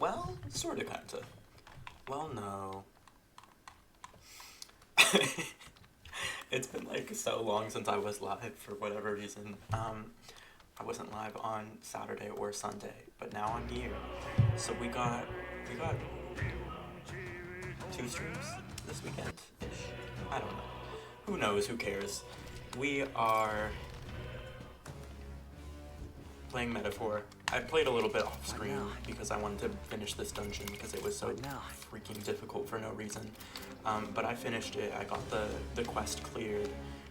Well, sorta, kinda. Well, no. It's been like so long since I was live for whatever reason. I wasn't live on Saturday or Sunday, but now I'm here. So we got 2 streams this weekend-ish. I don't know. Who knows? Who cares? We are playing Metaphor. I played a little bit off screen because I wanted to finish this dungeon because it was so freaking difficult for no reason. But I finished it. I got the quest cleared.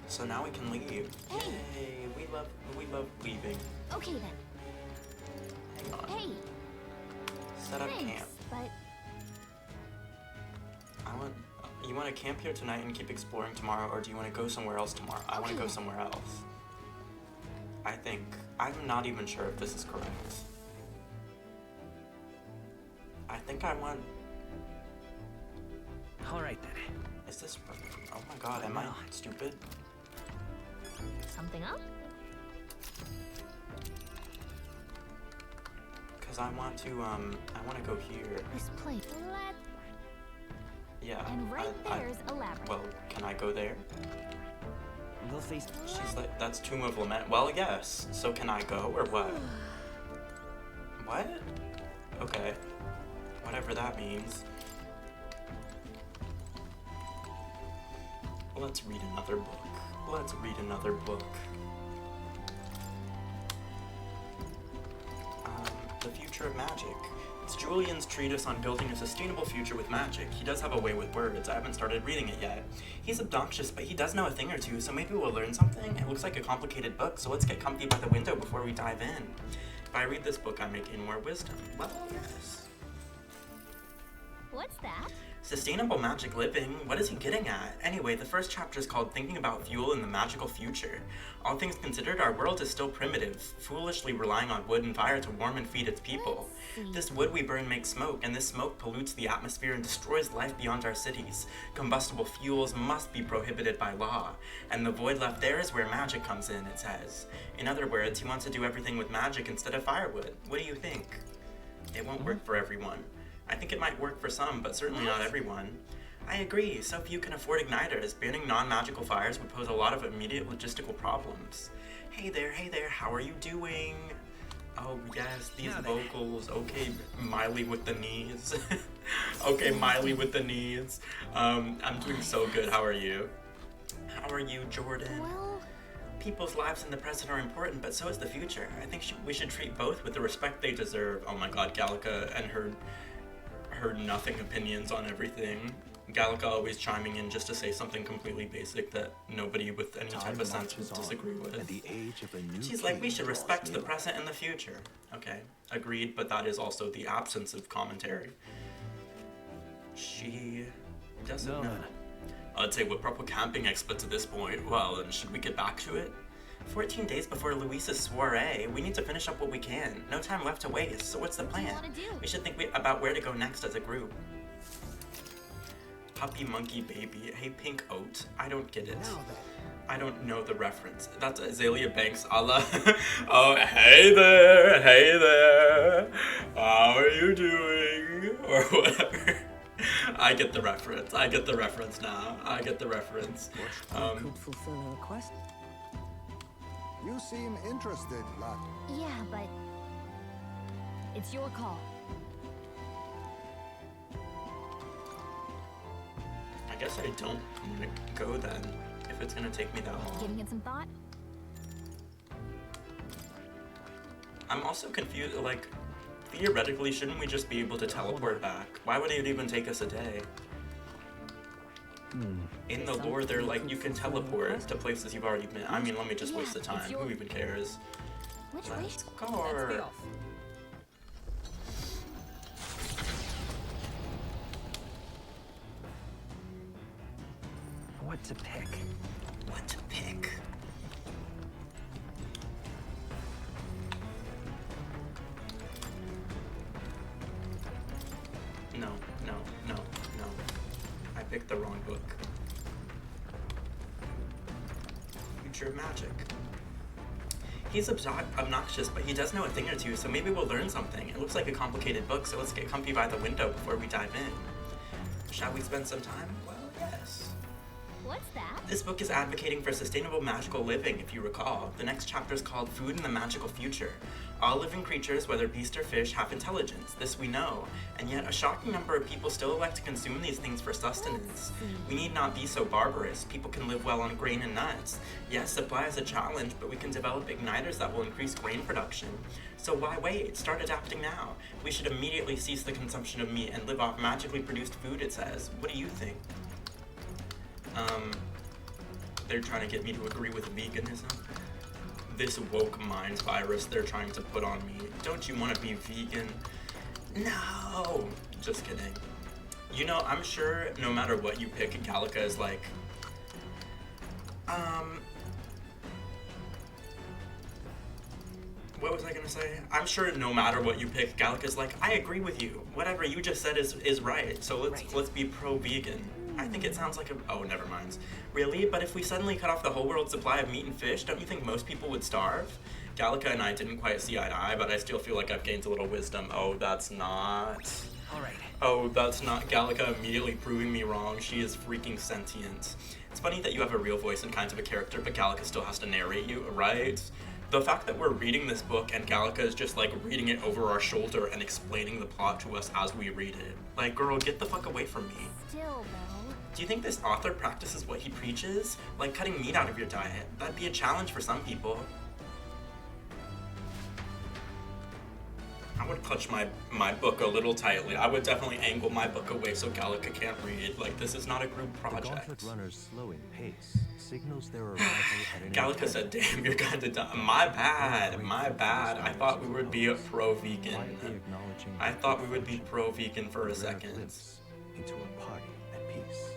So now we can leave. Yay! We love leaving. Okay then. Hang on. Hey. Set up Thanks, camp. but You want to camp here tonight and keep exploring tomorrow, or do you want to go somewhere else tomorrow? I want to go somewhere else. I think. I'm not even sure if this is correct. I think I want... Alright then. Is this... Oh my god, am I stupid? something up? Because I want to go here. This place. Yeah. And right there's a labyrinth. Well, can I go there? We'll face. She's like, that's Tomb of Lament. Well, yes. So can I go, or what? What? Okay. Whatever that means. Let's read another book. Let's read another book. The Future of Magic. It's Julian's treatise on building a sustainable future with magic. He does have a way with words. I haven't started reading it yet. He's obnoxious, but he does know a thing or two, so maybe we'll learn something. It looks like a complicated book, so let's get comfy by the window before we dive in. If I read this book, I may gain more wisdom. Well, yes. What's that? Sustainable magic living? What is he getting at? Anyway, the first chapter is called Thinking About Fuel in the Magical Future. All things considered, our world is still primitive, foolishly relying on wood and fire to warm and feed its people. This wood we burn makes smoke, and this smoke pollutes the atmosphere and destroys life beyond our cities. Combustible fuels must be prohibited by law, and the void left there is where magic comes in, it says. In other words, he wants to do everything with magic instead of firewood. What do you think? It won't work for everyone. I think it might work for some, but certainly not everyone. I agree, so few can afford igniters. Banning non-magical fires would pose a lot of immediate logistical problems. Hey there, how are you doing? Oh yes, these vocals. Okay, Miley with the knees. Okay, Miley with the knees. I'm doing so good, how are you? How are you, Jordan? Well, People's lives in the present are important, but so is the future. I think we should treat both with the respect they deserve. Oh my god, Gallica and her nothing opinions on everything. Gallica always chiming in just to say something completely basic that nobody with any type of sense would disagree with. She's like, we should respect the present and the future. Okay, agreed, but that is also the absence of commentary. She doesn't know. I'd say we're proper camping experts at this point. Well, then should we get back to it? 14 days before Luisa's soiree. We need to finish up what we can. No time left to waste, so what's the plan? We should think about where to go next as a group. Puppy, monkey, baby. Hey, pink oat. I don't get it. I don't know the reference. That's Azalea Banks a la... Oh, hey there. How are you doing? Or whatever. I get the reference. I get the reference now. I get the reference. Could fulfill a request. You seem interested, lad. yeah, but it's your call. I guess I don't want to go then, if it's going to take me that long. Giving it some thought? I'm also confused, like, theoretically, shouldn't we just be able to teleport back? Why would it even take us a day? In the lore, they're like, you can teleport to places you've already been. I mean, let me just waste the time. Who even cares? Which Let's way? go. What to pick? What to pick? No. I picked the wrong book. Future of Magic. He's obnoxious, but he does know a thing or two, so maybe we'll learn something. It looks like a complicated book, so let's get comfy by the window before we dive in. Shall we spend some time? Well, yes. What's that? This book is advocating for sustainable magical living, if you recall. The next chapter is called Food in the Magical Future. All living creatures, whether beast or fish, have intelligence. This we know. And yet a shocking number of people still elect to consume these things for sustenance. We need not be so barbarous. People can live well on grain and nuts. Yes, supply is a challenge, but we can develop igniters that will increase grain production. So why wait? Start adapting now. We should immediately cease the consumption of meat and live off magically produced food, it says. What do you think? They're trying to get me to agree with veganism. This woke minds virus they're trying to put on me. Don't you want to be vegan? No! Just kidding. You know, I'm sure no matter what you pick, Gallica is like, what was I gonna say? I'm sure no matter what you pick, Gallica's like, I agree with you. Whatever you just said is right. So let's be pro-vegan. I think it sounds like a... Oh, never mind. Really? But if we suddenly cut off the whole world's supply of meat and fish, don't you think most people would starve? Gallica and I didn't quite see eye to eye, but I still feel like I've gained a little wisdom. Oh, that's not... Alright. Oh, that's not... Gallica immediately proving me wrong. She is freaking sentient. It's funny that you have a real voice and kind of a character, but Gallica still has to narrate you, right? The fact that we're reading this book and Gallica is just like reading it over our shoulder and explaining the plot to us as we read it. Like, girl, get the fuck away from me. Still, though. Do you think this author practices what he preaches? Like cutting meat out of your diet? That'd be a challenge for some people. I would clutch my book a little tightly. I would definitely angle my book away so Gallica can't read. Like, this is not a group The project. gauntlet runner's slowing pace signals their arrival at an Gallica said, damn, you're kinda dumb. My bad, my bad. I thought we would be a pro-vegan. quietly acknowledging I thought we would be pro-vegan for a second. glimpse into a party at peace.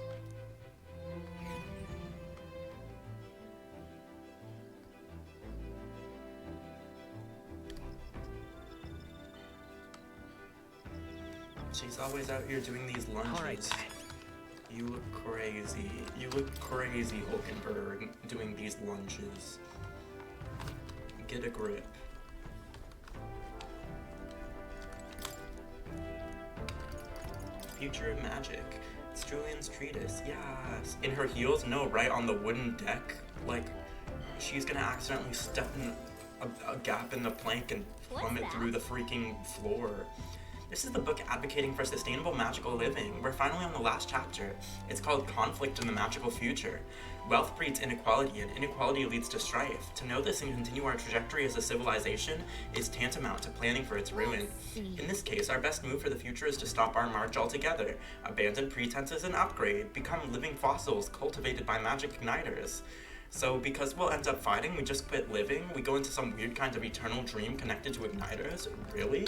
She's always out here doing these lunges. Alright. You look crazy. You look crazy, Hulkenberg, doing these lunges. Get a grip. Future of Magic. It's Julian's treatise. Yes. In her heels? No, right on the wooden deck. Like, she's gonna accidentally step in a gap in the plank and plummet through the freaking floor. This is the book advocating for sustainable magical living. We're finally on the last chapter. It's called Conflict in the Magical Future. Wealth breeds inequality, and inequality leads to strife. To know this and continue our trajectory as a civilization is tantamount to planning for its ruin. In this case, our best move for the future is to stop our march altogether, abandon pretenses and upgrade, become living fossils cultivated by magic igniters. So because we'll end up fighting, we just quit living? We go into some weird kind of eternal dream connected to igniters? Really?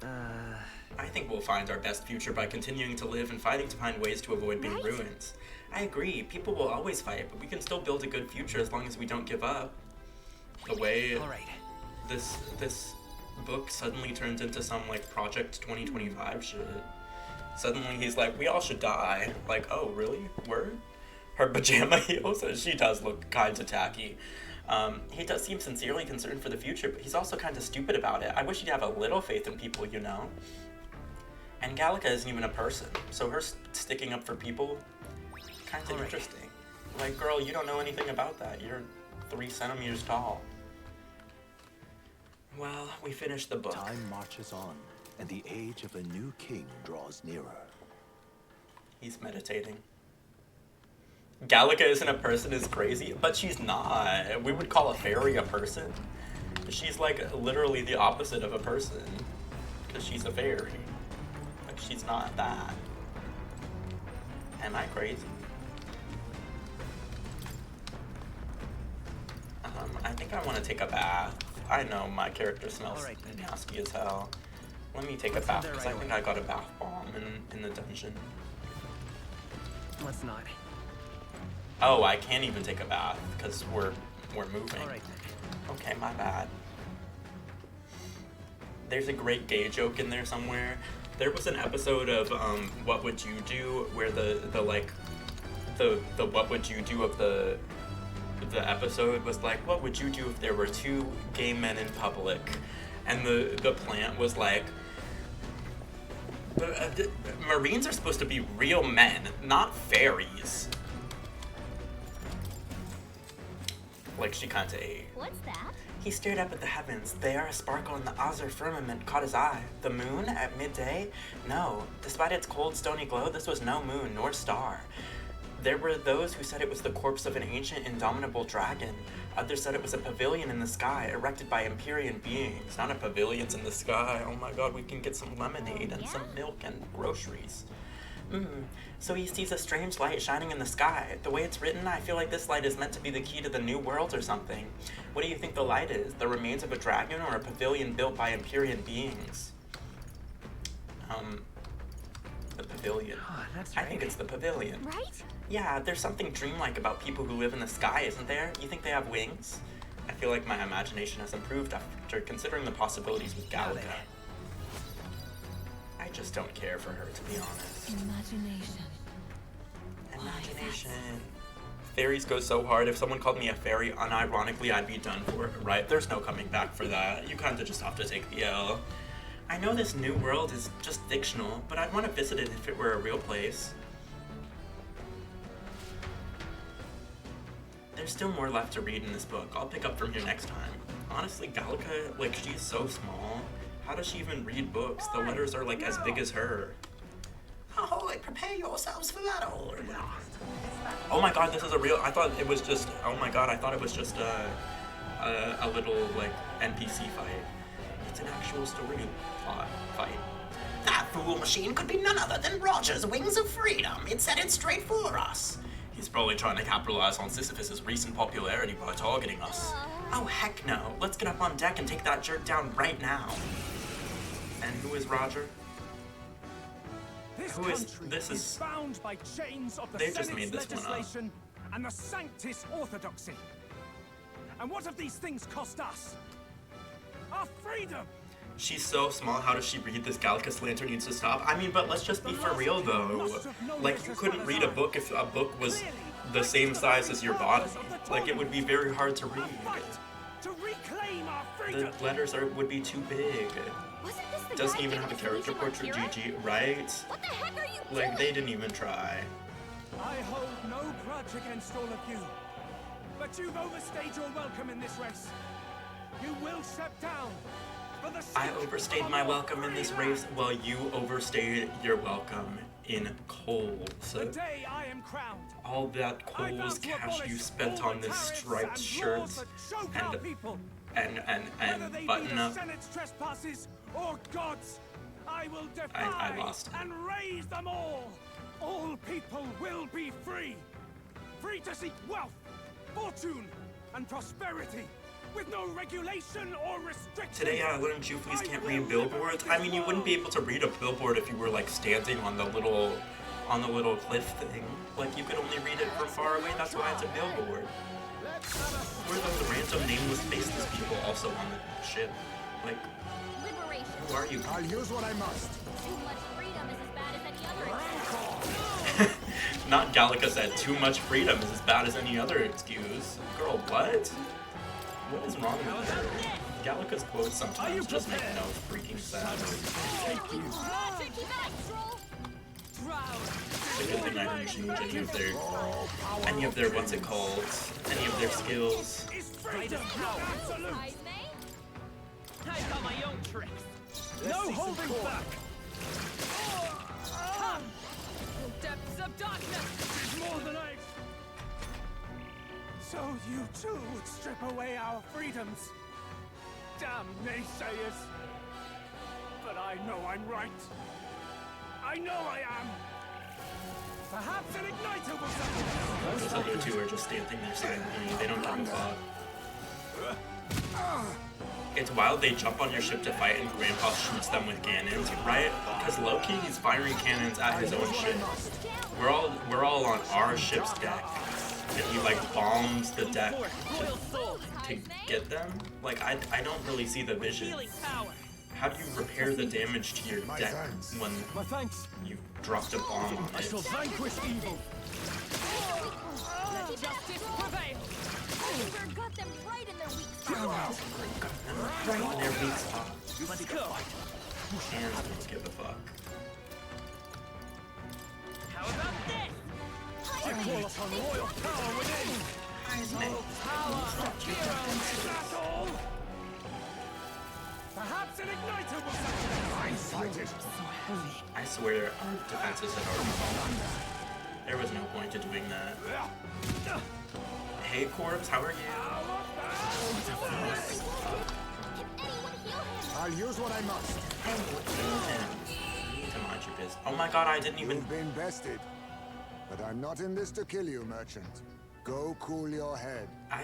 I think we'll find our best future by continuing to live and fighting to find ways to avoid being ruined. I agree, people will always fight, but we can still build a good future as long as we don't give up. The way this book suddenly turns into some like Project 2025 shit. Suddenly he's like, we all should die. Like, oh really? Word? Her pajama heels? She does look kinda tacky. He does seem sincerely concerned for the future, but he's also kind of stupid about it. I wish he'd have a little faith in people, you know? And Gallica isn't even a person, so her sticking up for people, kind of interesting. Like, girl, you don't know anything about that. You're 3 centimeters tall. Well, we finished the book. Time marches on, and the age of a new king draws nearer. He's meditating. Gallica isn't a person is crazy, but she's not. We would call a fairy a person. She's like literally the opposite of a person, because she's a fairy. Like, she's not that. Am I crazy? I think I want to take a bath. I know my character smells nasty as hell. Let me take a bath, because I think I got a bath bomb in the dungeon. Let's not. Oh, I can't even take a bath, because we're moving. Alright. Okay, my bad. There's a great gay joke in there somewhere. There was an episode of What Would You Do, where the what would you do of the the episode was like, what would you do if there were two gay men in public? And the plant was like, Marines are supposed to be real men, not fairies. Like she kinda ate. What's that? He stared up at the heavens. They are a sparkle in the azure firmament caught his eye. The moon at midday? No. Despite its cold, stony glow, this was no moon nor star. There were those who said it was the corpse of an ancient, indomitable dragon. Others said it was a pavilion in the sky, erected by Empyrean beings. Not a pavilion's in the sky. Oh my god, we can get some lemonade and some milk and groceries. So he sees a strange light shining in the sky. The way it's written, I feel like this light is meant to be the key to the new world or something. What do you think the light is? The remains of a dragon or a pavilion built by Empyrean beings? The pavilion. Oh, that's I think it's the pavilion. Right? Yeah, there's something dreamlike about people who live in the sky, isn't there? You think they have wings? I feel like my imagination has improved after considering the possibilities with Gallica. I just don't care for her, to be honest. Imagination. Imagination. Fairies go so hard. If someone called me a fairy, unironically, I'd be done for, right? There's no coming back for that. You kind of just have to take the L. I know this new world is just fictional, but I'd want to visit it if it were a real place. There's still more left to read in this book. I'll pick up from here next time. Honestly, Gallica, like, she's so small. How does she even read books? The letters are, like, as big as her. Oh, like, prepare yourselves for battle. Oh my god, this is a real... I thought it was just... Oh my god, I thought it was just a little, like, NPC fight. It's an actual story plot fight. That fool machine could be none other than Roger's Wings of Freedom. It set it straight for us. He's probably trying to capitalize on Sisyphus's recent popularity by targeting us. Oh, heck no. Let's get up on deck and take that jerk down right now. And who is Roger? This is bound by chains of the they just Senate's made this one up. legislation and the Sanctis Orthodoxy. And what have these things cost us? Our freedom! She's so small, how does she read this? Gallica Slander needs to stop. I mean, but let's just be for real though. Like, you couldn't read a book if a book was the same size as your body. Like, it would be very hard to read. To reclaim our freedom. The letters would be too big. Wasn't this the Doesn't guy even who have a was character sleeping on portrait, Kira? GG, right? What the heck are you Like, doing? they didn't even try. I hold no grudge against all of you. But you've overstayed your welcome in this race. You will step down. For the I sake overstayed of my our welcome in this race while you overstayed your welcome in coal. The So day I am crowned. all that I vow coal's to cash you abolish spent all on the this tariffs striped and shirt laws that choke our people. Whether and they be button the up. Senate's trespasses or God's, I will defy I lost. and raise them all. All people will be free. Free to seek wealth, fortune, and prosperity, with no regulation or restriction. Today I learned Juflies can't read billboards. I mean, you wouldn't be able to read a billboard if you were like standing on the little cliff thing. Like, you could only read it from far away. That's why it's a billboard. Were those random nameless faceless people also on the ship? Like, Liberation. who are you? I'll use what I must. Too much freedom is as bad as any other excuse. Not Gallica said too much freedom is as bad as any other excuse. Girl, what? What is wrong with her? Gallica's quotes sometimes just make no freaking sense. Keep it up, troll. It's a good thing I didn't change any of their what's it called? Any of their skills. Is freedom not absolute? Eyes, mate. I've got my own tricks. No holding back. Come! Depths of darkness! It's more than I. So you too would strip away our freedoms. Damn naysayers. But I know I'm right. I know I am. Perhaps an igniter will settle. Those other two are just standing there silently. They don't give a fuck. It's wild they jump on your ship to fight and Grandpa shoots them with cannons, right? Because low-key he's firing cannons at his own ship. We're all on our ship's deck. And he like bombs the deck to get them. Like, I don't really see the vision. Healing power. How do you repair the damage to your deck when My thanks. you dropped a bomb on I shall it? vanquish evil. Let justice prevail. Right in their weak spot. Let's go. And don't give a fuck. How about this? I call upon royal power within. Power, heroes. That's all. Perhaps an igniter will satisfy. I fight it. I swear our defenses had already fallen. There was no point to doing that. Hey Corpse, how are you? I'll use what I must. You need to mind your business. Oh my god, I didn't even... You've been bested. But I'm not in this to kill you, merchant. Go cool your head. I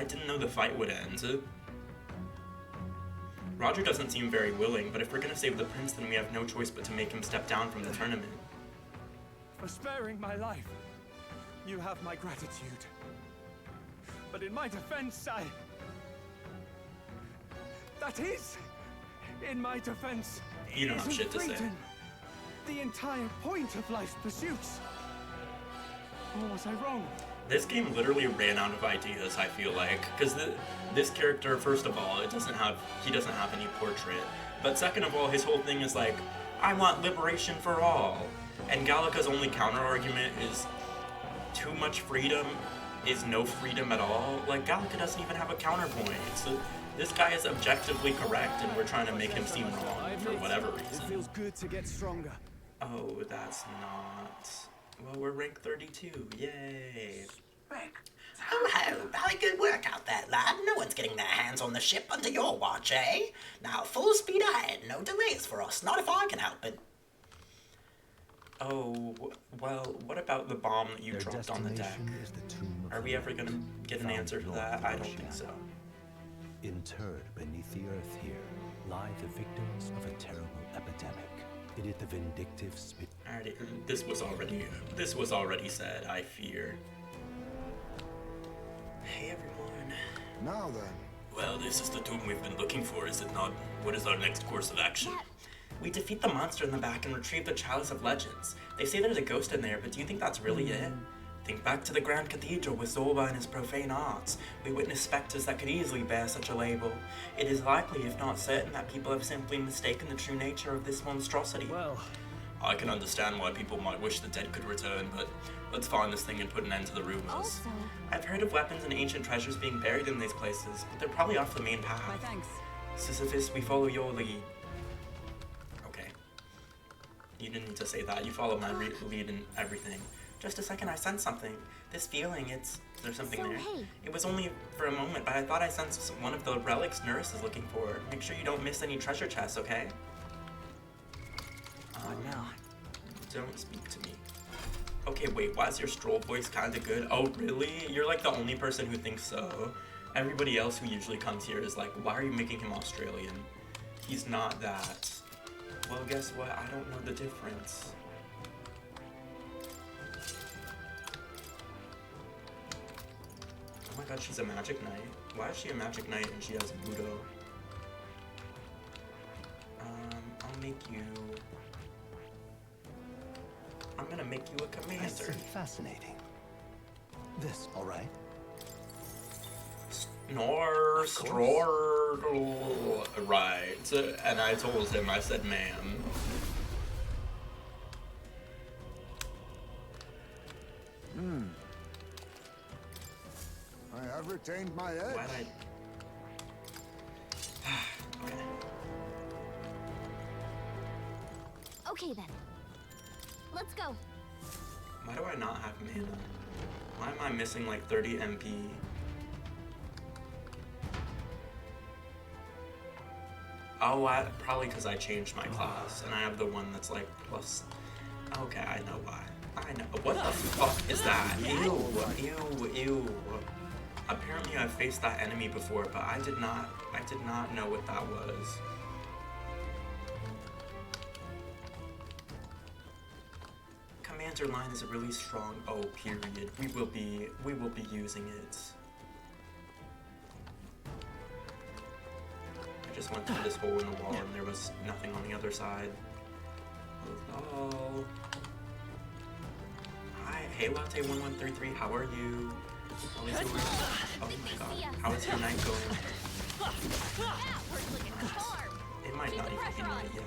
didn't know the fight would end. Roger doesn't seem very willing, but if we're gonna save the prince, then we have no choice but to make him step down from the tournament. For sparing my life, you have my gratitude. But in my defense, that is, in my defense, You don't have isn't shit to say. freedom the entire point of life's pursuits? Or was I wrong? This game literally ran out of ideas, I feel like, because this character, first of all, he doesn't have any portrait, but second of all, his whole thing is like, I want liberation for all, and Gallica's only counter argument is too much freedom is no freedom at all. Like, Gallica doesn't even have a counterpoint, so this guy is objectively correct, and we're trying to make him seem wrong for whatever It reason. feels good to get stronger. Oh, that's not... Well, we're rank 32. Yay. Oh, very good work out there, lad. No one's getting their hands on the ship under your watch, eh? Now, full speed ahead. No delays for us, not if I can help it. Oh, well, what about the bomb that you Their dropped on the deck? destination is the tomb of Are we ever gonna get an found answer to north that? of I don't think Oceania. so. Interred beneath the earth here lie the victims of a terrible epidemic. It is the vindictive spit. Alrighty, this was already said, I fear. Hey everyone. Now then, Well, this is the tomb we've been looking for, is it not? What is our next course of action? We defeat the monster in the back and retrieve the Chalice of Legends. They say there's a ghost in there, but do you think that's really it? Think back to the Grand Cathedral with Zorba and his profane arts. We witnessed specters that could easily bear such a label. It is likely, if not certain, that people have simply mistaken the true nature of this monstrosity. Well, I can understand why people might wish the dead could return, but let's find this thing and put an end to the rumors. Also, I've heard of weapons and ancient treasures being buried in these places, but they're probably off the main path. My thanks. Sisyphus, we follow your lead. Okay. You didn't need to say that. You follow my lead in everything. Just a second, I sensed something. This feeling, there's something So, there. hey. It was only for a moment, but I thought I sensed one of the relics Nurse is looking for. Make sure you don't miss any treasure chests, okay? now. Don't speak to me. Okay, wait, why is your Stroll voice kinda good? Oh, really? You're like the only person who thinks so. Everybody else who usually comes here is like, why are you making him Australian? He's not that. Well, guess what? I don't know the difference. Oh my god, she's a magic knight. Why is she a magic knight and she has Budo? I'll make you... I'm gonna make you a commander. Fascinating. This, all right? Snore, strorgle. Right. And I told him, I said, ma'am. I have retained my edge. Why'd I... Okay. okay then. Let's go. Why do I not have mana? Why am I missing like 30 MP? Oh, probably because I changed my class, and I have the one that's like plus... Okay, I know why. I know. What the fuck is that? Ew, ew, ew. Apparently I've faced that enemy before, but I did not know what that was. Commander line is really strong. Oh, period. We will be using it. I just went through this hole in the wall and there was nothing on the other side. Oh. Hi, hey Latte 1133, how are you? Oh my god, how is your night going? That works like a charm. It might Keep not the even be pressure on. night yet.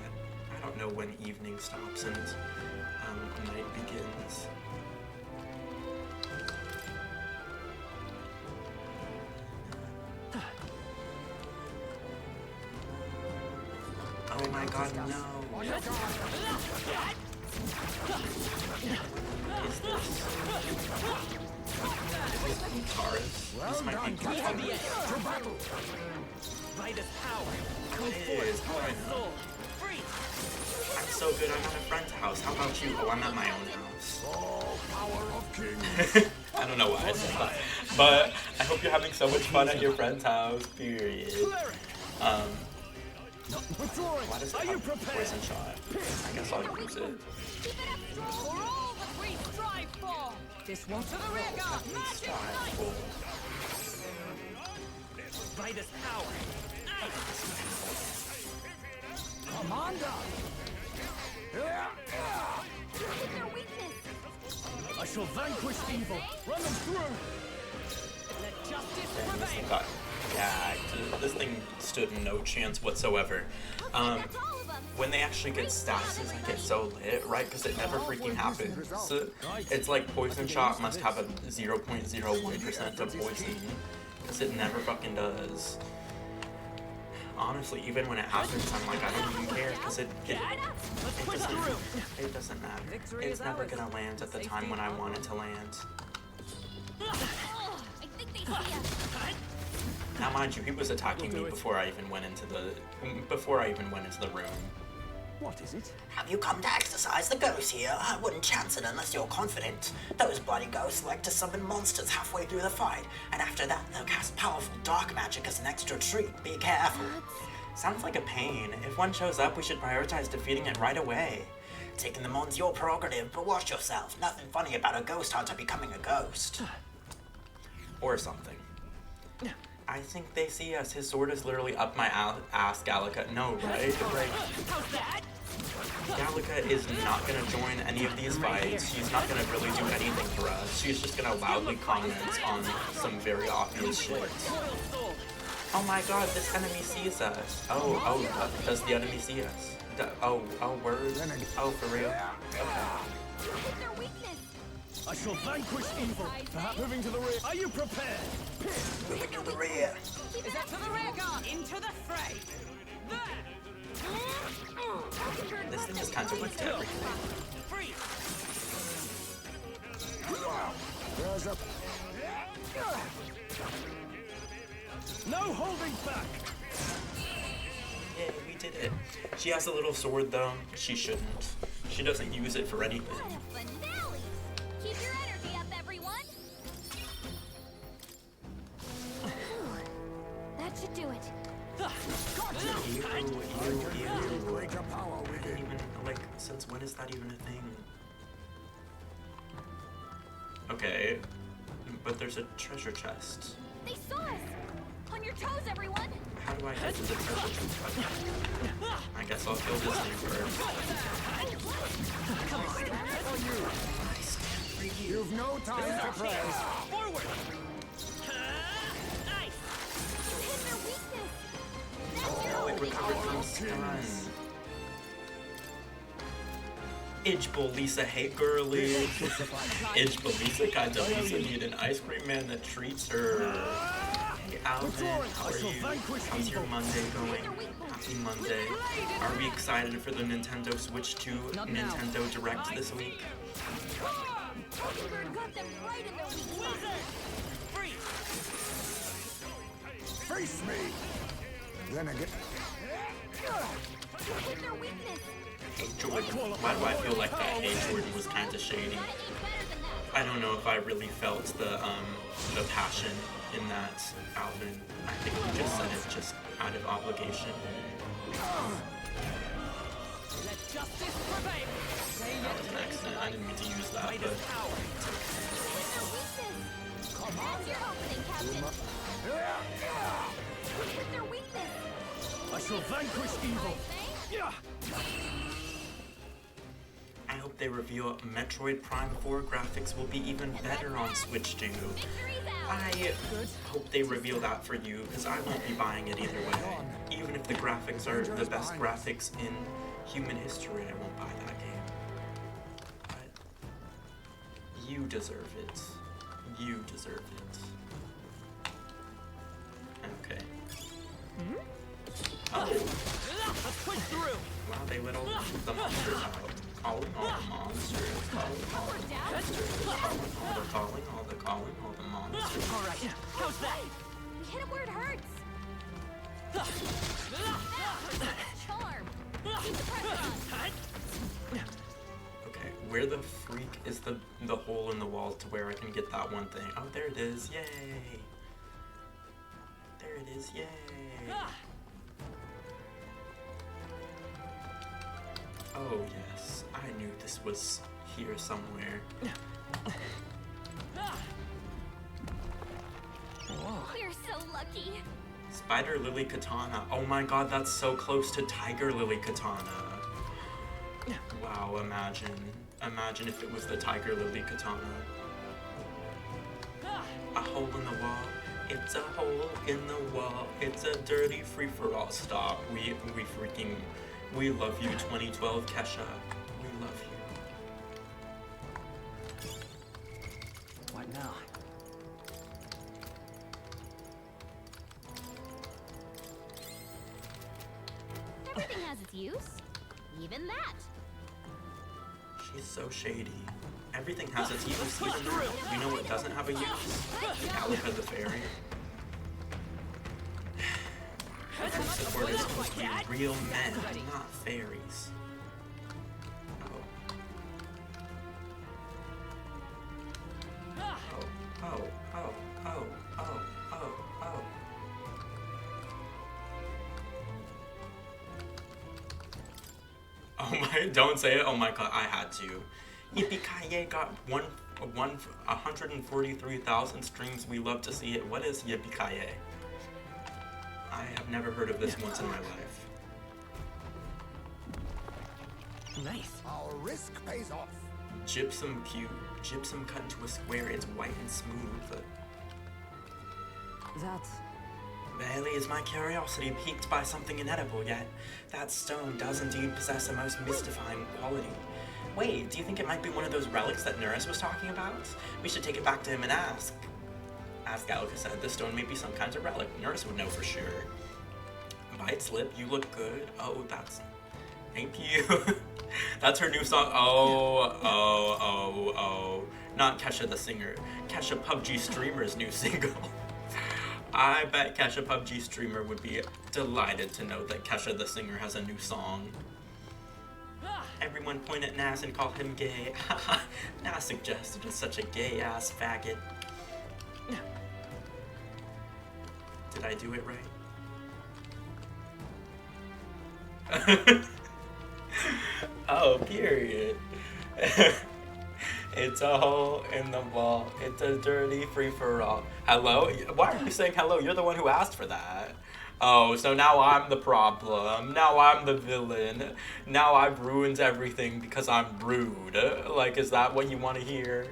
I don't know when evening stops and night begins. Oh my god, no. Is this Taurus? This might be good. By this power, It is. How do I know? I'm so good, I'm at a friend's house. How about you? Oh, I'm at my own house. I don't know why I said that. But I hope you're having so much fun at your friend's house, period. Why does it have poison shot? I guess I'll use it. Keep it up for all that we strive for. This one. to the rear guard. Strive for. By this power, Commander! Hit their weakness. I shall vanquish evil. Run them through. let justice And this thing prevail. got gagged. This thing stood no chance whatsoever. That's all of them. When they actually get stasis, I get so lit, right? Because it never freaking happens. So it's like poison shot must have a 0.01% of poison. Because it never fucking does. Honestly, even when it happens, I'm like, I don't even care. Because it doesn't matter. It's never gonna land at the time when I want it to land. Oh, I think they see us. Now, mind you, he was attacking me before I even went into the room. What is it? Have you come to exercise the ghost here? I wouldn't chance it unless you're confident. Those bloody ghosts like to summon monsters halfway through the fight, and after that they'll cast powerful dark magic as an extra treat. Be careful. Sounds like a pain. If one shows up, we should prioritize defeating it right away. Taking them on's your prerogative, but watch yourself. Nothing funny about a ghost hunter becoming a ghost. Or something. I think they see us. His sword is literally up my ass, Gallica. No, right? Like, How's that? Gallica is not gonna join any of these fights. She's not gonna really do anything for us. She's just gonna loudly comment on some very obvious shit. Oh my god, this enemy sees us. Does the enemy see us? Words? Oh, for real? Hit their weakness. I shall vanquish evil. Perhaps moving to the rear. Are you prepared? Moving to the rear. Keep Is it that up. to the rear guard? Into the fray. There. This thing is kind of weak to everything. Freeze. There's a... No holding back. Yay, we did it. She has a little sword though. She shouldn't. She doesn't use it for anything. What a finale. Keep your energy up, everyone. That should do it. greater power I within. didn't even, like, since when is that even a thing? Okay, but there's a treasure chest. They saw us. On your toes, everyone. How do I get to the treasure chest? I guess I'll kill this thing first. You've no time to praise. Forward. Nice. Hit their weakness. Oh, it recovered from stun. Itchbull Lisa, hey girly. Itchbull Lisa, kinda Lisa need an ice cream man that treats her. Hey Alvin, how are you? How's your Monday going? Happy Monday. Are we excited for the Nintendo Switch 2 Nintendo Direct this week? Bird got them right in their weakness. Freeze. Face me. Then again... Hit their weakness. Hey Jordan, why do I feel like that Hey Jordan was kinda shady? Gotta aim better than that. I don't know if I really felt the passion in that, Alvin. I think you just said it just out of obligation. Let justice prevail. Say That it. was an accident. I didn't mean to use that, By but this power. Hit their weakness. That's your opening, Captain. Hit their weakness. I shall vanquish evil. I say. Yeah. I I hope they reveal Metroid Prime 4 graphics will be even better on Switch too. I hope they reveal that for you, because I won't be buying it either way. Even if the graphics are the best graphics in human history, I won't buy that game. But you deserve it. You deserve it. Okay. Oh. Let's push through. Wow, they let all the monsters out. Calling all the monsters. Calling all the monsters. Calling all the monsters. All right. How's that? Hit him where it hurts. Charm. Keep the pressure on. Okay, where the freak is the hole in the wall to where I can get that one thing? Oh, there it is. Yay. There it is. Yay. Oh, yes. I knew this was here somewhere. We're so lucky. Spider Lily Katana. Oh my god, that's so close to Tiger Lily Katana. Wow, imagine. Imagine if it was the Tiger Lily Katana. A hole in the wall. It's a hole in the wall. It's a dirty free-for-all. Stop. We love you, 2012 Kesha. We love you. What now? Everything has its use. Even that. She's so shady. Everything has its use, even that. You know what doesn't have a use? Galaga the Fairy. Support is supposed to be real men, not fairies. Oh my, don't say it. Oh my god, I had to. Yippee-ki-yay got 143,000 streams. We love to see it. What is Yippee-ki-yay? I have never heard of this once in my life. Nice. Our risk pays off. Gypsum cube. Gypsum cut into a square. It's white and smooth. That's... Barely is my curiosity piqued by something inedible, yet that stone does indeed possess a most mystifying quality. Wait, do you think it might be one of those relics that Nurse was talking about? We should take it back to him and ask. As Galaga said, this stone may be some kind of relic. Nurse would know for sure. Bite Slip, you look good. Oh, that's... Thank you. That's her new song. Oh. Not Kesha the singer. Kesha PUBG streamer's new single. I bet Kesha PUBG streamer would be delighted to know that Kesha the singer has a new song. Everyone point at Nas and call him gay. Nas suggested it's such a gay-ass faggot. Did I do it right? Oh, period. It's a hole in the wall. It's a dirty free-for-all. Hello? Why are you saying hello? You're the one who asked for that. Oh, so now I'm the problem. Now I'm the villain. Now I've ruined everything because I'm rude. Like, is that what you want to hear?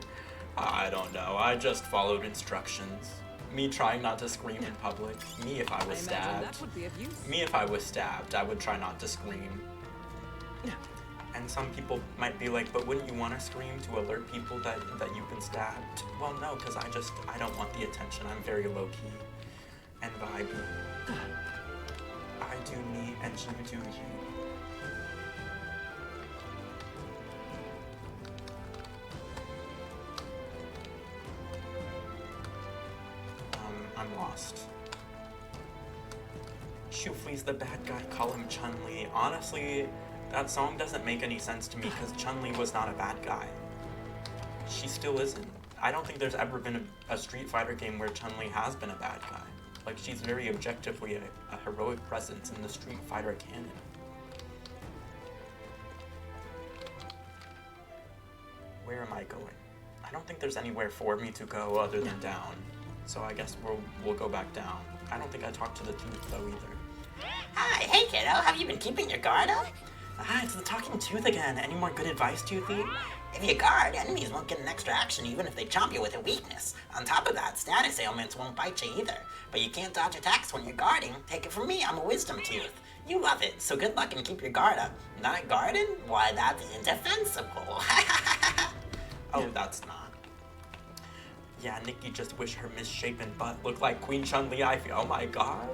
I don't know. I just followed instructions. Me trying not to scream in public. Me if I was stabbed. That would be of use. Me if I was stabbed, I would try not to scream. And some people might be like, but wouldn't you want to scream to alert people that you've been stabbed? Well, no, because I don't want the attention. I'm very low-key and vibey. I do me and you do you. I'm lost. Shufui's the bad guy, call him Chun-Li. Honestly, that song doesn't make any sense to me because Chun-Li was not a bad guy. She still isn't. I don't think there's ever been a Street Fighter game where Chun-Li has been a bad guy. Like, she's very objectively a heroic presence in the Street Fighter canon. Where am I going? I don't think there's anywhere for me to go other than down. So I guess we'll go back down. I don't think I talked to the tooth though either. Hi, hey kiddo, have you been keeping your guard up? Ah, it's the talking tooth again. Any more good advice, Toothy? If you guard, enemies won't get an extra action even if they chomp you with a weakness. On top of that, status ailments won't bite you either. But you can't dodge attacks when you're guarding. Take it from me, I'm a wisdom tooth. You love it, so good luck and keep your guard up. Not guarding? Why, that's indefensible. Oh, that's not. Yeah, Nikki just wish her misshapen butt looked like Queen Chun-Li. I feel, oh my god.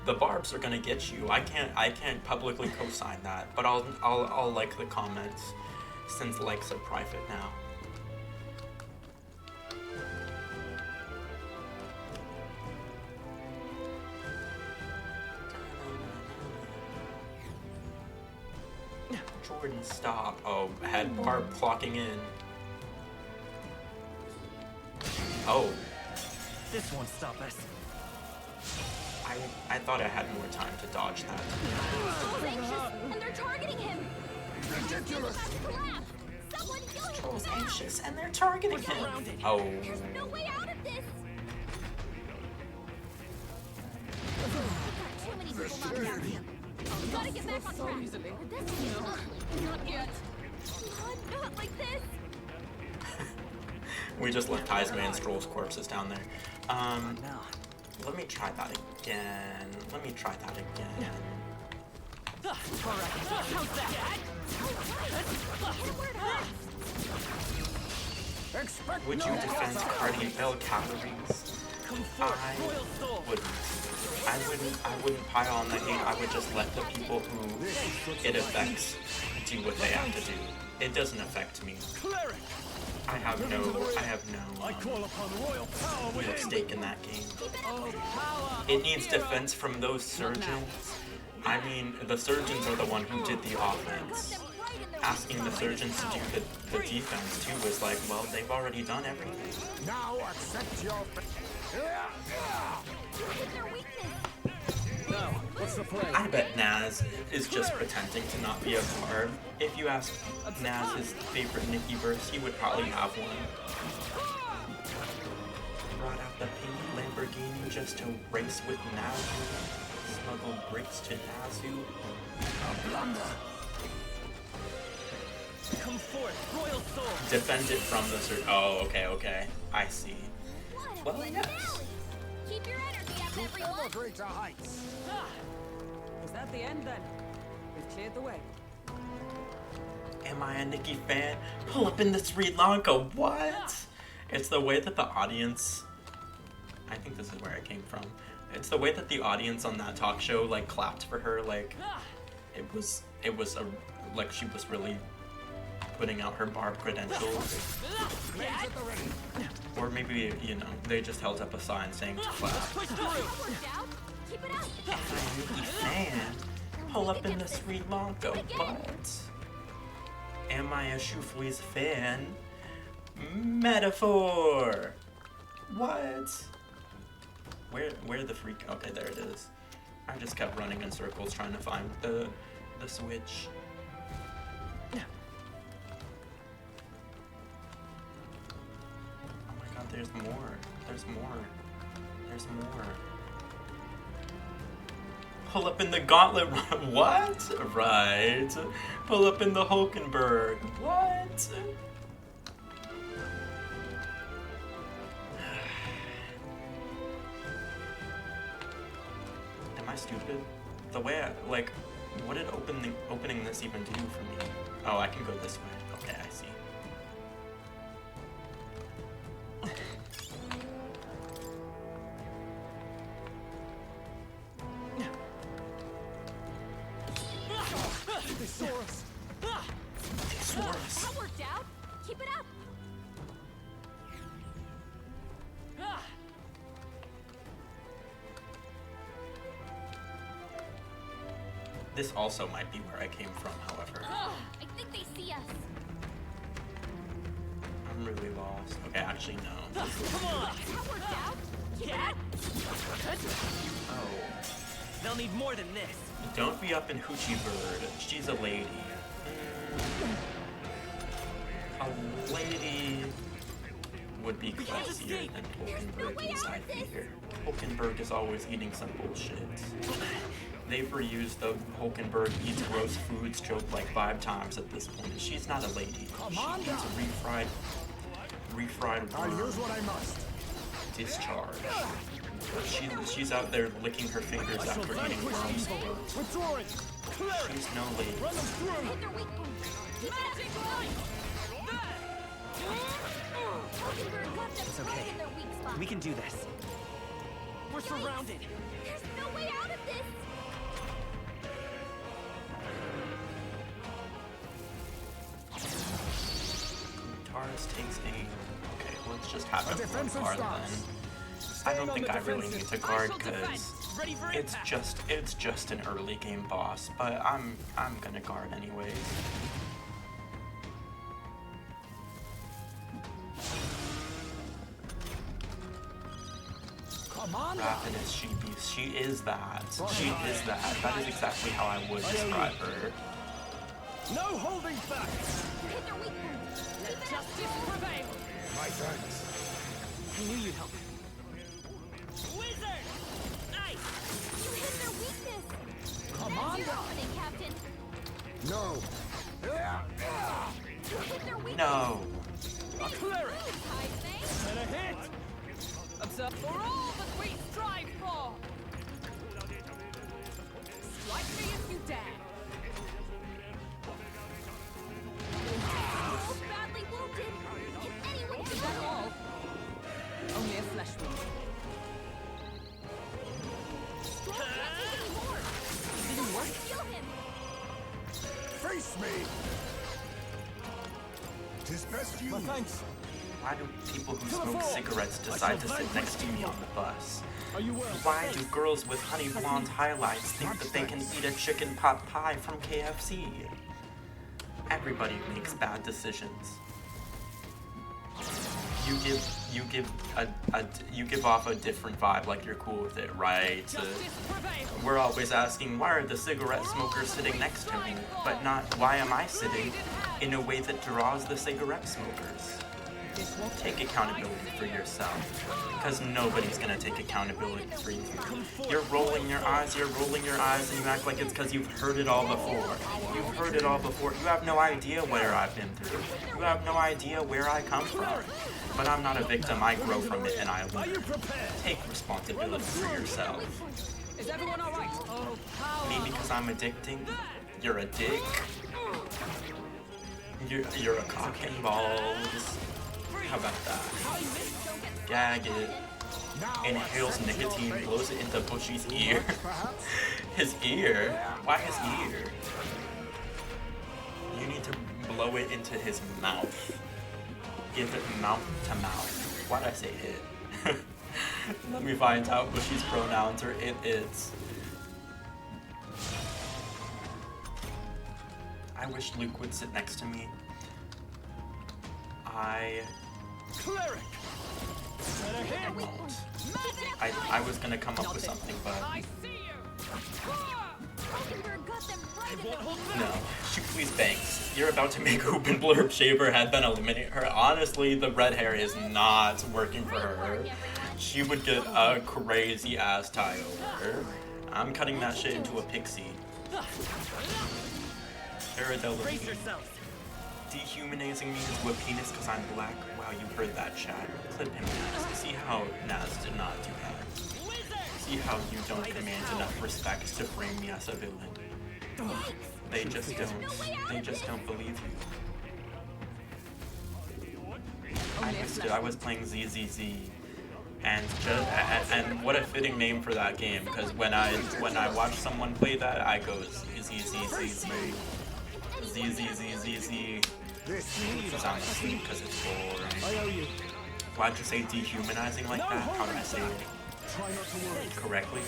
The barbs are gonna get you. I can't publicly co-sign that, but I'll like the comments since likes are private now. Jordan, stop. Oh, head barb clocking in. Oh. This won't stop us. I thought I had more time to dodge that. Troll's anxious, and they're targeting him. Ridiculous! Someone heal him Troll's now. anxious and they're targeting him. Oh. There's no way out of this. Too many people knocked out. You gotta get back on track. This is not yet. Not like this. We just left Ty's man Stroll's corpses down there. Now. Let me try that again. Let me try that again. How's that? Expect Would you no defend closer. Cardigan Bell calories? Come forth, Royal Soul. I wouldn't pile on the hate. I would just let the people who it affects do what they have to do. It doesn't affect me. Cleric! I have no I call upon royal power no within. stake in that game. Oh, power. It needs defense from those surgeons. I mean, the surgeons are the one who did the offense. Asking the surgeons to do the defense too was like, well, they've already done everything. Now accept your Now, what's the play? I bet Naz is just pretending to not be a card. If you ask Naz his favorite Nikki verse, he would probably have one. Brought out the pink Lamborghini just to race with Nazu. Smuggle bricks to Nazu. A blunder. Come forth, Royal Soul. Defend it from the surgeon. Oh, okay. I see. Well, yes. Keep your energy up, everyone. ever greater heights. Is that the end then? We've cleared the way. Am I a Nikki fan? Pull up in the Sri Lanka. What? It's the way that the audience. I think this is where it came from. It's the way that the audience on that talk show like clapped for her. Like it was a like she was really putting out her barb credentials. Or maybe, you know, they just held up a sign saying to clap. Keep it up. Am I a Nikki fan? Pull up in the Sri Lanka. What? Am I a Shufli's fan? Metaphor! What? Where the freak? Okay, there it is. I just kept running in circles trying to find the switch. Oh my god, there's more. There's more. There's more. Pull up in the gauntlet run. What? Right. Pull up in the Hulkenberg. What? Am I stupid? The way I, like, what did opening this even do for me? Oh, I can go this way. Okay, I see. They saw us. That worked out. Keep it up. This also might be where I came from, however. I think they see us. I'm really lost. Okay, actually, no. Come on. That worked out. Keep it up. Oh. They'll need more than this. Don't be up in Hoochie Bird. She's a lady. A lady would be classier than Hulkenberg inside here. Hulkenberg is always eating some bullshit. They've reused the Hulkenberg eats gross foods joke like 5 times at this point. She's not a lady. She eats refried I'll use worm what I must. discharge. She's out there licking her fingers after eating worms. Withdrawing! She's no lady. Run them through! Hit their weak point. Magic light! Hulkenberg got them It's right okay. in their weak spot. We can do this. We're surrounded. There's no way out of this. Taurus takes aim. Okay, let's just have A him defensive guard then. stance. I don't think I really need to guard Partial defense. because Ready for it's impact. just an early game boss, but I'm gonna guard anyways. Commander! Rapid as she be, she is that. She is that. That is exactly how I would describe her. No holding back! Hit their weak point. Let justice prevail. My thanks. I knew you'd help. Wizard! Nice! You hit their weakness. That's Commander! your opening, Captain. No. You hit their weakness. No. A cleric! I think. And a hit! Observe for all that we strive for. Strike me if you dare. Oh, badly wounded. Can anyone Is that all? Only a flesh wound. Strong can't take any more. Didn't work. Heal him. Face me. 'Tis best you. My thanks. Why do people who smoke cigarettes decide to sit next to me on the bus? Are you well? Why do girls with honey blonde highlights think that they can eat a chicken pot pie from KFC? Everybody makes bad decisions. You give off a different vibe, like you're cool with it, right? We're always asking, why are the cigarette smokers sitting next to me, but not why am I sitting in a way that draws the cigarette smokers? Take accountability for yourself, because nobody's gonna take accountability for you. You're rolling your eyes, and you act like it's because you've heard it all before. You've heard it all before. You have no idea where I've been through. You have no idea where I come from. But I'm not a victim, I grow from it and I Are you learn. prepared? Take responsibility for yourself. Is everyone all right? Oh, power. Me because I'm addicting? You're a dick. You're a cock and balls. How about that? Gag it. Inhales nicotine, blows it into Bushy's ear. His ear? Why his ear? You need to blow it into his mouth. Give it mouth to mouth. Why'd I say it? Let me find out Bushy's pronouns are it, it's. I wish Luke would sit next to me. Cleric! And a hit! I was gonna come up with something, but I see you. Hulkenberg got them right in their weak no. Shoot, please, Banks. You're about to make Open Blurb shave her head, then eliminate her. Honestly, the red hair is not working for her. She would get a crazy ass tie over. I'm cutting that shit into a pixie. Paradella. Brace yourself. Dehumanizing me into a penis because I'm black. Wow, you heard that, chat. Clip him, Naz. See how Naz did not do that. See how you don't command enough respect to frame me as a villain. They just don't believe you. I missed it. I was playing ZZZ. And what a fitting name for that game, because when I watch someone play that, I go ZZZZ. ZZZZZ. Because I'm asleep because it's boring. Why'd you say dehumanizing like that? How did I say it correctly?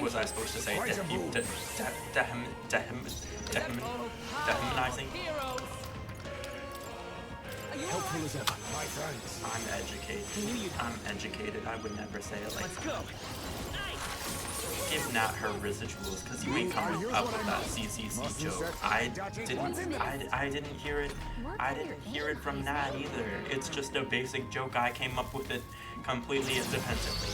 Was I supposed to say dehumanizing? Helpful as ever. My thanks. I'm educated. I'm educated. I would never say it like Let's that. go. Give Nat her residuals, because you ain't coming up with that CCC joke. I didn't hear it. I didn't hear it from Nat either. It's just a basic joke. I came up with it completely independently.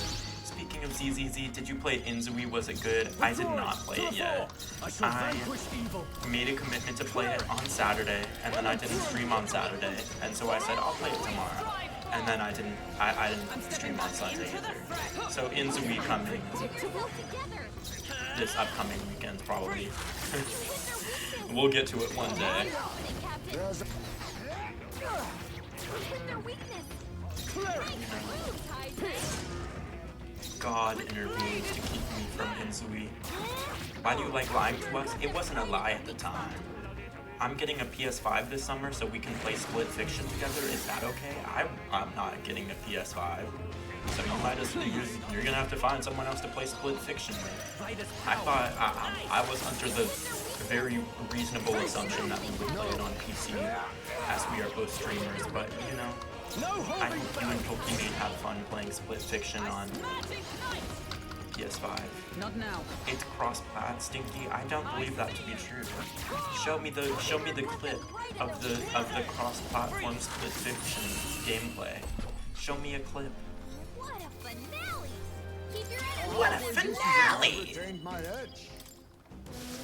Speaking of ZZZ, did you play Inzui? Was it good? I did not play it yet. I made a commitment to play it on Saturday, and then I didn't stream on Saturday, and so I said I'll play it tomorrow. And then I didn't stream on Sunday either. So Inzui coming this upcoming weekend probably. We'll get to it one day. God intervened to keep me from Inzui. Why do you like lying to us? It wasn't a lie at the time. I'm getting a PS5 this summer so we can play Split Fiction together. Is that okay? I'm not getting a PS5. So you might just, you're gonna have to find someone else to play Split Fiction with. I thought, I was under the very reasonable assumption that we would play it on PC as we are both streamers, but you know, I hope you and Pokimane have fun playing Split Fiction on PS5. Not now. It's cross-plat, Stinky. I don't believe that to be true. Show me the clip of the cross-platform Split Fiction gameplay. Show me a clip. What a finale! Keep your energy. What a finale! Retained my edge.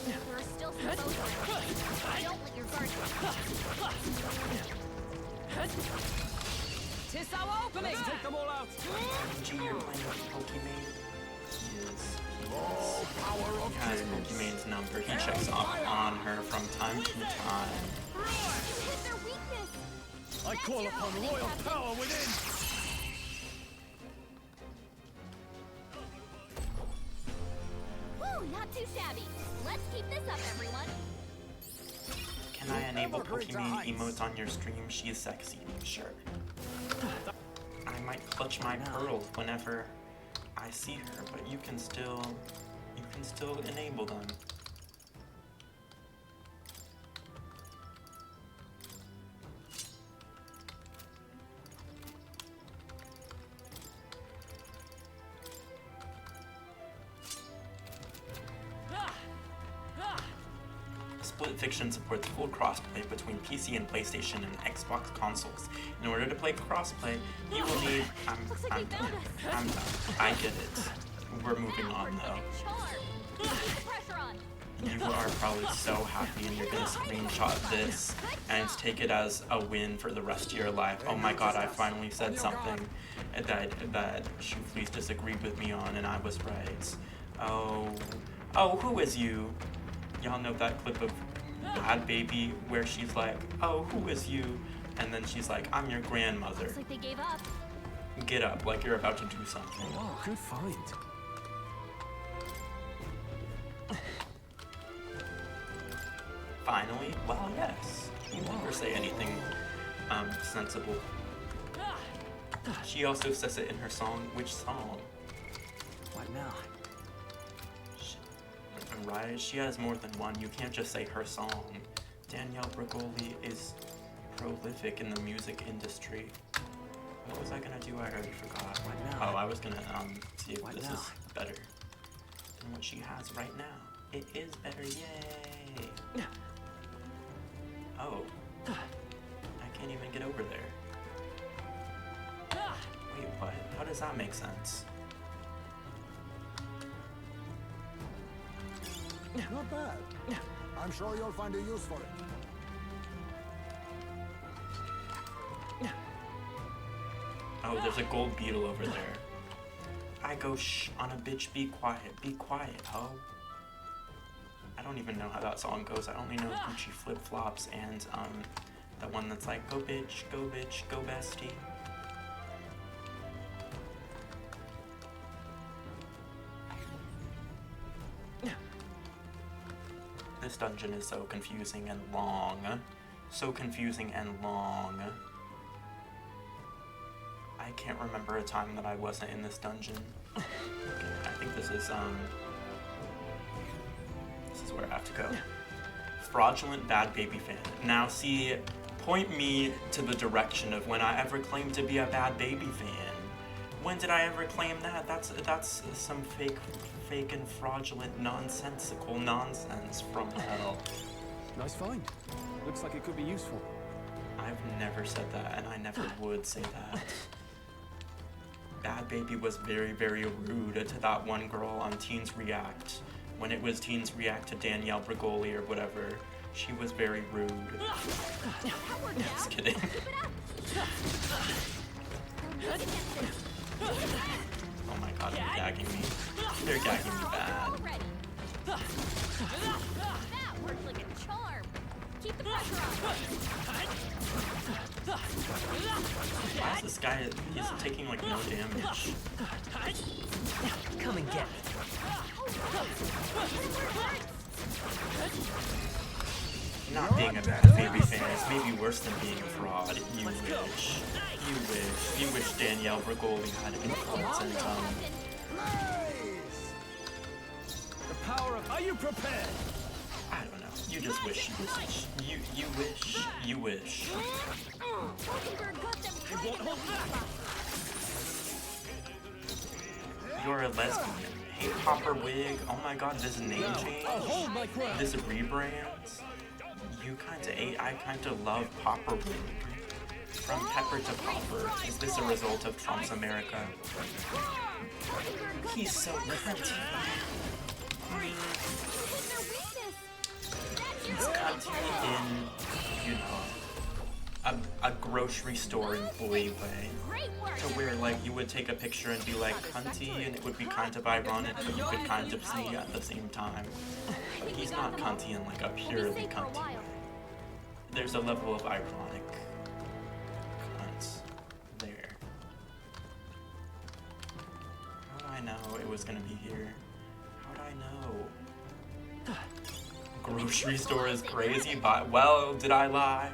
There are still some boats around. Don't let your guard down. Tis our opening! Take them all out! Gee, you're playing with Pokimane? He has Pokimane's number. He checks up on her from time to time. Hit their weakness. I call upon royal power within! Woo, not too shabby. Let's keep this up, everyone. Can I enable Pokimane emotes on your stream? She is sexy. Sure. I might clutch my pearls whenever I see her, but you can still enable them. Split Fiction supports full crossplay between PC and PlayStation and Xbox consoles. In order to play crossplay, you will need. I'm done. I get it. We're moving on though. Keep the pressure on. You are probably so happy and you're gonna screenshot this and take it as a win for the rest of your life. Oh my god, I finally said something that Shu please disagree with me on and I was right. Oh, who is you? Y'all know that clip of Bad Baby where she's like, oh, who is you? And then she's like, I'm your grandmother. Looks like they gave up. Get up, like you're about to do something. Wow, good find. Finally? Well, yes. You never say anything sensible. She also says it in her song. Which song? What now? Right? She has more than one. You can't just say her song. Danielle Bregoli is prolific in the music industry. What was I gonna do? I already forgot. Oh, I was gonna see if this is better than what she has right now. It is better, yay! Oh. I can't even get over there. Wait, what? How does that make sense? Not bad. I'm sure you'll find a use for it. Oh, there's a gold beetle over there. I go shh on a bitch, be quiet, ho. I don't even know how that song goes. I only know Gucci Flip Flops and the one that's like, go bitch, go bestie. This dungeon is so confusing and long. So confusing and long. I can't remember a time that I wasn't in this dungeon. Okay, I think this is where I have to go. Fraudulent Bad Baby fan. Now see, point me to the direction of when I ever claimed to be a Bad Baby fan. When did I ever claim that? That's some fake and fraudulent nonsensical nonsense from hell. Nice find. Looks like it could be useful. I've never said that, and I never would say that. Bad Baby was very, very rude to that one girl on Teens React. When it was Teens React to Danielle Bregoli or whatever, she was very rude. Just kidding. Oh my god, they're gagging me. They're gagging me bad. That worked like a charm. Keep the pressure on. Why is this guy, he's taking like no damage? Come and get it. Not being a Bad Baby fan is maybe worse than being a fraud. You wish. You wish. You wish Danielle Bregoli had influence and The power of... Are you prepared? I don't know. You just wish. You wish. You wish. You're a lesbian. Hey, Popper Wig. Oh my god, this name change. This rebrands. You kinda ate. I kinda love Popper Wig. From Pepper to Popper. Is this a result of Trump's America? He's so cunty. He's cunty in, you know, a grocery store employee way. To where, like, you would take a picture and be like, cunty, and it would be kind of ironic, but you could kind of see at the same time. He's not cunty in, like, a purely cunty way. There's a level of ironic cunt there. How do I know it was gonna be here? How do I know? Grocery store is crazy, but, well, did I lie?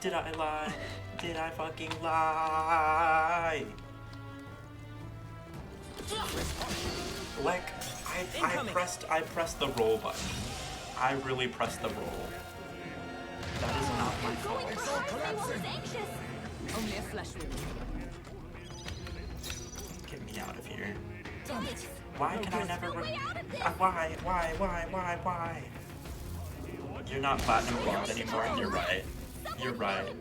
Did I lie? Did I fucking lie? Like, I pressed the roll button. I really pressed the roll. That is not my fault. Only a flesh wound. Get me out of here. Why can I never why? You're not platinum blonde anymore, you're right. You're right.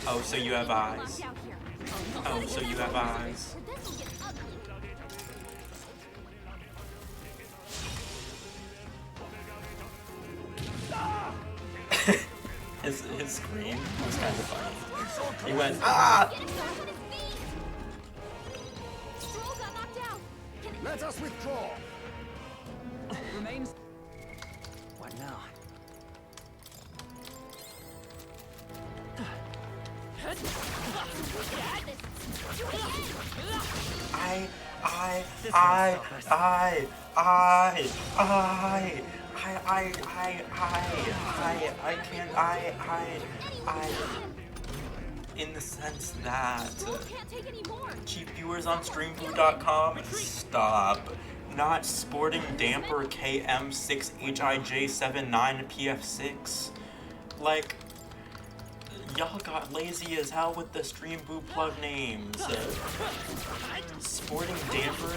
Oh, so you have eyes. Oh, so you have eyes. His scream was kind of funny. He went, ah! Let us withdraw. Remains. What now? In the sense that cheap viewers on streamboo.com, stop. Not sporting damper KM6HIJ79PF6. Like, y'all got lazy as hell with the stream boo plug names. Sporting damper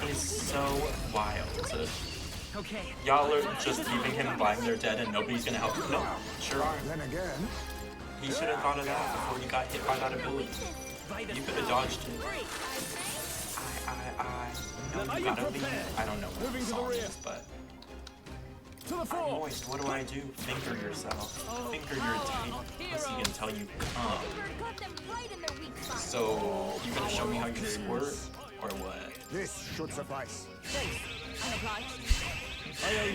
is so wild. Okay. Y'all are just leaving him lying there dead and nobody's gonna help him. No, sure aren't. Then again, He should have thought of that before he got hit by that ability. You could have dodged it. No, you gotta leave. I don't know what the song is, but... I'm moist, what do I do? Finger yourself. Finger your tight pussy until you come. So, you gonna show me how you squirt? Or what? this should suffice.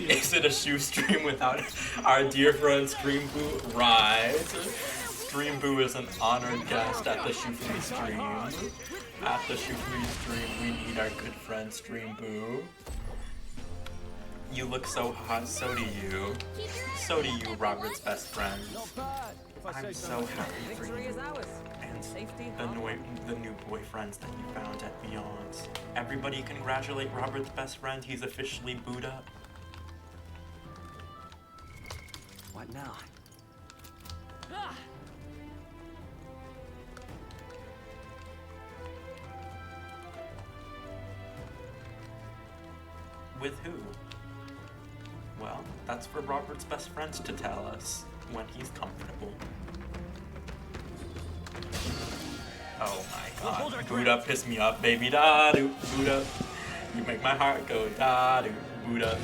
Is it a shoe stream without our dear friend Stream Boo? Right. Stream Boo is an honored guest at the Shoe For Me stream. At the Shoe For Me stream, we need our good friend Stream Boo. You look so hot, so do you. So do you, Robert's best friend. I'm so happy for you. And the new boyfriends that you found at Beyond. Everybody congratulate Robert's best friend, he's officially booed up. What now? With who? Well, that's for Robert's best friends to tell us when he's comfortable. Oh my god. Buddha piss me up, baby. Da-do, Buddha. You make my heart go da-do, Buddha.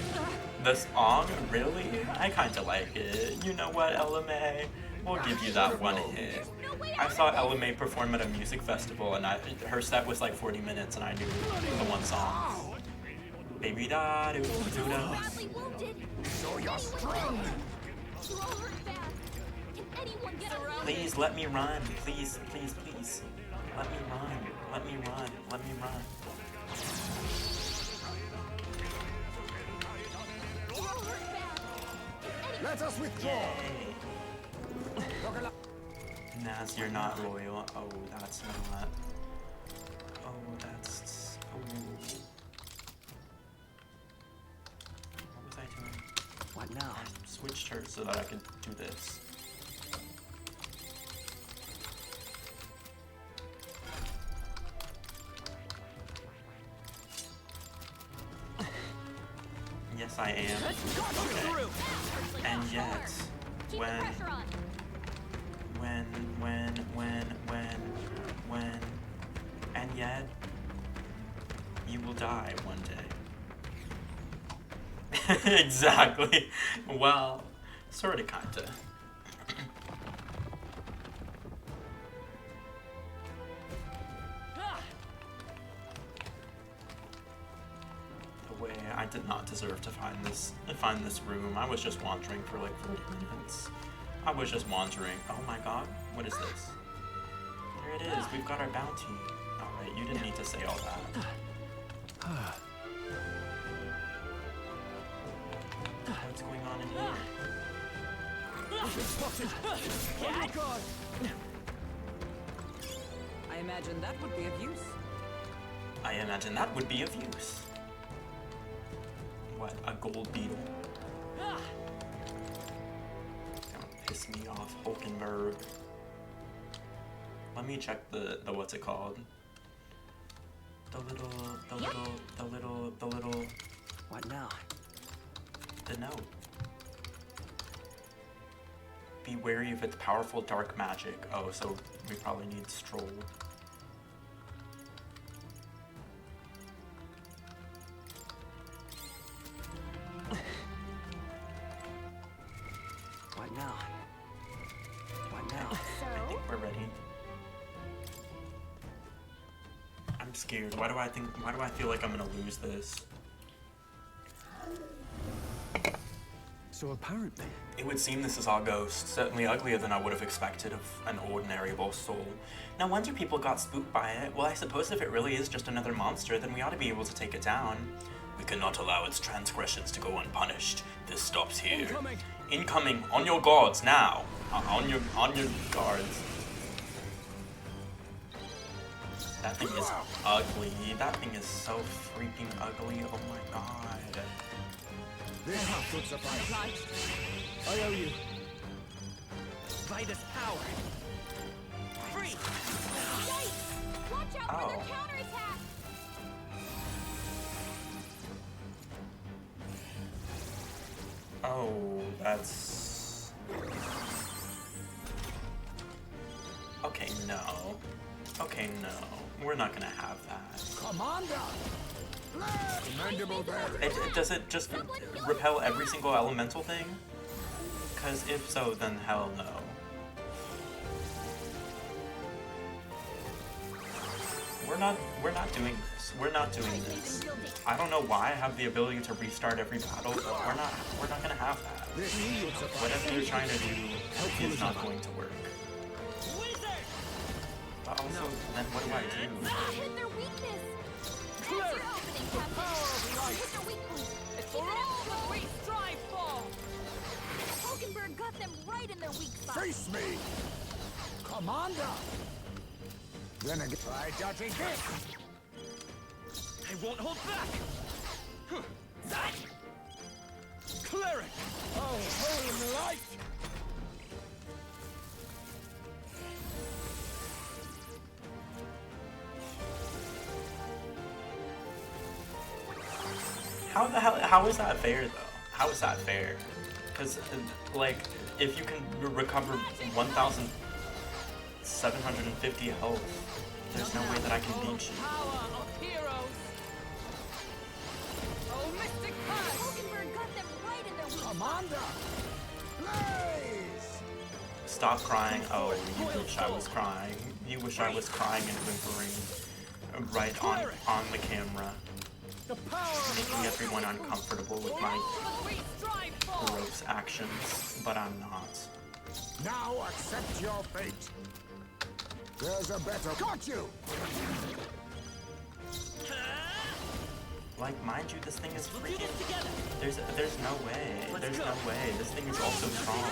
The song? Really? I kinda like it. You know what, LMA? We'll give you that one hit. I saw LMA perform at a music festival and her set was like 40 minutes and I knew the one song. Baby da-do, Buddha. Badly wounded. So you're strong. You all hurt bad. Can anyone get around? Please let me run. Please, please, please. Let me run. Let me run. Let me run. You all hurt bad. Let us withdraw. Yay. Naz, you're not loyal. Oh, that's not. Oh, that's. Oh. What was I doing? What now? I switched her so that I could do this. Yes, I am. Okay. And yet, and yet, you will die one day. Exactly. Well, sorta, kinda. I did not deserve to find this room. I was just wandering for like 40 minutes. I was just wandering. Oh my god, what is this? There it is, we've got our bounty. Alright, you didn't need to say all that. What's going on in here? Oh God! I imagine that would be of use. I imagine that would be of use. What, a gold beetle? Don't piss me off, Hulkenberg. Let me check the what's it called? The little. What now? The note. Be wary of its powerful dark magic. Oh, so we probably need Stroll. What now? What now? I think we're ready. I'm scared. Why do I feel like I'm gonna lose this? So apparently, It would seem this is all ghost, certainly uglier than I would have expected of an ordinary boss soul. No wonder people got spooked by it. Well, I suppose if it really is just another monster, then we ought to be able to take it down. We cannot allow its transgressions to go unpunished. This stops here. Incoming! Incoming! On your guards now! On your guards. That thing is ugly. That thing is so freaking ugly. Oh my god. This should suffice. I owe you. Vitus power. Free. Yikes! Watch out for Oh. their counterattack! Oh, that's... Okay, no. Okay, no. We're not gonna have that. Commander! Commendable bearing. Does it just repel every single elemental thing? Because if so, then hell no. We're not doing this. We're not doing this. I don't know why I have the ability to restart every battle, but we're not gonna have that. This should suffice. Whatever you're trying to do is not going to work. But also, then what do I do? Hit their weakness! That's your opening, Captain! Hit their weak point! Keep it up! What we strive for! Hulkenberg got them right in their weak spot! Face me! Commander! Then again, try dodging this! I won't hold back. Cleric! Oh, holy light! How the hell? How is that fair, though? How is that fair? Because, like, if you can recover 1,750 health There's no way that I can beat you. Power of heroes. Oh, mystic pass. Hulkenberg got them right in their weak spot. Commander! Blaze! Stop crying. Oh, you wish I was crying. You wish I was crying and whimpering right on the camera, The power making everyone uncomfortable with my All that we strive for. gross actions, but I'm not. Now accept your fate. There's a better. Got you! Like, mind you, this thing is We'll do freaking. this together. There's no way. There's no way. This thing is also strong.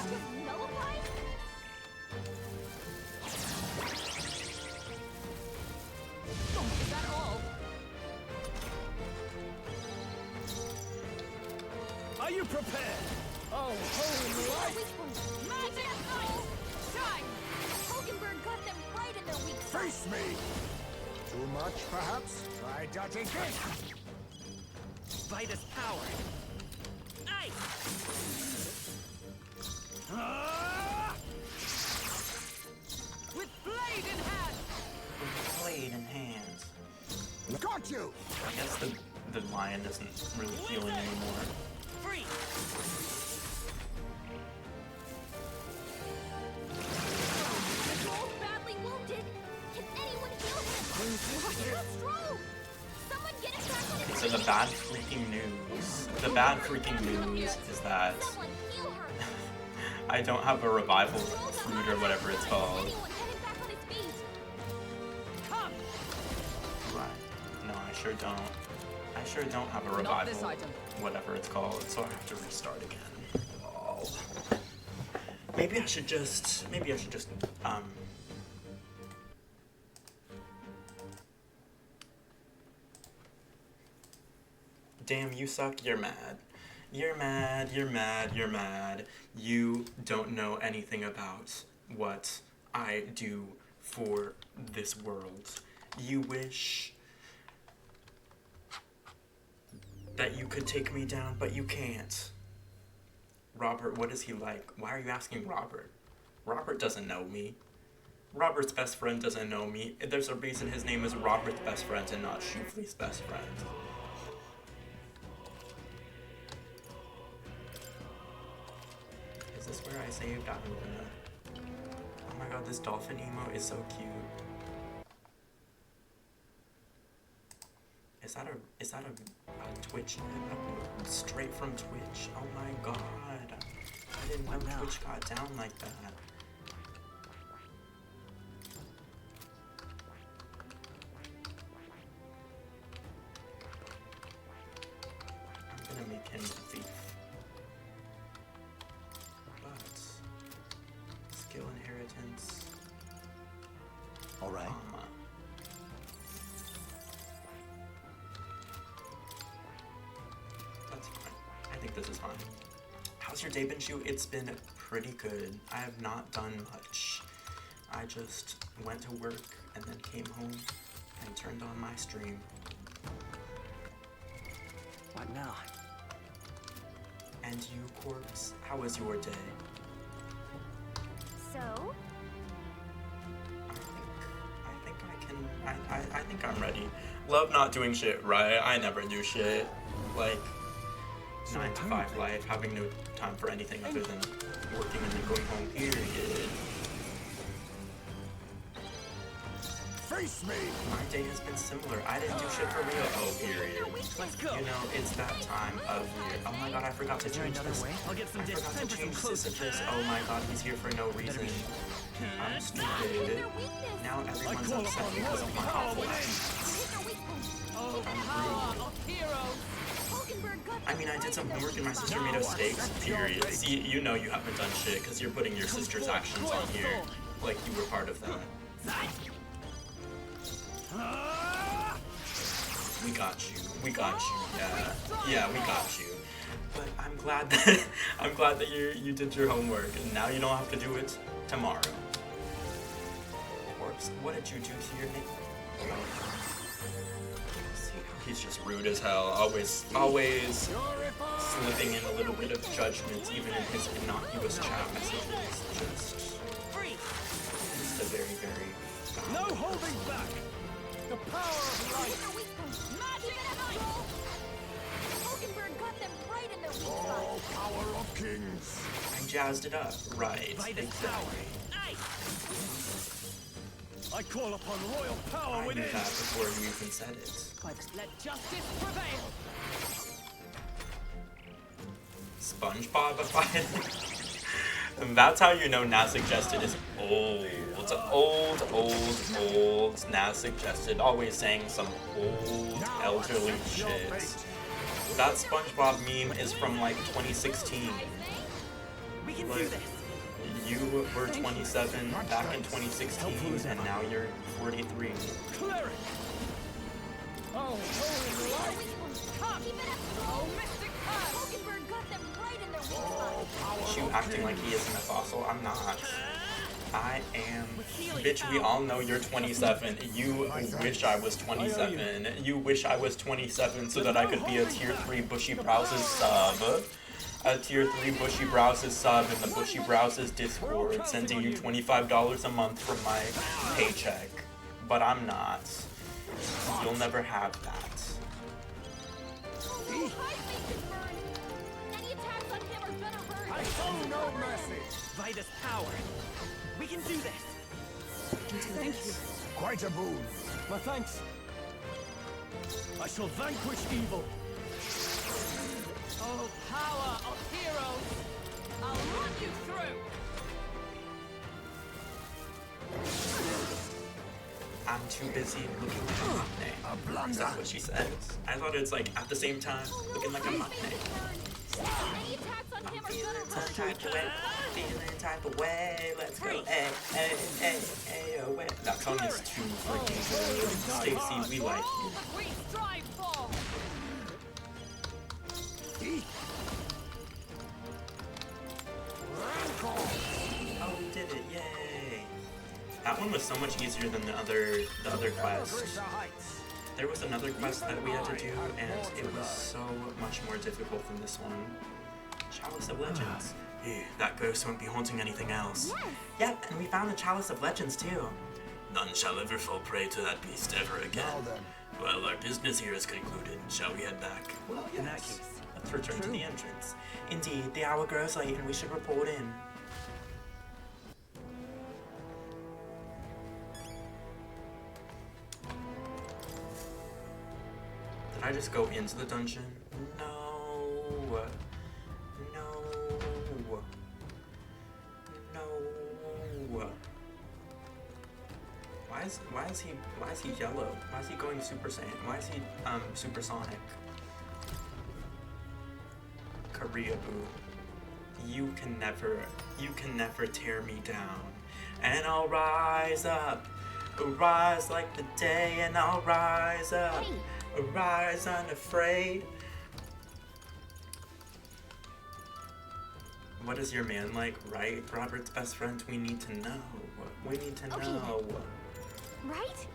Nullify? Is that all? Are you prepared? Oh, holy light! Weak point. Magic ice. Shine. Hulkenberg got them right in their weak spot. Face me! Too much, perhaps? Try dodging this! Vitus power. Ice. With blade in hand. Blade in hand. Got you! I guess the lion isn't really healing anymore. Free. Both badly wounded. Can anyone heal him? That's true. Someone get him back on his So the bad freaking news. The bad freaking news is that Someone heal her. I don't have a revival fruit or whatever it's called. Anyone get him back on his feet. Come. Right. No, I sure don't. I sure don't have a Not revival. this item. Whatever it's called, so I have to restart again. Oh. Maybe I should just Damn, you suck, you're mad. You're mad, you're mad, you're mad. You don't know anything about what I do for this world. You wish that you could take me down, but you can't. Robert, what is he like? Why are you asking Robert? Robert doesn't know me. Robert's best friend doesn't know me. There's a reason his name is Robert's best friend and not Shoofly's best friend. Is this where I saved? I don't even know. Oh my god, this dolphin emote is so cute. Is that a Twitch upload straight from Twitch? Oh my god. I didn't know Twitch got down like that. I'm gonna make him a thief. But skill inheritance. All right. That's fine. I think this is fine. How's your day been, Shu? It's been pretty good. I have not done much. I just went to work and then came home and turned on my stream. What now? And you, Corpse, how was your day? So? I think I'm ready. Love not doing shit, right? I never do shit. Like, 9 to 5 life, having no time for anything other than working and then going home, period. Face me! My day has been similar. I didn't do shit for real. Oh, period. Let's go. You know, it's that time of year. Oh my god, I forgot to change another this. way? I'll get some I dish. forgot Time to for some change close this of this. Oh my god, he's here for no reason. I'm stupid. Now everyone's upset because of my awful actions. Oh, power of heroes. I mean, I did some homework and my sister made us steaks, period. See, you know you haven't done shit because you're putting your sister's actions on here like you were part of them. We got you. We got you. Yeah. Yeah, we got you. But I'm glad that you did your homework and now you don't have to do it tomorrow. Corpse, what did you do to your name? See how he's just rude as hell. Always slipping in a little bit of judgment even in his innocuous chat messages. Just a very, very No holding back! The power of light! Hit their weak point. Magic roll. Hulkenberg got them right in their weak spot. Oh, power of kings! I jazzed it up. Right. By the power. Exactly. Ice! I call upon royal power I knew within! that before you even said it. Let justice prevail. SpongeBob fighting. And that's how you know Nas Suggested is old. It's old Nas Suggested. Always saying some old elderly shit. That SpongeBob meme is from like 2016. We can do Like, this. you were 27 back in 2016, and now you're 43. Cleric! Oh, holy light! Keep it up. Oh, Mystic Pass. Hulkenberg got them right in their weak spot. Is you acting like he isn't a fossil? I'm not. I am. Bitch, we all know you're 27. You wish I was 27. You wish I was 27 so that I could be a tier 3 Bushy Browses sub. A tier 3 Bushy Browses sub in the Bushy Browses Discord, sending you $25 a month from my paycheck. But I'm not. You'll never have that. Oh, high face is burned. Any attacks on him are gonna hurt. I show no mercy! Vitus power. We can do this. Thank you. Quite a boon. My thanks. I shall vanquish evil. Oh, power of heroes. I'll run you through. I'm too busy looking like a mutney. Is that what she says? I thought it's like at the same time, looking like a mutney. Any attacks on him are gonna Some hurt. type of way, feeling type of way. Let's go, hey, hey, hey, hey, away. That song is too freaking good. Stacy, we like you. That we strive for. Oh, we did it! Yay! That one was so much easier than the other quest. There was another quest that we had to do, and it was so much more difficult than this one. Chalice of Legends. That ghost won't be haunting anything else. Yep, and we found the Chalice of Legends too. None shall ever fall prey to that beast ever again. Well, our business here is concluded. Shall we head back? Well, yes. In that case. Let's return to the entrance. Indeed, the hour grows late and we should report in. Did I just go into the dungeon? No. No. No. Why is he yellow? Why is he going Super Saiyan? Why is he supersonic? Koreaboo. You can never tear me down. And I'll rise up. Rise like the day and I'll rise up. Rise unafraid. What is your man like, right? Robert's best friend, we need to know. We need to know. Right?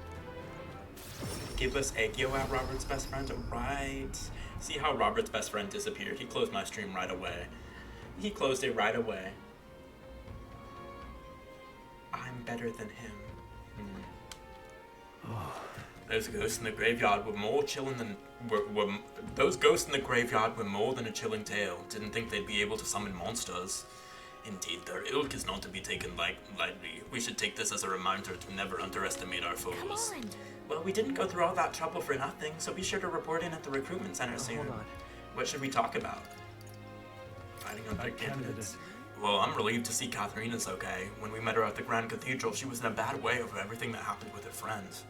Give us Eggio at Robert's best friend, right? See how Robert's best friend disappeared? He closed my stream right away. He closed it right away. I'm better than him. Those ghosts in the graveyard were more chilling than those ghosts in the graveyard were more than a chilling tale. Didn't think they'd be able to summon monsters. Indeed, their ilk is not to be taken lightly. We should take this as a reminder to never underestimate our foes. Come on. Well, we didn't go through all that trouble for nothing, so be sure to report in at the recruitment center soon. Hold on. What should we talk about? Fighting other candidates. Well, I'm relieved to see Katharina's okay. When we met her at the Grand Cathedral, she was in a bad way over everything that happened with her friends.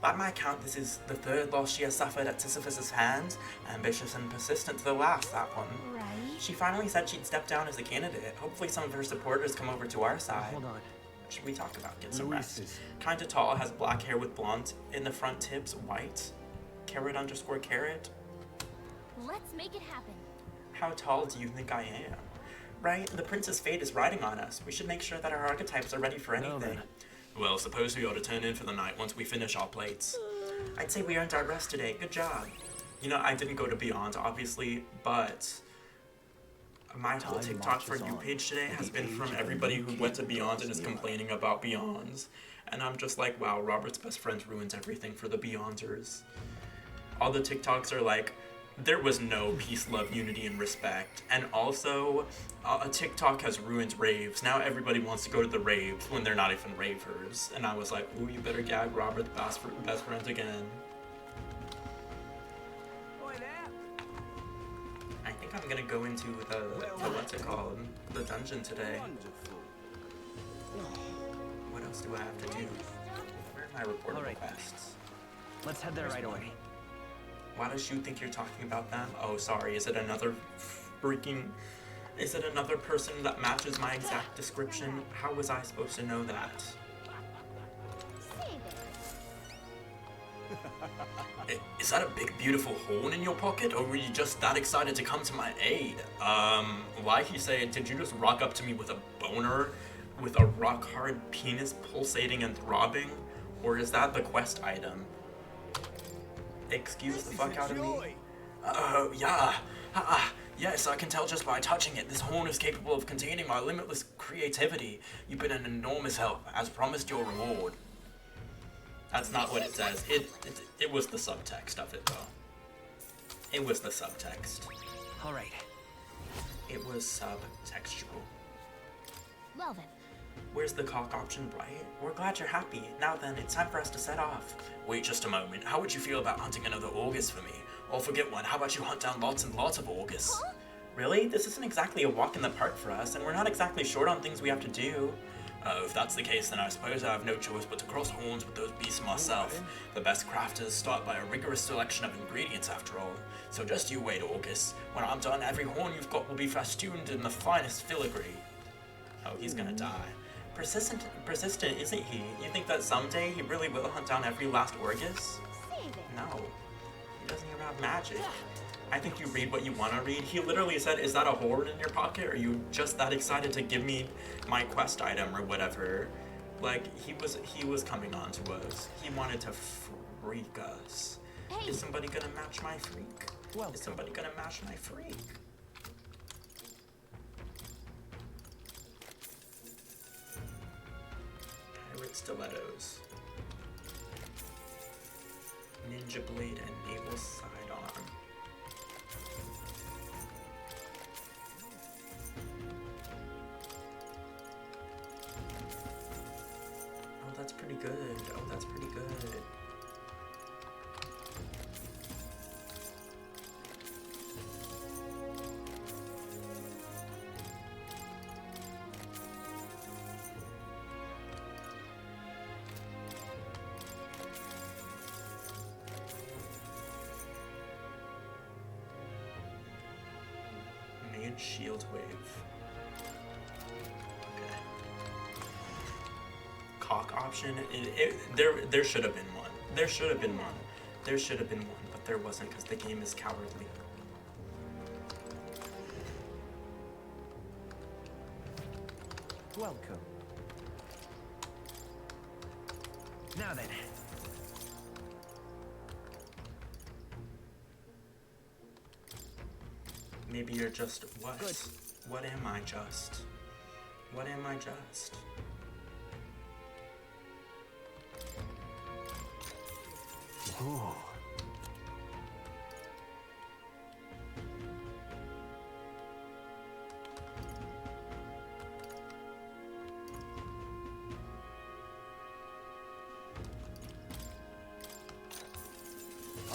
By my count, this is the third loss she has suffered at Sisyphus' hands. Ambitious and persistent to the last, that one. Right. She finally said she'd step down as a candidate. Hopefully some of her supporters come over to our side. Hold on. What should we talk about? Get some Luis rest. is- Kinda tall, has black hair with blonde in the front tips, white. Carrot_carrot. Let's make it happen. How tall do you think I am? Right? The prince's fate is riding on us. We should make sure that our archetypes are ready for anything. then. Well, suppose we ought to turn in for the night once we finish our plates. I'd say we earned our rest today. Good job. You know, I didn't go to Beyond, obviously, but my whole Time TikTok for marches you on, page today and has the been from age of everybody the who new went to king Beyond and is draws near. complaining about Beyonds. And I'm just like, wow, Robert's best friend ruins everything for the Beyonders. All the TikToks are like, there was no peace, love, unity, and respect. And also, TikTok has ruined raves. Now everybody wants to go to the raves when they're not even ravers. And I was like, ooh, you better gag Robert, the best friend again. I think I'm gonna go into the what's it called? The dungeon today. What else do I have to do? Where are my reportable quests? Let's head there right away. Why does you think you're talking about them? Oh, sorry. Is it another person that matches my exact description? How was I supposed to know that? Is that a big, beautiful horn in your pocket, or were you just that excited to come to my aid? Like you say, did you just rock up to me with a boner, with a rock-hard penis pulsating and throbbing? Or is that the quest item? Excuse the fuck out of me? Yeah. Yes, I can tell just by touching it. This horn is capable of containing my limitless creativity. You've been an enormous help. As promised, your reward. That's not what it says. It was the subtext of it, though. It was the subtext. All right. It was subtextual. Well then. Where's the cock option, Bright? We're glad you're happy. Now then, it's time for us to set off. Wait just a moment. How would you feel about hunting another August for me? Or forget one, how about you hunt down lots and lots of Augusts? Huh? Really? This isn't exactly a walk in the park for us, and we're not exactly short on things we have to do. If that's the case, then I suppose I have no choice but to cross horns with those beasts myself. The best crafters start by a rigorous selection of ingredients, after all. So just you wait, August. When I'm done, every horn you've got will be festooned in the finest filigree. Oh, he's gonna die. Persistent, isn't he? You think that someday he really will hunt down every last Orgus? No. He doesn't even have magic. I think you read what you want to read. He literally said, is that a horn in your pocket? Or are you just that excited to give me my quest item or whatever? Like, he was coming on to us. He wanted to freak us. Hey. Is somebody gonna match my freak? Well, is somebody gonna match my freak? Pirate stilettos. Ninja blade and naval sidearm. Oh, that's pretty good. Oh, that's pretty good. Shield wave. Okay. Cock option. There should have been one. There should have been one. There should have been one, but there wasn't because the game is cowardly. Welcome. Now then. Maybe you're just what? Good. What am I just? What am I just? Ooh.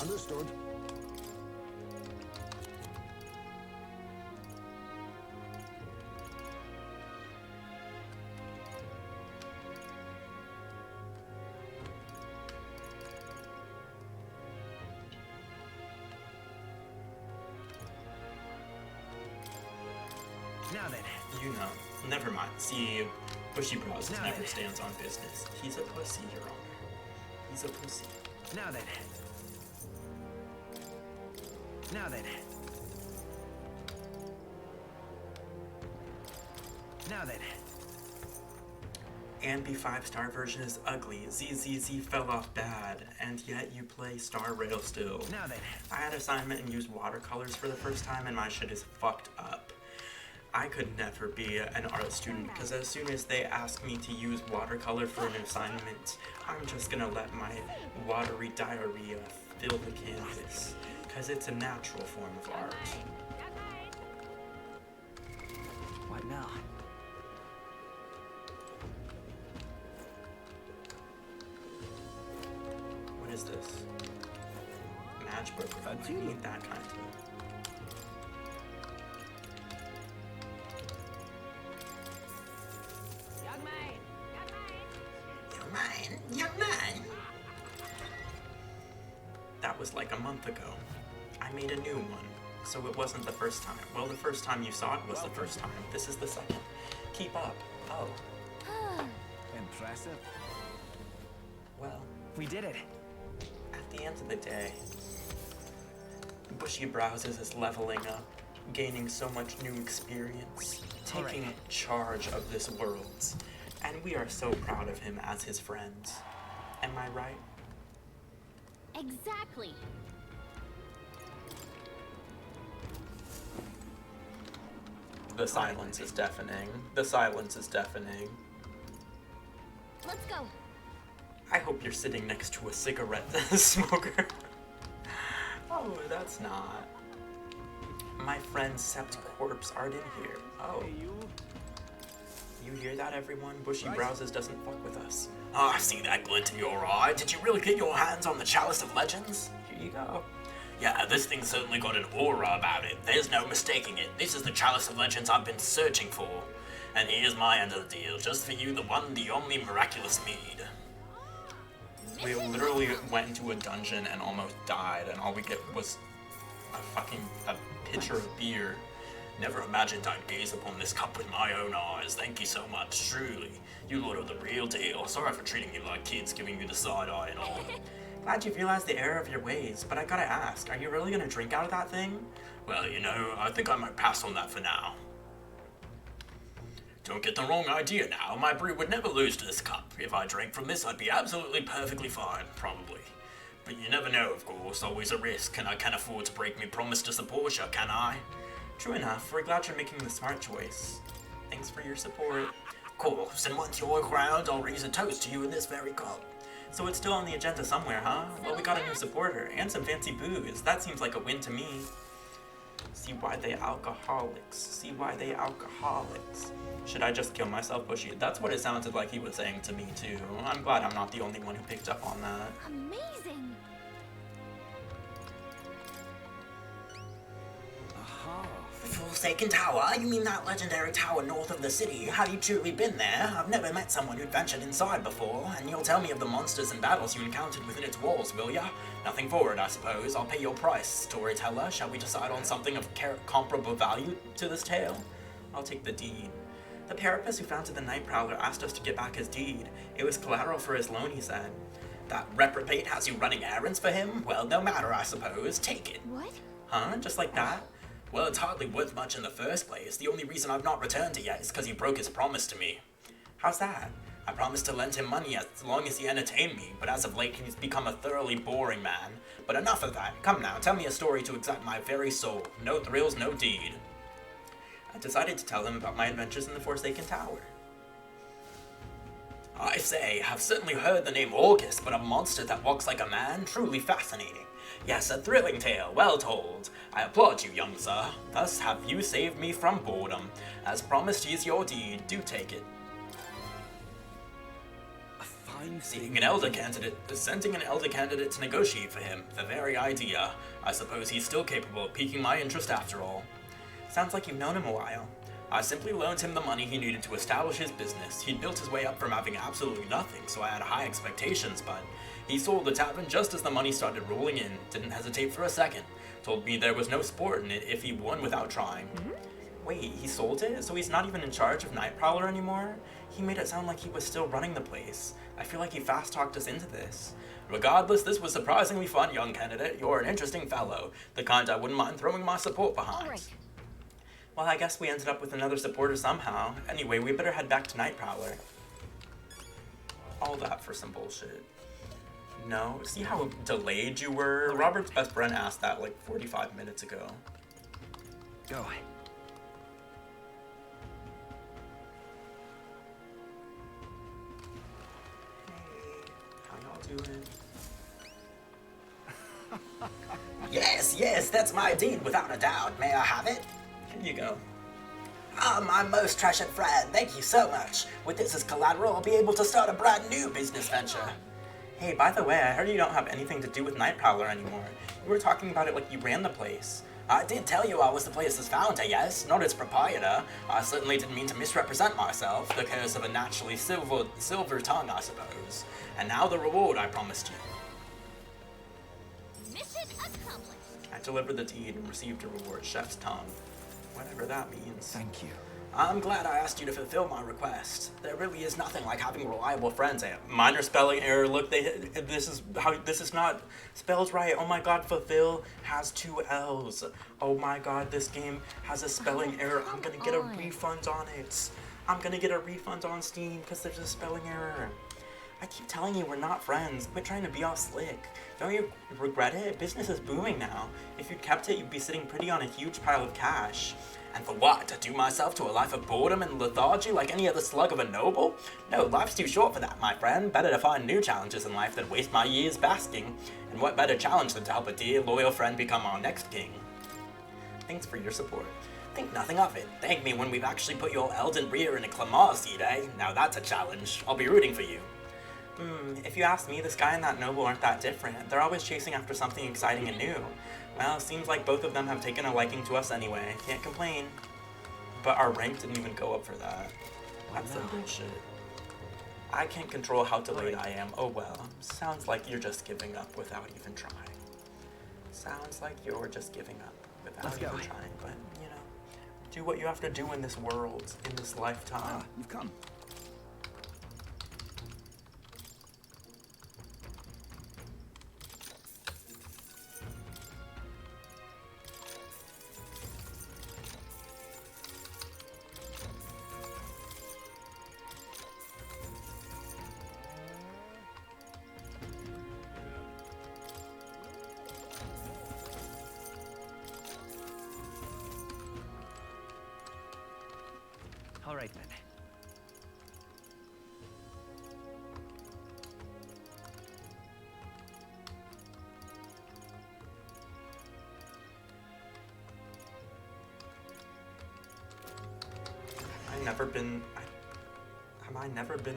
Understood. Now then. You know. Never mind. See, bushy brows never stands on business. He's a pussy, Your Honor. He's a pussy. Now then. Now then. Now then. Ambi 5-star version is ugly. ZZZ fell off bad, and yet you play Star Rail still. Now then. I had assignment and used watercolors for the first time, and my shit is fucked up. I could never be an art student because as soon as they ask me to use watercolor for an assignment, I'm just gonna let my watery diarrhea fill the canvas because it's a natural form of art. What now? What is this? Matchbook. I need that kind of. Young man. That was like a month ago. I made a new one, so it wasn't the first time. Well, the first time you saw it was the first time. This is the second. Keep up. Oh. Impressive. Well, We did it. at the end of the day, Bushy Browses is leveling up, gaining so much new experience, taking charge of this world, and we are so proud of him as his friends. Am I right? Exactly. The silence is deafening. The silence is deafening. Let's go. I hope you're sitting next to a cigarette smoker. Oh, that's not. My friend Sept Corpse aren't in here. Oh. You hear that, everyone? Bushy Browses doesn't fuck with us. Oh, I see that glint in your eye. Did you really get your hands on the Chalice of Legends? Here you go. Yeah, this thing's certainly got an aura about it. There's no mistaking it. This is the Chalice of Legends I've been searching for. And here's my end of the deal, just for you, the one, the only miraculous mead. We literally went into a dungeon and almost died, and all we get was a pitcher of beer. Never imagined I'd gaze upon this cup with my own eyes. Thank you so much, truly. You lot are the real deal. Sorry for treating you like kids, giving you the side eye and all. Glad you realized the error of your ways, but I gotta ask, are you really gonna drink out of that thing? Well, you know, I think I might pass on that for now. Don't get the wrong idea now. My brew would never lose to this cup. If I drank from this, I'd be absolutely perfectly fine, probably. But you never know, of course. Always a risk, and I can't afford to break me promise to support you, can I? True enough, we're glad you're making the smart choice. Thanks for your support. Of course, and once you're crowned, I'll raise a toast to you in this very cup. So it's still on the agenda somewhere, huh? Well, we got a new supporter, and some fancy booze. That seems like a win to me. See why they alcoholics. See why they alcoholics. Should I just kill myself, Bushy? That's what it sounded like he was saying to me, too. I'm glad I'm not the only one who picked up on that. Amazing. Forsaken Tower? You mean that legendary tower north of the city? Have you truly been there? I've never met someone who'd ventured inside before, and you'll tell me of the monsters and battles you encountered within its walls, will ya? Nothing forward, I suppose. I'll pay your price, storyteller. Shall we decide on something of comparable value to this tale? I'll take the deed. The Parapus who founded the Night Prowler asked us to get back his deed. It was collateral for his loan, he said. That reprobate has you running errands for him? Well, no matter, I suppose. Take it. What? Huh? Just like that? Well, it's hardly worth much in the first place. The only reason I've not returned it yet is because he broke his promise to me. How's that? I promised to lend him money as long as he entertained me, but as of late he's become a thoroughly boring man. But enough of that. Come now, tell me a story to excite my very soul. No thrills, no deed. I decided to tell him about my adventures in the Forsaken Tower. I say, I've certainly heard the name August, but a monster that walks like a man? Truly fascinating. Yes, a thrilling tale, well told. I applaud you, young sir. Thus have you saved me from boredom. As promised, here's your deed. Do take it. Sending an elder candidate to negotiate for him. The very idea. I suppose he's still capable of piquing my interest after all. Sounds like you've known him a while. I simply loaned him the money he needed to establish his business. He'd built his way up from having absolutely nothing, so I had high expectations, but he sold the tavern just as the money started rolling in. Didn't hesitate for a second. Told me there was no sport in it if he won without trying. Wait, he sold it? So he's not even in charge of Night Prowler anymore? He made it sound like he was still running the place. I feel like he fast-talked us into this. Regardless, this was surprisingly fun, young candidate. You're an interesting fellow. The kind I wouldn't mind throwing my support behind. All right. Well, I guess we ended up with another supporter somehow. Anyway, we better head back to Night Prowler. All that for some bullshit. No, see how delayed you were? Robert's best friend asked that like 45 minutes ago. Go. doing? Yes, that's my deed without a doubt. May I have it? Here you go. Ah, my most treasured friend, thank you so much. With this as collateral, I'll be able to start a brand new business venture. Hey, by the way, I heard you don't have anything to do with Night Prowler anymore. You were talking about it like you ran the place. I did tell you I was the place's founder, yes, not its proprietor. I certainly didn't mean to misrepresent myself, the curse of a naturally silver tongue, I suppose. And now the reward I promised you. Mission accomplished. I delivered the deed and received a reward, Chef's tongue. Whatever that means. Thank you. I'm glad I asked you to fulfill my request. There really is nothing like having reliable friends. Minor spelling error. Look, this is not spelled right. Oh my God, fulfill has 2 L's. Oh my God, this game has a spelling error. I'm gonna get a refund on it. I'm gonna get a refund on Steam because there's a spelling error. I keep telling you we're not friends. Quit trying to be all slick. Don't you regret it? Business is booming now. If you'd kept it, you'd be sitting pretty on a huge pile of cash. And for what? To doom myself to a life of boredom and lethargy like any other slug of a noble? No, life's too short for that, my friend. Better to find new challenges in life than waste my years basking. And what better challenge than to help a dear, loyal friend become our next king? Thanks for your support. Think nothing of it. Thank me when we've actually put your Elden rear in a Clamar seat, eh? Now that's a challenge. I'll be rooting for you. If you ask me, this guy and that noble aren't that different. They're always chasing after something exciting and new. Well, seems like both of them have taken a liking to us anyway. Can't complain. But our rank didn't even go up for that. That's some bullshit. I can't control how delayed I am. Oh well. Sounds like you're just giving up without even trying. Sounds like you're just giving up without even trying. But, you know, do what you have to do in this world, in this lifetime. You've come. All right, then. Have I never been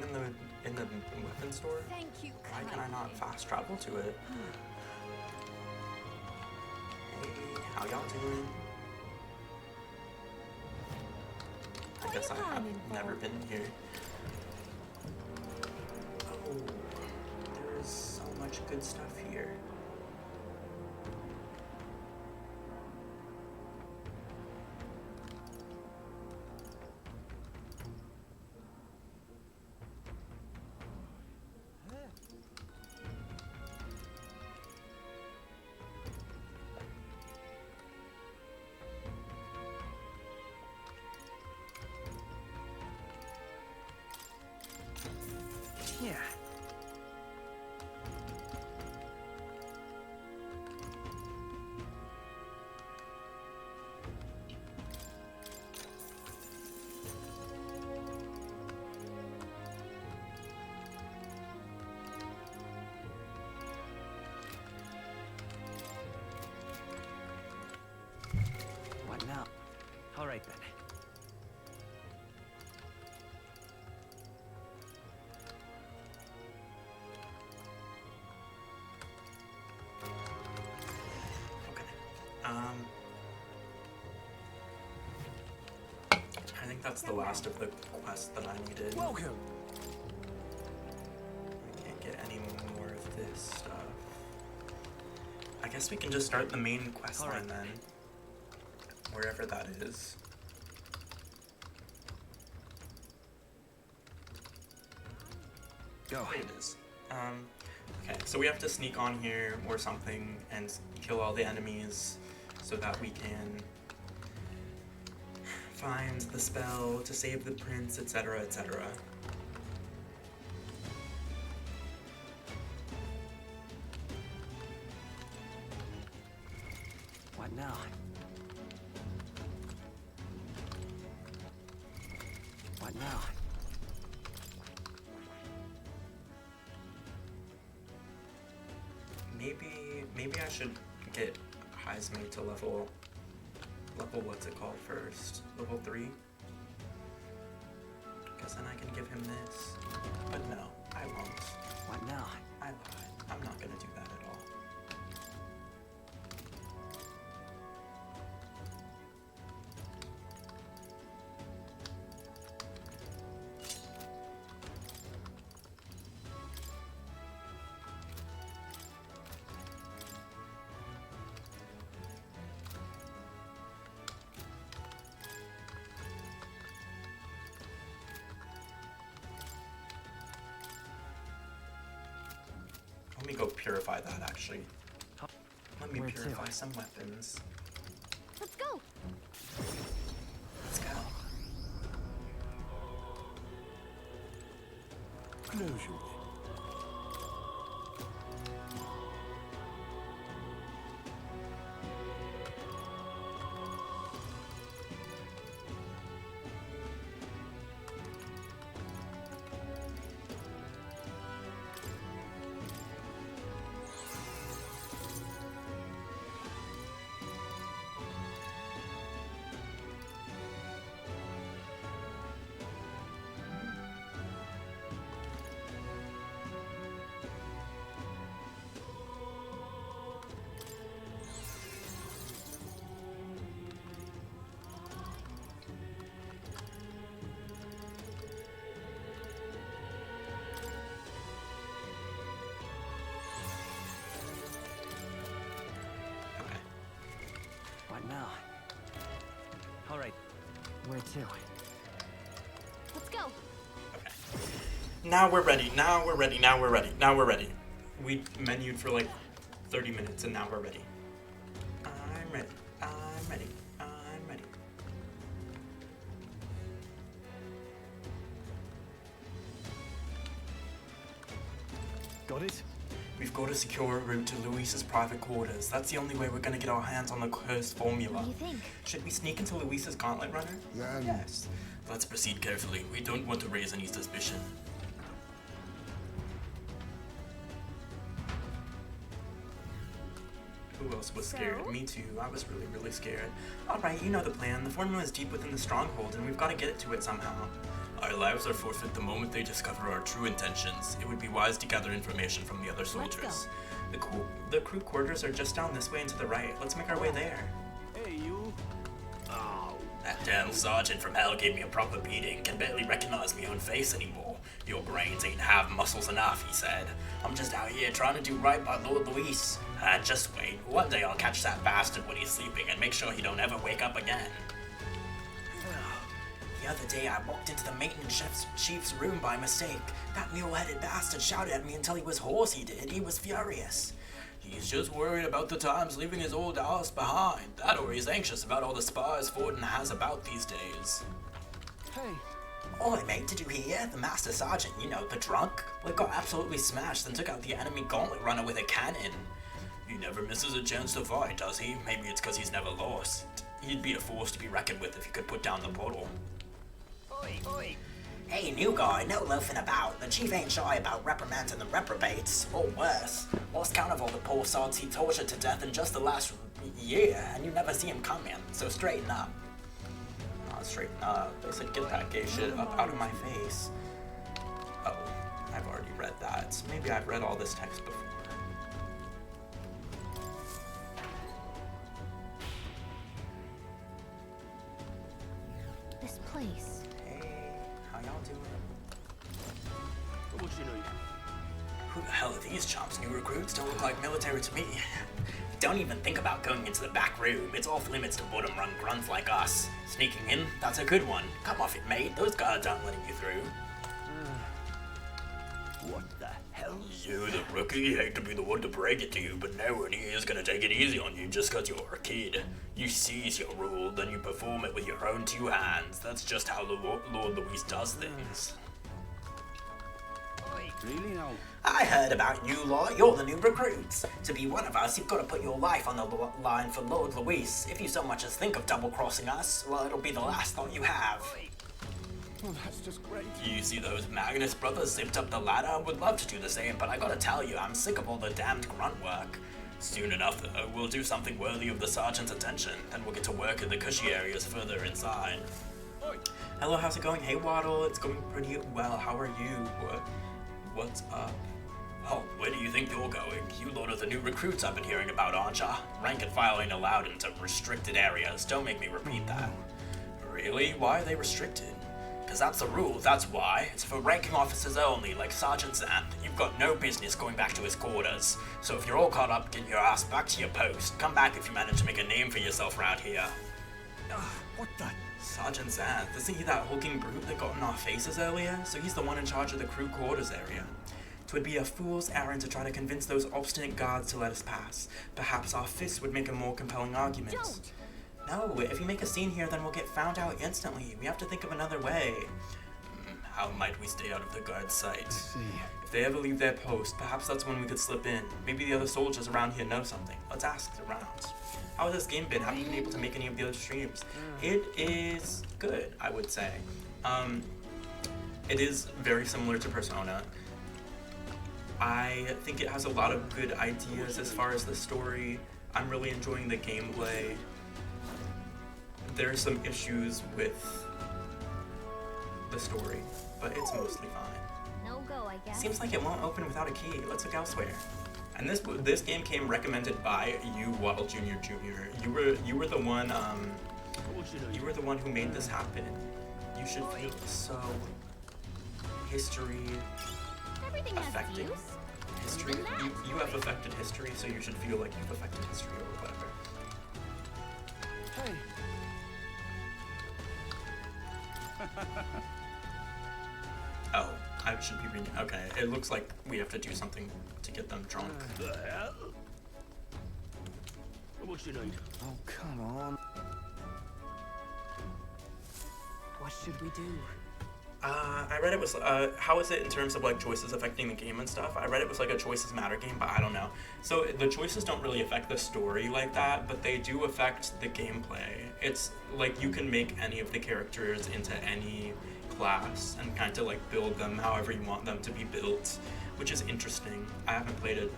in the weapon store? Thank you. Why can I not fast travel to it? Hey, how y'all doing? I guess I have never been here. Oh, there is so much good stuff here. Yeah. What now? All right, then. I think that's the last of the quests that I needed. Welcome. I can't get any more of this stuff. I guess we can just start the main quest line then. Wherever that is. Go. There it is. Okay, so we have to sneak on here or something and kill all the enemies so that we can find the spell to save the prince, etc., etc. What now? What now? maybe I should get Heismate to level what's it called first? Level 3? Because then I can give him this. But no, I won't. What now? I lied. I'm not gonna do that at all. Let me go purify that, actually. Let me Where to? purify some weapons. Let's go. Let's go. Close your way. What now? All right. Where to? Let's go. Okay. Now we're ready. Now we're ready. Now we're ready. Now we're ready. We menued for like 30 minutes and now we're ready. I'm ready. I'm ready. I'm ready. Got it? We've got to secure a route to Luis's private quarters. That's the only way we're gonna get our hands on the cursed formula. What do you think? Should we sneak into Luis's gauntlet runner? Then Yes. Let's proceed carefully. We don't want to raise any suspicion. Who else was scared? So? Me too. I was really scared. Alright, you know the plan. The formula is deep within the stronghold, and we've got to get it to it somehow. Our lives are forfeit the moment they discover our true intentions. It would be wise to gather information from the other soldiers. The crew quarters are just down this way and to the right. Let's make our way there. Hey, you. That damn sergeant from hell gave me a proper beating. Can barely recognize my own face anymore. Your brains ain't have muscles enough, he said. I'm just out here trying to do right by Lord Luis. Just wait. One day I'll catch that bastard when he's sleeping and make sure he don't ever wake up again. The other day I walked into the maintenance chief's room by mistake. That mule-headed bastard shouted at me until he was hoarse, he did. He was furious. He's just worried about the times leaving his old house behind. That or he's anxious about all the spies Forden has about these days. Hey. Oi, mate, did you hear? The Master Sergeant, you know, the drunk, got absolutely smashed and took out the enemy gauntlet runner with a cannon. He never misses a chance to fight, does he? Maybe it's because he's never lost. He'd be a force to be reckoned with if he could put down the portal. Oi, oi. Hey, new guy, no loafing about. The chief ain't shy about reprimanding the reprobates, or worse. Lost count of all the poor sods he tortured to death in just the last year, and you never see him coming, so straighten up. Not straighten up. They said get that gay shit up out of my face. Oh, I've already read that. Maybe I've read all this text before. This place. Hey, how y'all doing? What you need? Who the hell are these chumps? New recruits don't look like military to me. Don't even think about going into the back room. It's off limits to bottom-run grunts like us. Sneaking in, that's a good one. Come off it, mate. Those guards aren't letting you through. What the hell? You, the rookie, hate to be the one to break it to you, but no one here is gonna take it easy on you just cause you're a kid. You seize your rule, then you perform it with your own two hands. That's just how Lord Luis does things. Really now? I heard about you lot. You're the new recruits. To be one of us, you've got to put your life on the line for Lord Luis. If you so much as think of double-crossing us, well, it'll be the last thought you have. Oh, that's just great. You see those Magnus brothers zipped up the ladder? Would love to do the same, but I gotta tell you, I'm sick of all the damned grunt work. Soon enough, though, we'll do something worthy of the sergeant's attention, then we'll get to work in the cushy areas further inside. Hello, how's it going? Hey, Waddle, it's going pretty well. How are you? What's up? Oh, where do you think you're going? You lot are the new recruits I've been hearing about, aren't ya? Rank and file ain't allowed into restricted areas. Don't make me repeat that. Really? Why are they restricted? Because that's the rule, that's why. It's for ranking officers only, like Sergeant Zand. You've got no business going back to his quarters. So if you're all caught up, get your ass back to your post. Come back if you manage to make a name for yourself around here. What the? Sergeant Zand, isn't he that hulking brute that got in our faces earlier? So he's the one in charge of the crew quarters area. Twould be a fool's errand to try to convince those obstinate guards to let us pass. Perhaps our fists would make a more compelling argument. Don't. No, if we make a scene here, then we'll get found out instantly. We have to think of another way. How might we stay out of the guard's sight? If they ever leave their post, perhaps that's when we could slip in. Maybe the other soldiers around here know something. Let's ask around. How has this game been? Haven't been able to make any of the other streams. It is good, I would say. It is very similar to Persona. I think it has a lot of good ideas as far as the story. I'm really enjoying the gameplay. There's some issues with the story, but it's mostly fine. No go, I guess. Seems like it won't open without a key. Let's look elsewhere. And this game came recommended by you, Waddle Jr. You were the one who made this happen. You should feel so history Everything has affecting use. history. You have affected history, so you should feel like you've affected history or whatever. Hey. Oh, I should be reading. Okay, it looks like we have to do something to get them drunk. The hell? What you need? Oh, come on. What should we do? I read it was, how is it in terms of like choices affecting the game and stuff? I read it was like a choices matter game, but I don't know. So the choices don't really affect the story like that, but they do affect the gameplay. It's like you can make any of the characters into any class and kind of like build them however you want them to be built, which is interesting. I haven't played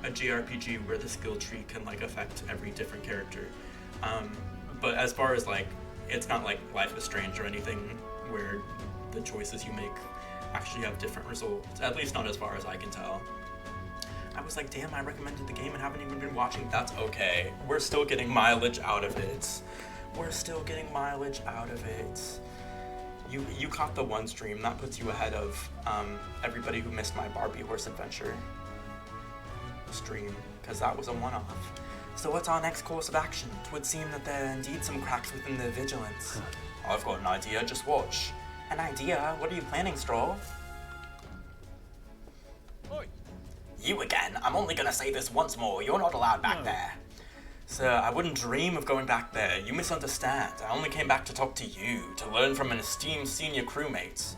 a JRPG where the skill tree can like affect every different character. But as far as like, it's not like Life is Strange or anything where the choices you make actually have different results, at least not as far as I can tell. I was like, damn, I recommended the game and haven't even been watching. That's okay. We're still getting mileage out of it. We're still getting mileage out of it. You caught the one stream. That puts you ahead of everybody who missed my Barbie horse adventure stream, because that was a one-off. So what's our next course of action? It would seem that there are indeed some cracks within their vigilance. I've got an idea, just watch. An idea? What are you planning, Stroll? Oi. You again. I'm only gonna say this once more. You're not allowed back there. Sir, I wouldn't dream of going back there. You misunderstand. I only came back to talk to you, to learn from an esteemed senior crewmate.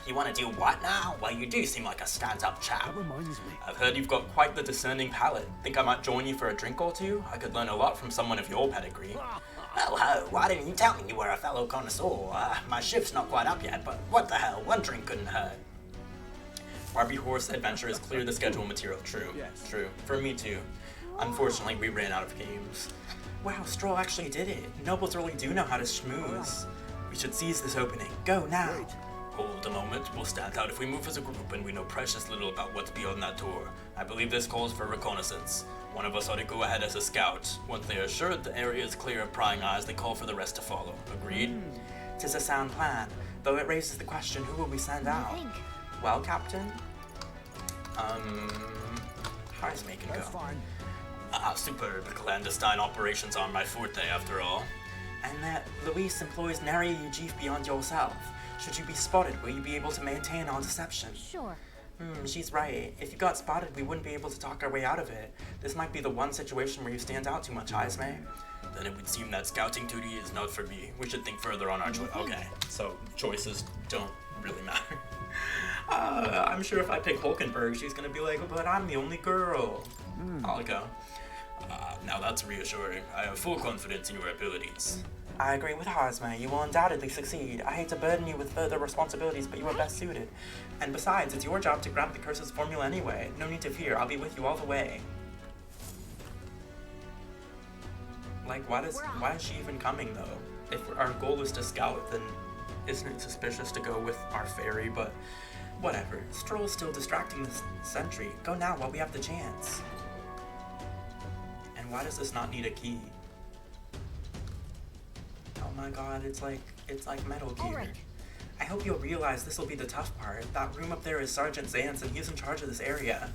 You wanna do what now? Well, you do seem like a stand-up chap. That reminds me. I've heard you've got quite the discerning palate. Think I might join you for a drink or two? I could learn a lot from someone of your pedigree. Oh ho, why didn't you tell me you were a fellow connoisseur? My shift's not quite up yet, but what the hell, one drink couldn't hurt. Barbie Horse Adventure is clear the schedule material. True. Yes. True. For me too. Unfortunately, we ran out of games. Wow, Stroll actually did it. Nobles really do know how to schmooze. We should seize this opening. Go now. Hold a moment, we'll stand out if we move as a group and we know precious little about what's beyond that door. I believe this calls for reconnaissance. One of us ought to go ahead as a scout. Once they are assured the area is clear of prying eyes, they call for the rest to follow. Agreed? 'Tis a sound plan, though it raises the question, who will we send out? Think. Well, Captain? How's Macon go? That's fine. Superb. Clandestine operations are my forte, after all. And that Luis employs nary a Ujif beyond yourself. Should you be spotted, will you be able to maintain our deception? Sure. She's right. If you got spotted, we wouldn't be able to talk our way out of it. This might be the one situation where you stand out too much, Izme. Then it would seem that scouting duty is not for me. We should think further on our choice. Okay, so choices don't really matter. I'm sure if I pick Hulkenberg, she's gonna be like, but I'm the only girl. I'll go. Now that's reassuring. I have full confidence in your abilities. I agree with Hosmer. You will undoubtedly succeed. I hate to burden you with further responsibilities, but you are best suited. And besides, it's your job to grab the curse's formula anyway. No need to fear, I'll be with you all the way. Like, why is she even coming, though? If our goal is to scout, then isn't it suspicious to go with our fairy? But whatever. Stroll's still distracting the sentry. Go now while we have the chance. And why does this not need a key? Oh my god, it's like Metal Gear. Right. I hope you'll realize this will be the tough part. That room up there is Sergeant Zant's, and he's in charge of this area.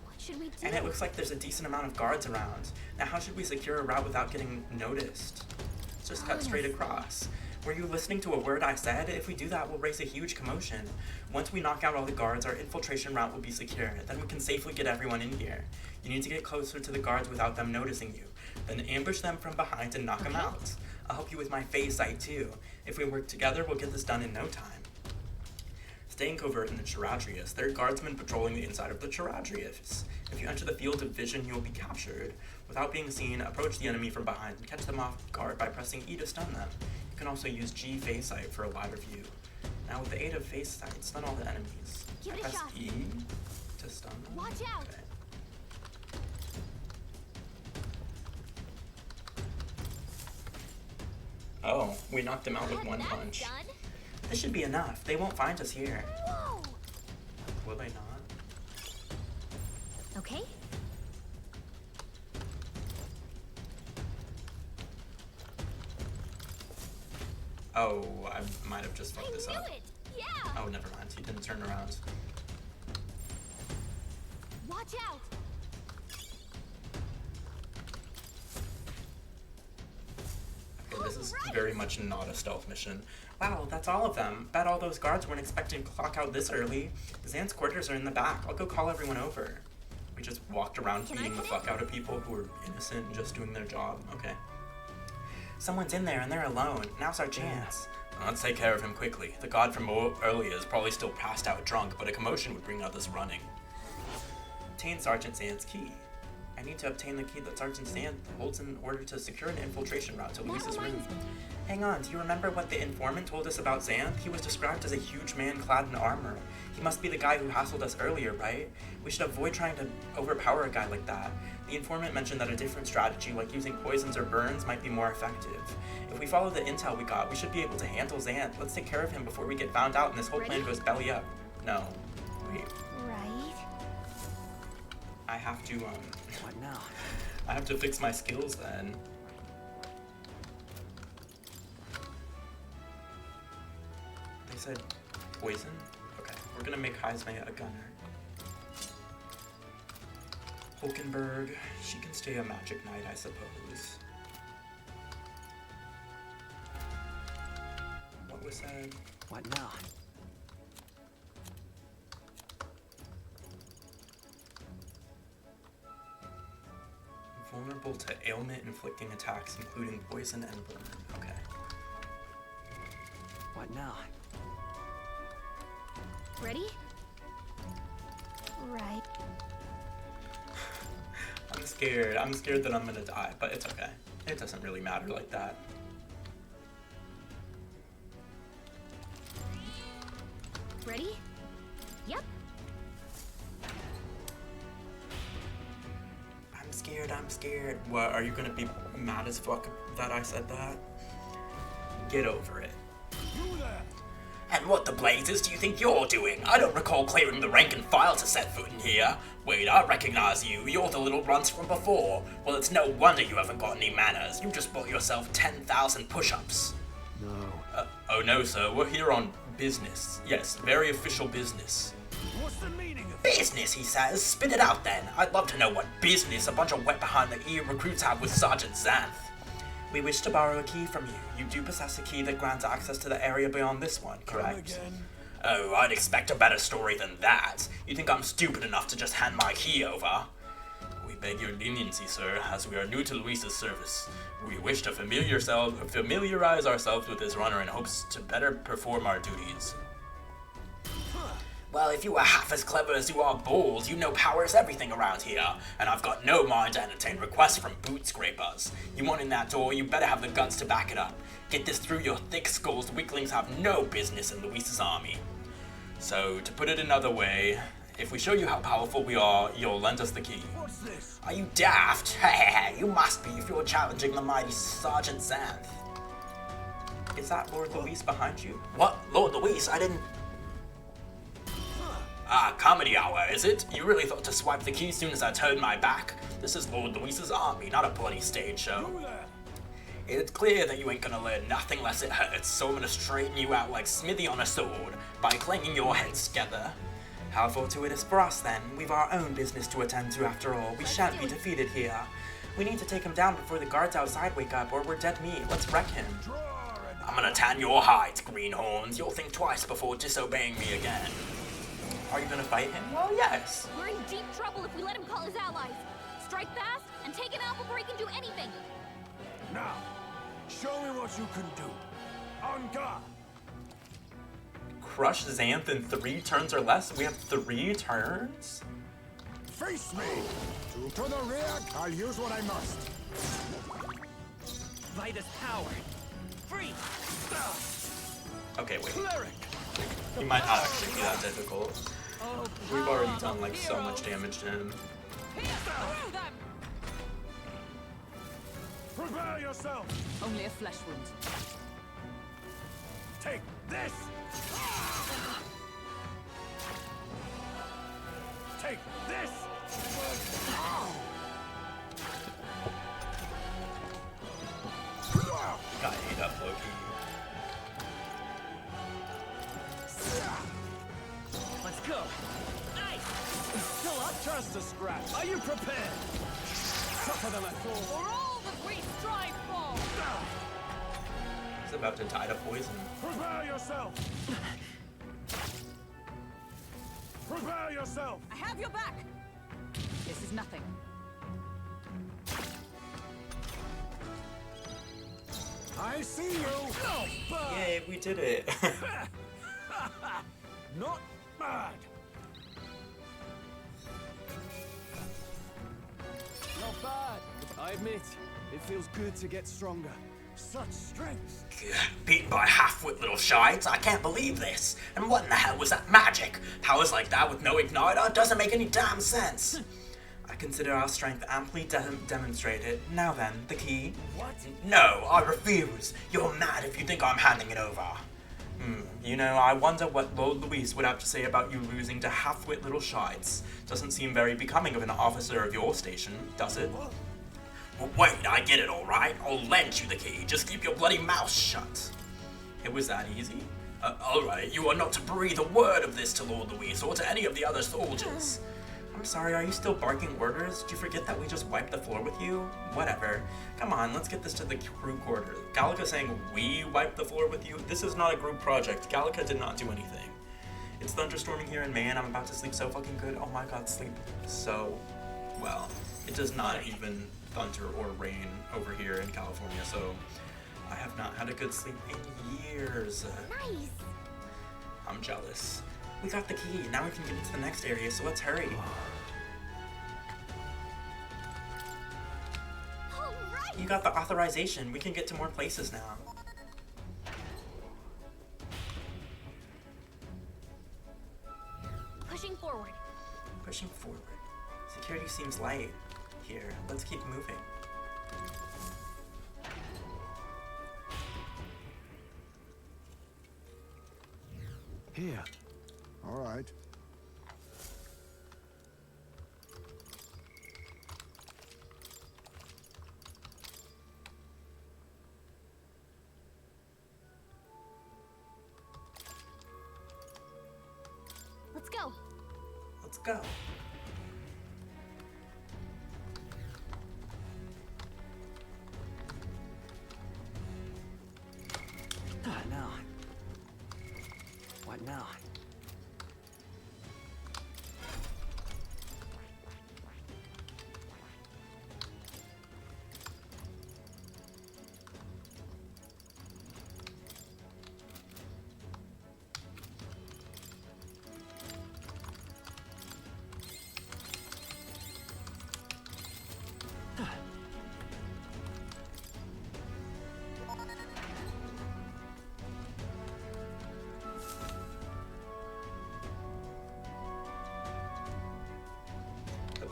What should we do? And it looks like there's a decent amount of guards around. Now how should we secure a route without getting noticed? Let's just cut straight across. Were you listening to a word I said? If we do that, we'll raise a huge commotion. Once we knock out all the guards, our infiltration route will be secure. Then we can safely get everyone in here. You need to get closer to the guards without them noticing you. Then ambush them from behind and knock them out. I'll help you with my phase sight too. If we work together, we'll get this done in no time. Staying covert in the Charadrius, there are guardsmen patrolling the inside of the Charadrius. If you enter the field of vision, you will be captured. Without being seen, approach the enemy from behind and catch them off guard by pressing E to stun them. You can also use G phase sight for a wider view. Now with the aid of phase sight, stun all the enemies. Give it a Press shot. E to stun them. Watch out. Okay. Oh, we knocked him out with one That's punch. done. This should be enough. They won't find us here. Whoa. Will they not? Okay. Oh, I might have just I fucked this knew up. it. Yeah. Oh, never mind. He didn't turn around. Watch out. Okay, this is very much not a stealth mission. Wow, that's all of them. Bet all those guards weren't expecting to clock out this early. Zant's quarters are in the back. I'll go call everyone over. We just walked around Can I beating the come in? fuck out of people who were innocent and just doing their job. Okay. Someone's in there and they're alone. Now's our chance. Let's take care of him quickly. The god from earlier is probably still passed out drunk, but a commotion would bring others running. Obtain Sergeant Zant's key. I need to obtain the key that Sergeant Zant holds in order to secure an infiltration route to Luis's room. Hang on, do you remember what the informant told us about Zant? He was described as a huge man clad in armor. He must be the guy who hassled us earlier, right? We should avoid trying to overpower a guy like that. The informant mentioned that a different strategy, like using poisons or burns, might be more effective. If we follow the intel we got, we should be able to handle Zant. Let's take care of him before we get found out and this whole plan goes belly up. No. Wait. Right. I have to, What now? I have to fix my skills then. They said poison? Okay, we're gonna make Heisme a gunner. Hulkenberg, she can stay a magic knight, I suppose. What was said? What now? Vulnerable to ailment-inflicting attacks, including poison and burn. Okay. What now? Ready? Right. I'm scared. I'm scared that I'm gonna die, but it's okay. It doesn't really matter like that. Ready? Yep. I'm scared, I'm scared. What, are you gonna be mad as fuck that I said that? Get over it. And what the blazes do you think you're doing? I don't recall clearing the rank and file to set foot in here. Wait, I recognize you. You're the little runts from before. Well, it's no wonder you haven't got any manners. You just bought yourself 10,000 push-ups. No. Oh no, sir. We're here on business. Yes, very official business. What's the meaning of Business, he says. Spit it out then. I'd love to know what business a bunch of wet behind the ear recruits have with Sergeant Xanth. We wish to borrow a key from you. You do possess a key that grants access to the area beyond this one, correct? Oh, I'd expect a better story than that. You think I'm stupid enough to just hand my key over? We beg your leniency, sir, as we are new to Luis's service. We wish to familiarize ourselves with his runner in hopes to better perform our duties. Well, if you were half as clever as you are bold, you know power is everything around here, and I've got no mind to entertain requests from boot scrapers. You want in that door, you better have the guts to back it up. Get this through your thick skulls, weaklings have no business in Luis's army. So, to put it another way, if we show you how powerful we are, you'll lend us the key. What's this? Are you daft? You must be if you're challenging the mighty Sergeant Xanth. Is that Lord Luis behind you? What? Lord Luis? I didn't... Ah, comedy hour, is it? You really thought to swipe the key as soon as I turned my back? This is Lord Luis's army, not a bloody stage show. It's clear that you ain't gonna learn nothing less it hurts, so I'm gonna straighten you out like Smithy on a sword by clanging your heads together. How fortuitous for us then. We've our own business to attend to after all. We shan't be defeated here. We need to take him down before the guards outside wake up, or we're dead meat. Let's wreck him. I'm gonna tan your hides, greenhorns. You'll think twice before disobeying me again. Are you gonna fight him? Well, yes. We're in deep trouble if we let him call his allies. Strike fast and take him out before he can do anything. Now, show me what you can do. On guard. Crush Xanth in 3 turns or less? We have 3 turns? Face me! To the rear, I'll use what I must. Vitus power. Free. Okay, wait. Cleric. He might not actually be that difficult. We've already done like so much damage to him. Prepare yourself. Only a flesh wound. Take this. Take this. Got ate up, Loki. Let's go. Nice. Still up, just a scratch. Are you prepared? Tougher than I thought. For all that we strive for! He's about to die to poison. Prepare yourself. Prepare yourself. I have your back. This is nothing. I see you! Yay, we did it. Not bad. Not bad. I admit, it feels good to get stronger. Such strength! Beaten by half-wit little shites? I can't believe this. And what in the hell was that magic? Powers like that with no igniter doesn't make any damn sense. I consider our strength amply demonstrated. Now then, the key. What? No, I refuse. You're mad if you think I'm handing it over. You know, I wonder what Lord Luis would have to say about you losing to half-wit little shites. Doesn't seem very becoming of an officer of your station, does it? Well, wait, I get it, alright? I'll lend you the key. Just keep your bloody mouth shut. It was that easy? Alright, you are not to breathe a word of this to Lord Luis or to any of the other soldiers. I'm sorry, are you still barking orders? Did you forget that we just wiped the floor with you? Whatever. Come on, let's get this to the crew quarters. Gallica saying we wiped the floor with you? This is not a group project. Gallica did not do anything. It's thunderstorming here, and man, I'm about to sleep so fucking good. Oh my god, sleep so well. It does not even thunder or rain over here in California, so I have not had a good sleep in years. Nice! I'm jealous. We got the key. Now we can get into the next area, so let's hurry. All right! You got the authorization. We can get to more places now. Pushing forward. Pushing forward. Security seems light here. Let's keep moving. Here. All right. Let's go. Let's go. Now. What now?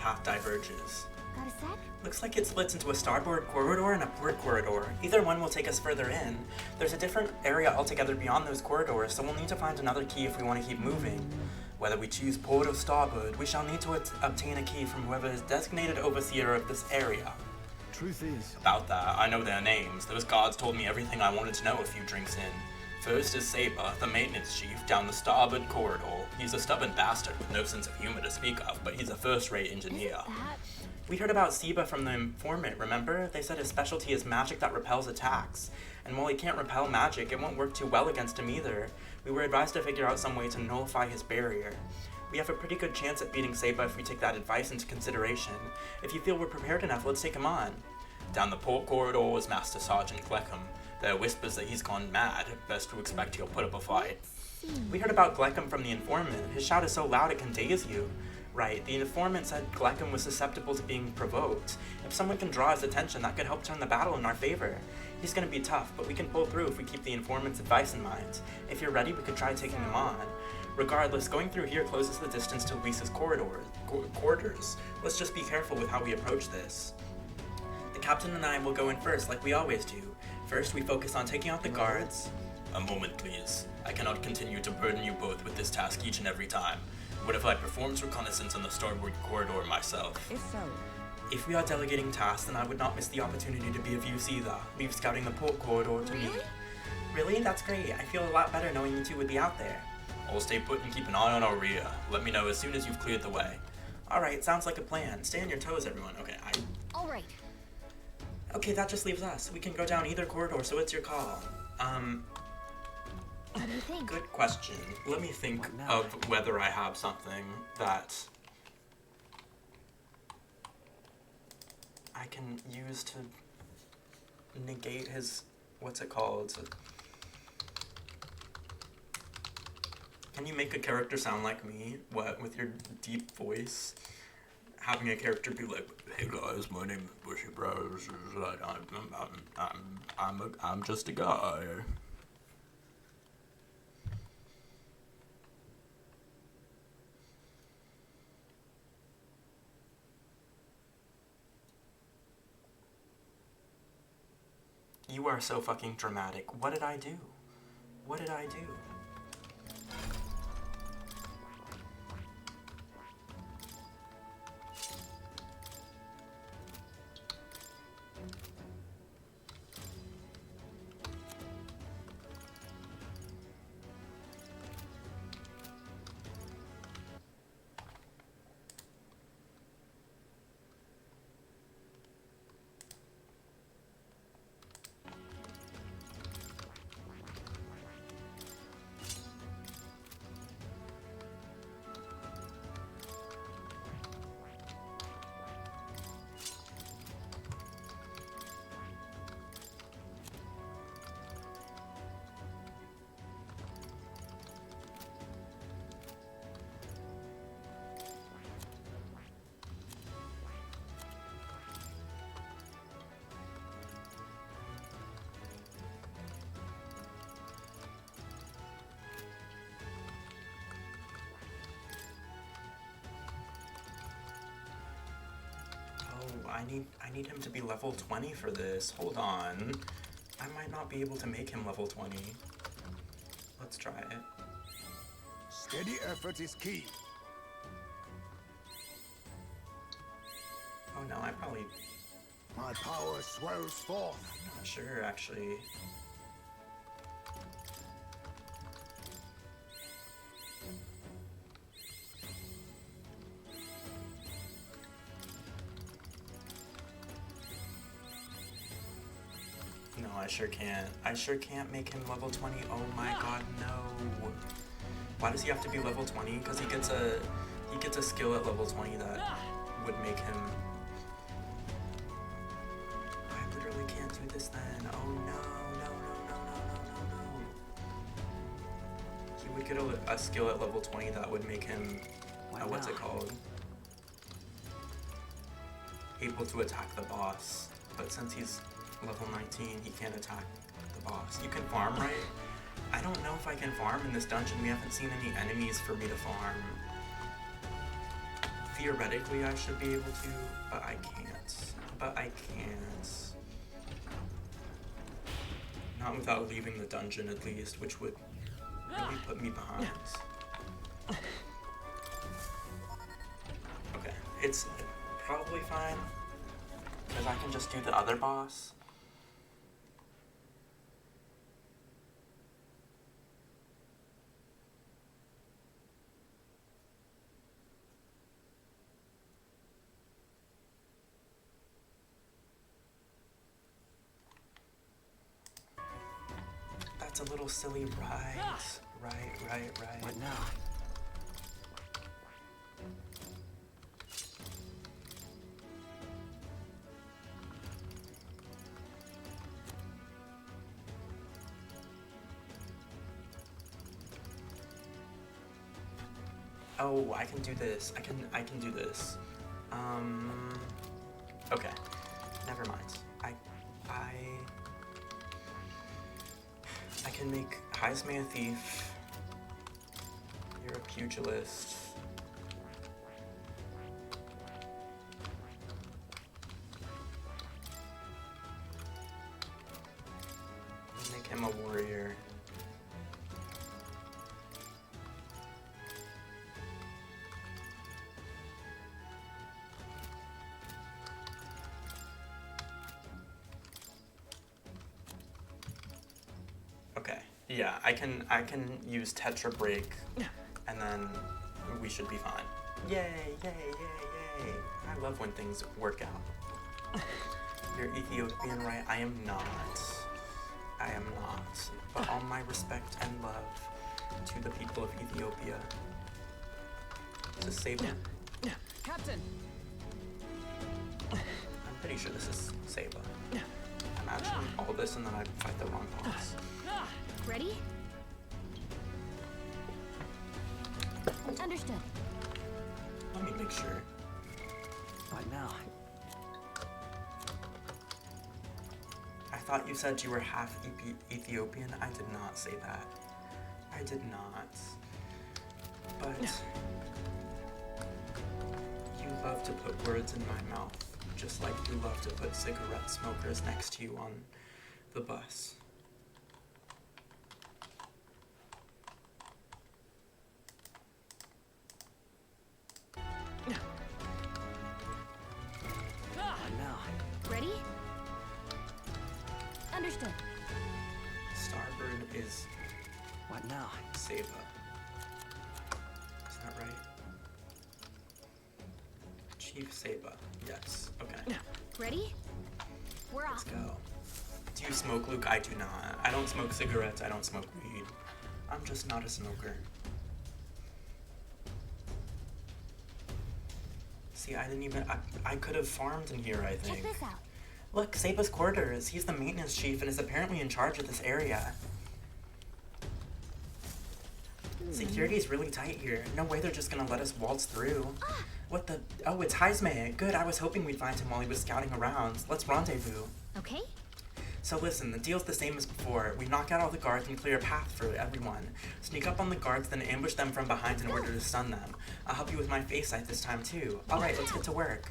path diverges. Got a sec? Looks like it splits into a starboard corridor and a port corridor. Either one will take us further in. There's a different area altogether beyond those corridors, so we'll need to find another key if we want to keep moving. Whether we choose port or starboard, we shall need to obtain a key from whoever is designated overseer of this area. Truth is, About that, I know their names. Those guards told me everything I wanted to know a few drinks in. First is Saber, the maintenance chief, down the starboard corridor. He's a stubborn bastard with no sense of humor to speak of, but he's a first-rate engineer. We heard about Seba from the informant, remember? They said his specialty is magic that repels attacks. And while he can't repel magic, it won't work too well against him either. We were advised to figure out some way to nullify his barrier. We have a pretty good chance at beating Seba if we take that advice into consideration. If you feel we're prepared enough, let's take him on. Down the port corridor is Master Sergeant Gleckham. There are whispers that he's gone mad. Best to expect he'll put up a fight. We heard about Gleckham from the informant. His shout is so loud it can daze you. Right, the informant said Gleckham was susceptible to being provoked. If someone can draw his attention, that could help turn the battle in our favor. He's gonna be tough, but we can pull through if we keep the informant's advice in mind. If you're ready, we could try taking him on. Regardless, going through here closes the distance to Lisa's quarters. Let's just be careful with how we approach this. The captain and I will go in first, like we always do. First, we focus on taking out the guards. A moment, please. I cannot continue to burden you both with this task each and every time. What if I performed reconnaissance on the starboard corridor myself? If so, If we are delegating tasks, then I would not miss the opportunity to be of use either. Leave scouting the port corridor to me. Really? That's great. I feel a lot better knowing you two would be out there. I'll stay put and keep an eye on our rear. Let me know as soon as you've cleared the way. Alright, sounds like a plan. Stay on your toes, everyone. All right. Okay, that just leaves us. We can go down either corridor, so it's your call. What do you think? Good question. Let me think of whether I have something that I can use to negate his, what's it called? Can you make a character sound like me? What, with your deep voice? Having a character be like, "Hey guys, my name is Bushy Bros. I'm just a guy." You are so fucking dramatic. What did I do? What did I do? I need him to be level 20 for this. Hold on. I might not be able to make him level 20. Let's try it. Steady effort is key. Oh no, I probably... My power swells forth. I'm not sure, actually. No, I sure can't. I sure can't make him level 20. Oh my god, no. Why does he have to be level 20? Because he gets a skill at level 20 that would make him... I literally can't do this then. Oh no. He would get a skill at level 20 that would make him, what's it called? Able to attack the boss. But since he's level 19, he can't attack the boss. You can farm, right? I don't know if I can farm in this dungeon. We haven't seen any enemies for me to farm. theoretically I should be able to, but I can't. Not without leaving the dungeon at least, which would really put me behind. Okay, it's probably fine, because I can just do the other boss. That's a little silly, right? What now? Oh, I can do this. I can do this. Okay. Never mind. I can make Heisme a thief. You're a pugilist. Make him a warrior. Okay, yeah, I can use Tetra Break, and then we should be fine. Yay, yay, yay, yay. I love when things work out. You're Ethiopian, right? I am not. But all my respect and love to the people of Ethiopia. To save them. Captain! I'm pretty sure this is Saba. Imagine all this and then I fight the wrong boss. Ready? Understood. Let me make sure. What now? I thought you said you were half Ethiopian. I did not say that. I did not. But you love to put words in my mouth, just like you love to put cigarette smokers next to you on the bus. Ready? Understood. Starbird is What now? Saba. Is that right? Chief Saba. Yes. Okay. Ready? We're Let's off. go. Do you smoke, Luke? I do not. I don't smoke cigarettes. I don't smoke weed. I'm just not a smoker. See, I didn't even... I could have farmed in here, I think. Check this out. Look, Saba's quarters. He's the maintenance chief and is apparently in charge of this area. Security's really tight here. No way they're just gonna let us waltz through. What the... Oh, it's Heisme. Good, I was hoping we'd find him while he was scouting around. Let's rendezvous. Okay. So listen, the deal's the same as before. We knock out all the guards and clear a path for everyone. Sneak up on the guards, then ambush them from behind in order to stun them. I'll help you with my face sight this time too. Alright, let's get to work.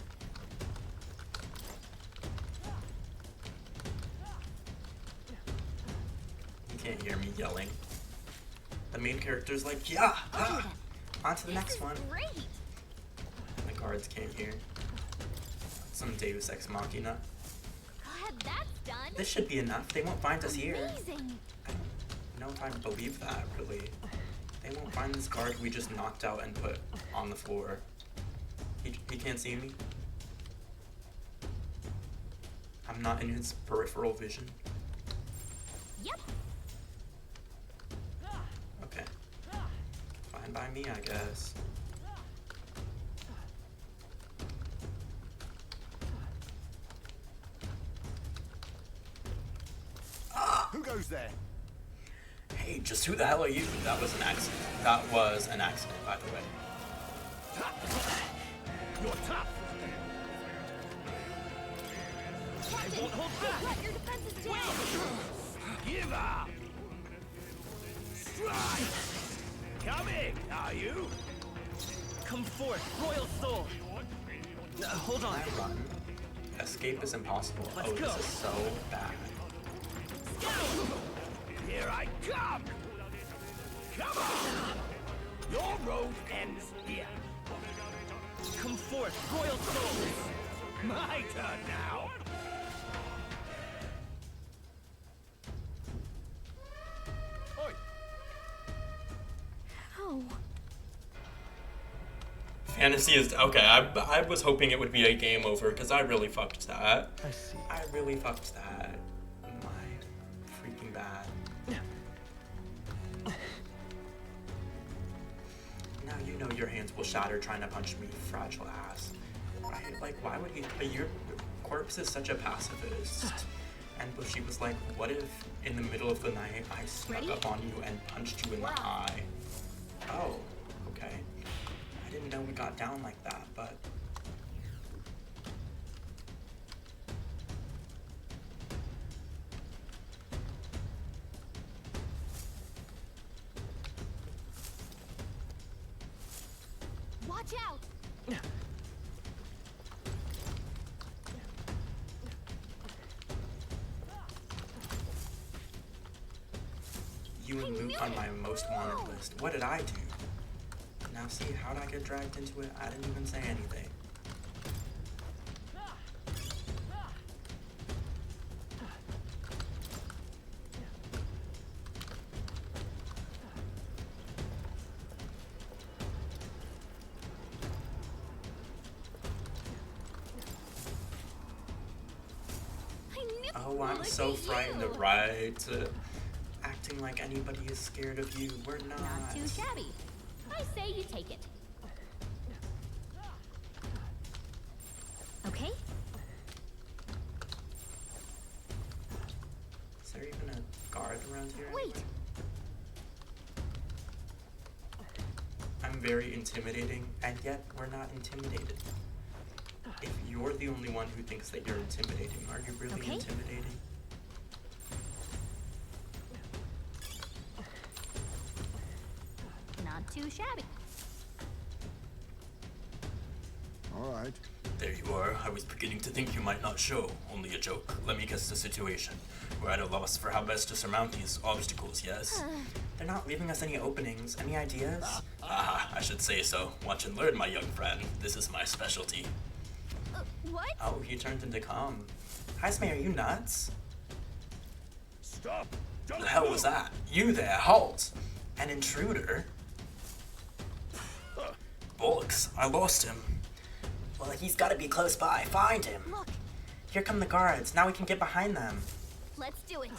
You can't hear me yelling. The main character's like, yeah! Ah! On to the next one. Great. And the guards can't hear. Some Deus Ex Machina. God, that's done. This should be enough. They won't find us here. Amazing. I don't know if I believe that, really. They won't find this guard we just knocked out and put on the floor. He can't see me. I'm not in his peripheral vision. Yep. Okay. Fine by me, I guess. Who goes there? Hey, just who the hell are you? That was an accident. That was an accident, by the way. You're tough. Captain, what? Your defense is down. Give up. Strike. Coming, are you? Come forth, royal soul. Hold on. Can I run? Escape is impossible. Let's oh, go. This is so bad. Here I come! Come on! Your road ends here. Come forth, royal souls. My turn now. Oi. Oh. Fantasy is okay. I was hoping it would be a game over because I really fucked that. I see. I really fucked that. My freaking bad. Now you know your hands will shatter trying to punch me, fragile ass. Right? Like, why would he? Your corpse is such a pacifist. And she was like, what if in the middle of the night I snuck up on you and punched you in the eye? Oh, okay. I didn't know we got down like that, but... Watch out! You and Luke on my most wanted list. What did I do? Now see, how'd I get dragged into it? I didn't even say anything. Oh, I'm so frightened, right? Acting like anybody is scared of you. We're not. Not too shabby. I say you take it. Okay? Is there even a guard around here? Wait. Anyway? I'm very intimidating, and yet we're not intimidated. If you're the only one who thinks that you're intimidating, are you really Okay. intimidating? Not too shabby. All right. There you are. I was beginning to think you might not show. Only a joke. Let me guess the situation. We're at a loss for how best to surmount these obstacles, yes? They're not leaving us any openings. Any ideas? I should say so. Watch and learn, my young friend. This is my specialty. What? Oh, he turned into calm. Heisme, are you nuts? Stop! Don't The hell was that? You there, halt! An intruder? Bollocks, I lost him. Well, he's gotta be close by. Find him. Look, Here come the guards. Now we can get behind them. let's do it.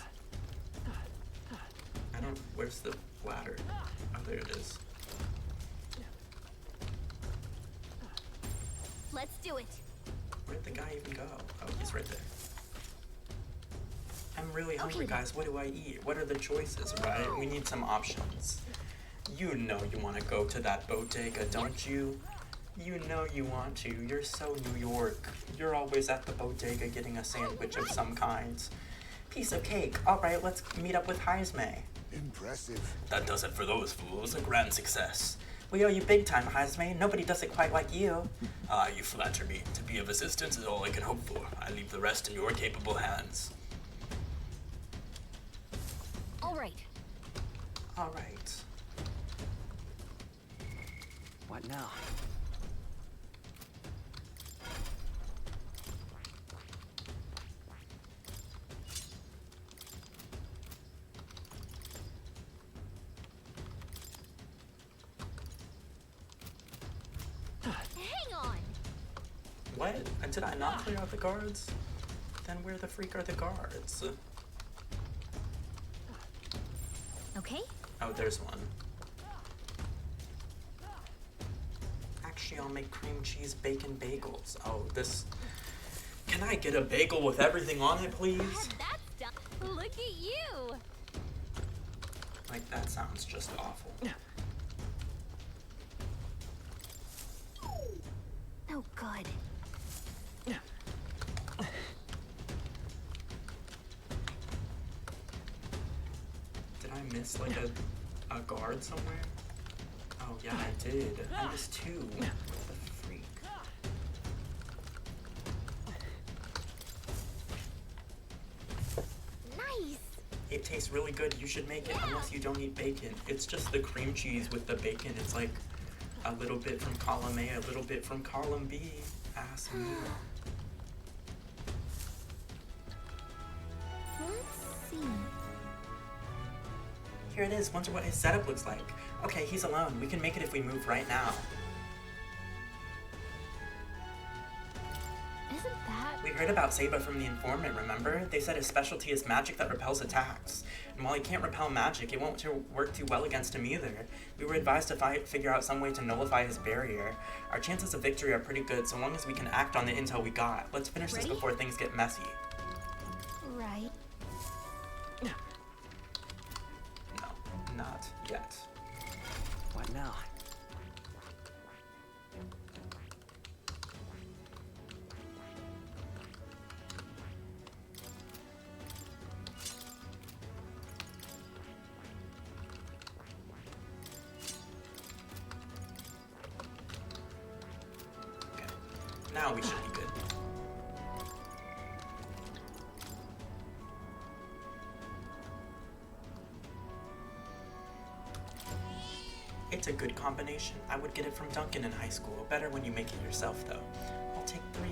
I don't... Where's the ladder? Oh, there it is. Let's do it. Where'd the guy even go? Oh, he's right there. I'm really hungry, Okay. guys. What do I eat? What are the choices, right? We need some options. You know you want to go to that bodega, don't you? You know you want to. You're so New York. You're always at the bodega getting a sandwich of some kind. Piece of cake. All right, let's meet up with Heisme. Impressive. That does it for those fools. A grand success. We owe you big time, Heisme. Nobody does it quite like you. You flatter me. To be of assistance is all I can hope for. I leave the rest in your capable hands. All right. All right. What now? Hang on. What? Did I not clear out the guards? Then where the freak are the guards? Okay? Oh, there's one. Actually, I'll make cream cheese bacon bagels. Oh, this... Can I get a bagel with everything on it, please? That's done. Look at you. Like, that sounds just awful. Oh, good. Did I miss, like, a guard somewhere? Oh, yeah, I did. I was 2. What the freak? Nice. It tastes really good. You should make it unless you don't eat bacon. It's just the cream cheese with the bacon. It's like a little bit from column A, a little bit from column B. Ask me. Let's see. Here it is. Wonder what his setup looks like. Okay, he's alone. We can make it if we move right now. Isn't that? We heard about Seba from the informant, remember? They said his specialty is magic that repels attacks. And while he can't repel magic, it won't work too well against him either. We were advised to figure out some way to nullify his barrier. Our chances of victory are pretty good so long as we can act on the intel we got. Let's finish this before things get messy. Right. No, not yet. What now? Okay, now we should be good. It's a good combination. I would get it from Duncan in high school. Better when you make it yourself, though. I'll take 3.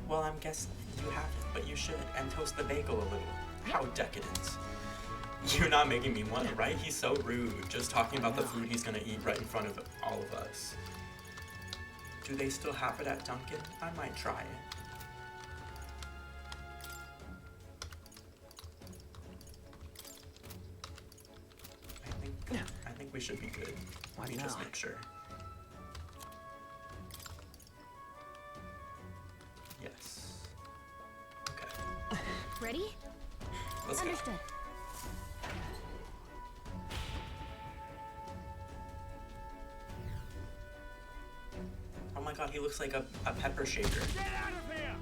Well, I'm guessing you haven't, but you should. And toast the bagel a little. How decadent. You're not making me want it, right? He's so rude. Just talking about the food he's gonna eat right in front of all of us. Do they still have it at Duncan? I might try it. I think we should be good. Let me just make sure. Yes. Okay. Ready? Let's go. Understood. Oh my god, he looks like a pepper shaker. Get out of here!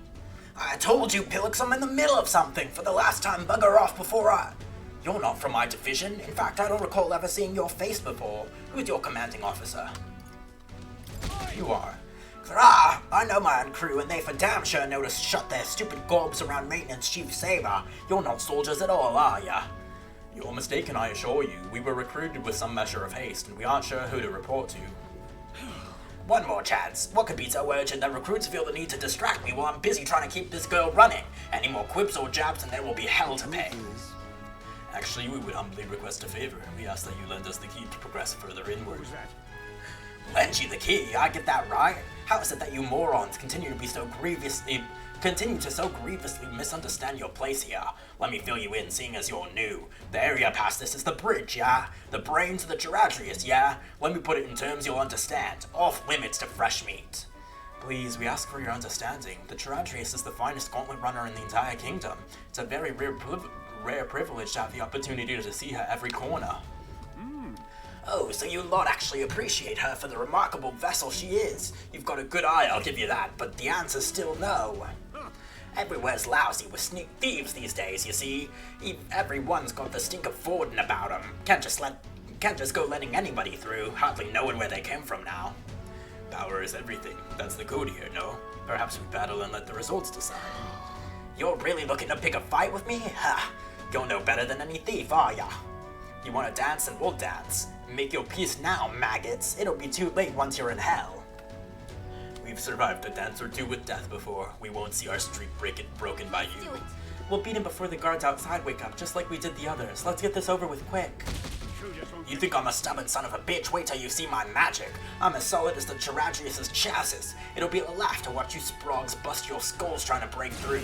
I told you, Pillix, I'm in the middle of something. For the last time, bugger off before I... You're not from my division. In fact, I don't recall ever seeing your face before. Who's your commanding officer? You are. Ah, I know my own crew, and they for damn sure know to shut their stupid gobs around Maintenance Chief Saber. You're not soldiers at all, are ya? You're mistaken, I assure you. We were recruited with some measure of haste, and we aren't sure who to report to. One more chance. What could be so urgent that recruits feel the need to distract me while I'm busy trying to keep this girl running? Any more quips or jabs and there will be hell to pay. Actually, we would humbly request a favor. We ask that you lend us the key to progress further inward. Who's that? Lend you the key? I get that right? How is it that you morons continue to so grievously misunderstand your place here? Let me fill you in, seeing as you're new. The area past this is the bridge, yeah? The brains of the Geradrius, yeah? Let me put it in terms you'll understand. Off limits to fresh meat. Please, we ask for your understanding. The Geradrius is the finest gauntlet runner in the entire kingdom. It's a very rare privilege to have the opportunity to see her every corner. Oh, so you lot actually appreciate her for the remarkable vessel she is. You've got a good eye, I'll give you that, but the answer's still no. Everywhere's lousy with sneak thieves these days, you see. Everyone's got the stink of Forden about them. Can't just go letting anybody through, hardly knowing where they came from now. Power is everything. That's the code here, no? Perhaps we battle and let the results decide. You're really looking to pick a fight with me? Ha! You're no better than any thief, are ya? You wanna dance and we'll dance. Make your peace now, maggots. It'll be too late once you're in hell. We've survived a dance or two with death before. We won't see our streak broken by you. We'll beat him before the guards outside wake up, just like we did the others. Let's get this over with quick. You think I'm a stubborn son of a bitch? Wait till you see my magic. I'm as solid as the Geradrius' chassis. It'll be a laugh to watch you sprogs bust your skulls trying to break through.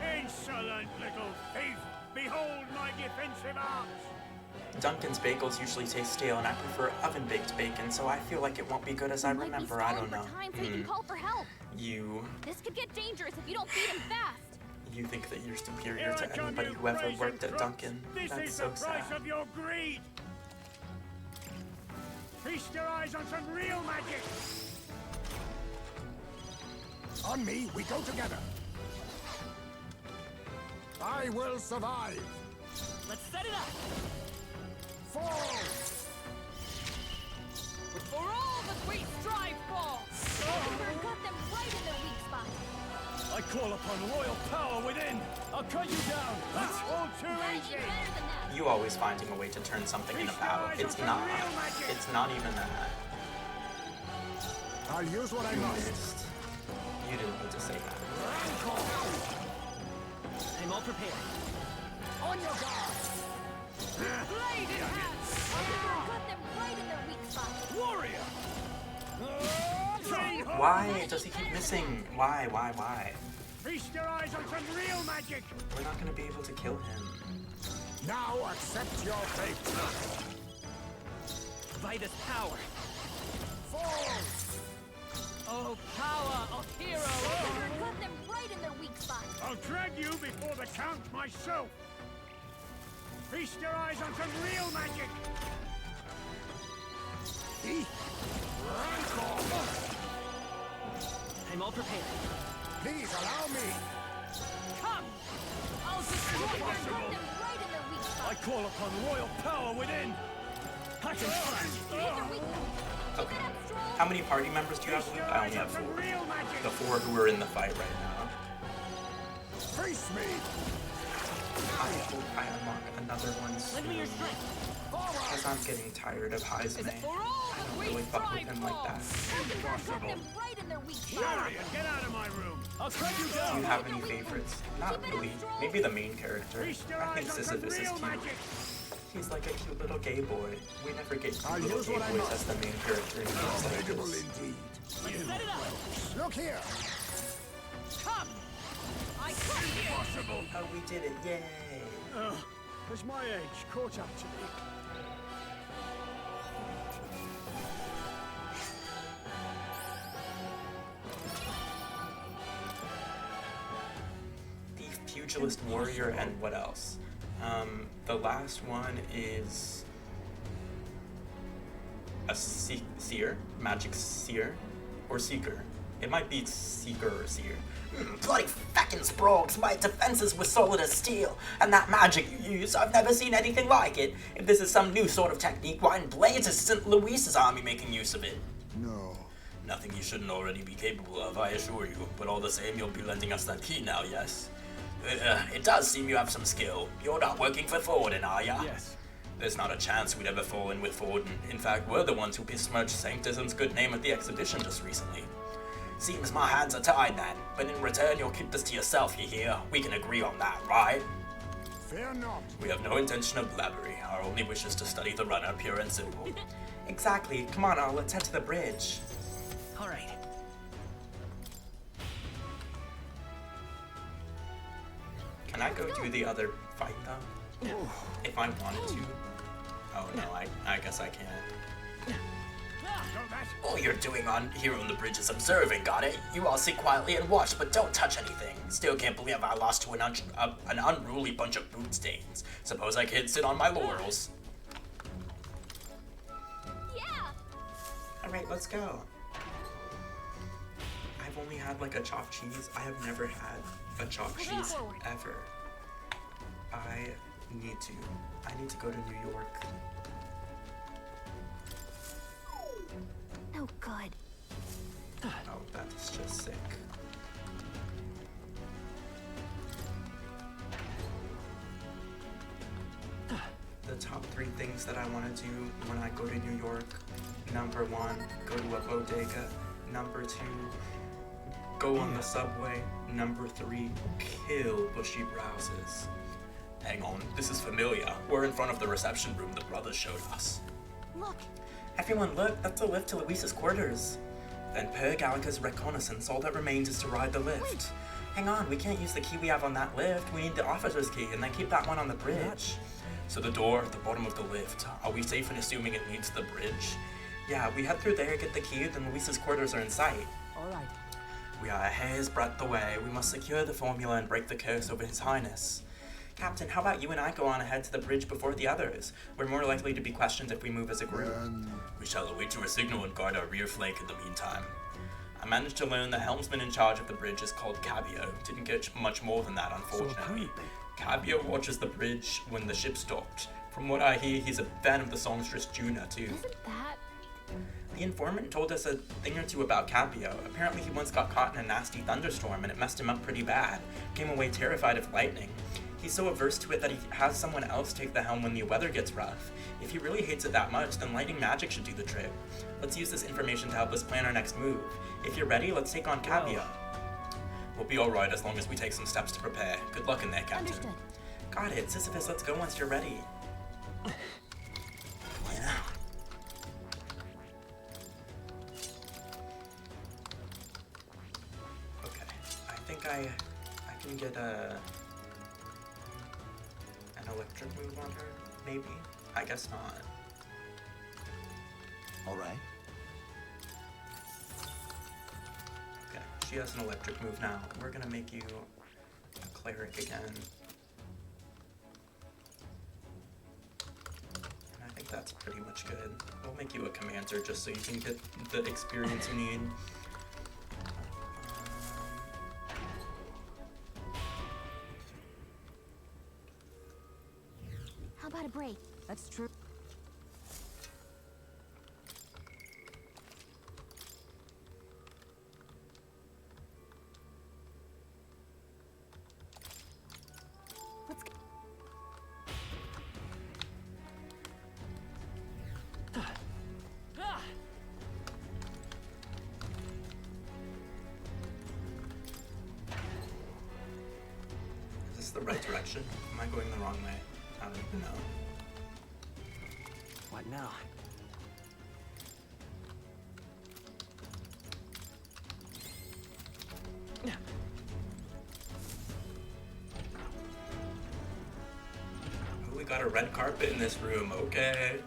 Insolent little thief! Behold my defensive arms! Duncan's bagels usually taste stale, and I prefer oven-baked bacon, so I feel like it won't be good as I remember. I don't know. Time so you can call for help. This could get dangerous if you don't feed him fast. You think that you're superior to anybody who ever worked at Duncan? That's so sad. This is the price of your greed! Feast your eyes on some real magic! On me, we go together. I will survive. Let's set it up! For all that we strive for! Metaphor got them right in their weak spot. I call upon royal power within. I'll cut you down. That's all too Gotta be easy. better than that. You always finding a way to turn something in a battle. It's not. It's not even that. I'll use what I You must. missed. You didn't need to say that. I'm all prepared. On your guard. Blade in hand! Metaphor got them right in their weak spot. Warrior. Why does he keep missing? Why? Feast your eyes on some real magic. We're not gonna be able to kill him. Now accept your fate. By this power. Fall. Oh, power of heroes. Metaphor got them right in their weak spot. I'll drag you before the Count myself. Feast your eyes on some real magic. I'm all prepared. Please allow me. Come! I'll destroy them. Got them right in their weak I spot. call upon royal power within. I can find. Hit their weakness. Keep it up, Stroll. How many party members do you have, Feast Luke? your I eyes only on have some 4. real magic. The 4 who are in the fight right now. Face me. I hope I unlock another one soon. Lend me your strength. Because I'm getting tired of Heisman. For all I that don't we really fuck with strive him like for. that. Metaphor got them right in their weak spot. Warrior, get out of my room. I'll cut you Do down. you have any favorites? Not really. Maybe the main character. Feast your I think eyes on some Sisyphus is real cute. magic. He's like a cute little gay boy. We never get cute I'll little use gay what I boys must. as the main character in games like Formidable this. indeed. Set it up. Look here. Come! I come here. Impossible. Oh, we did it. Yay. Has my age caught up to me? The Pugilist Warrior and what else? The last one is a seer, magic seer, or seeker. It might be seeker or seer. Bloody feckin' sprogs, my defenses were solid as steel, and that magic you use, I've never seen anything like it. If this is some new sort of technique, why in blades is St. Louis's army making use of it? No. Nothing you shouldn't already be capable of, I assure you, but all the same, you'll be lending us that key now, yes? It does seem you have some skill. You're not working for Thornton, are ya? Yes. There's not a chance we'd ever fall in with Thornton. In fact, we're the ones who besmirched Sanctism's good name at the exhibition just recently. Seems my hands are tied then, but in return you'll keep this to yourself, you hear? We can agree on that, right? Fear not. We have no intention of blabbery. Our only wish is to study the runner, pure and simple. Exactly. Come on, let's head to the bridge. All right. Can I go do the other fight though? If I wanted to. Oh no, I guess I can't. All you're doing on here on the bridge is observing, got it? You all sit quietly and watch, but don't touch anything. Still can't believe I lost to an unruly bunch of boot stains. Suppose I can't sit on my laurels. Yeah. Alright, let's go. I've only had like a chopped cheese. I have never had a chopped cheese ever. I need to go to New York. Oh, good. Oh, that's just sick. The top 3 things that I want to do when I go to New York. Number 1, go to a bodega. Number 2, go on the subway. Number 3, kill bushy browses. Hang on, this is familiar. We're in front of the reception room the brothers showed us. Look. Everyone look, that's the lift to Luis's quarters. Then per Gallica's reconnaissance, all that remains is to ride the lift. Hang on, we can't use the key we have on that lift. We need the officer's key, and then keep that one on the bridge. So the door at the bottom of the lift, are we safe in assuming it leads to the bridge? Yeah, we head through there, get the key, then Luis's quarters are in sight. All right. We are a hair's breadth away. We must secure the formula and break the curse over His Highness. Captain, how about you and I go on ahead to the bridge before the others? We're more likely to be questioned if we move as a group. We shall await your signal and guard our rear flank in the meantime. I managed to learn the helmsman in charge of the bridge is called Cabio. Didn't get much more than that, unfortunately. Cabio watches the bridge when the ship stopped. From what I hear, he's a fan of the songstress Juna, too. Isn't that... The informant told us a thing or two about Capio. Apparently he once got caught in a nasty thunderstorm and it messed him up pretty bad. Came away terrified of lightning. He's so averse to it that he has someone else take the helm when the weather gets rough. If he really hates it that much, then lightning magic should do the trick. Let's use this information to help us plan our next move. If you're ready, let's take on Capio. We'll be alright as long as we take some steps to prepare. Good luck in there, Captain. Understood. Got it. Sisyphus, let's go once you're ready. Yeah. Okay. I think I can get an electric move on her, maybe? I guess not. All right. Okay, she has an electric move now. We're gonna make you a cleric again. And I think that's pretty much good. We'll make you a commander just so you can get the experience you need. How about a break? That's true. Let's go. Is this the right direction? Am I going the wrong way? I don't even know. What now? Oh, we got a red carpet in this room, okay.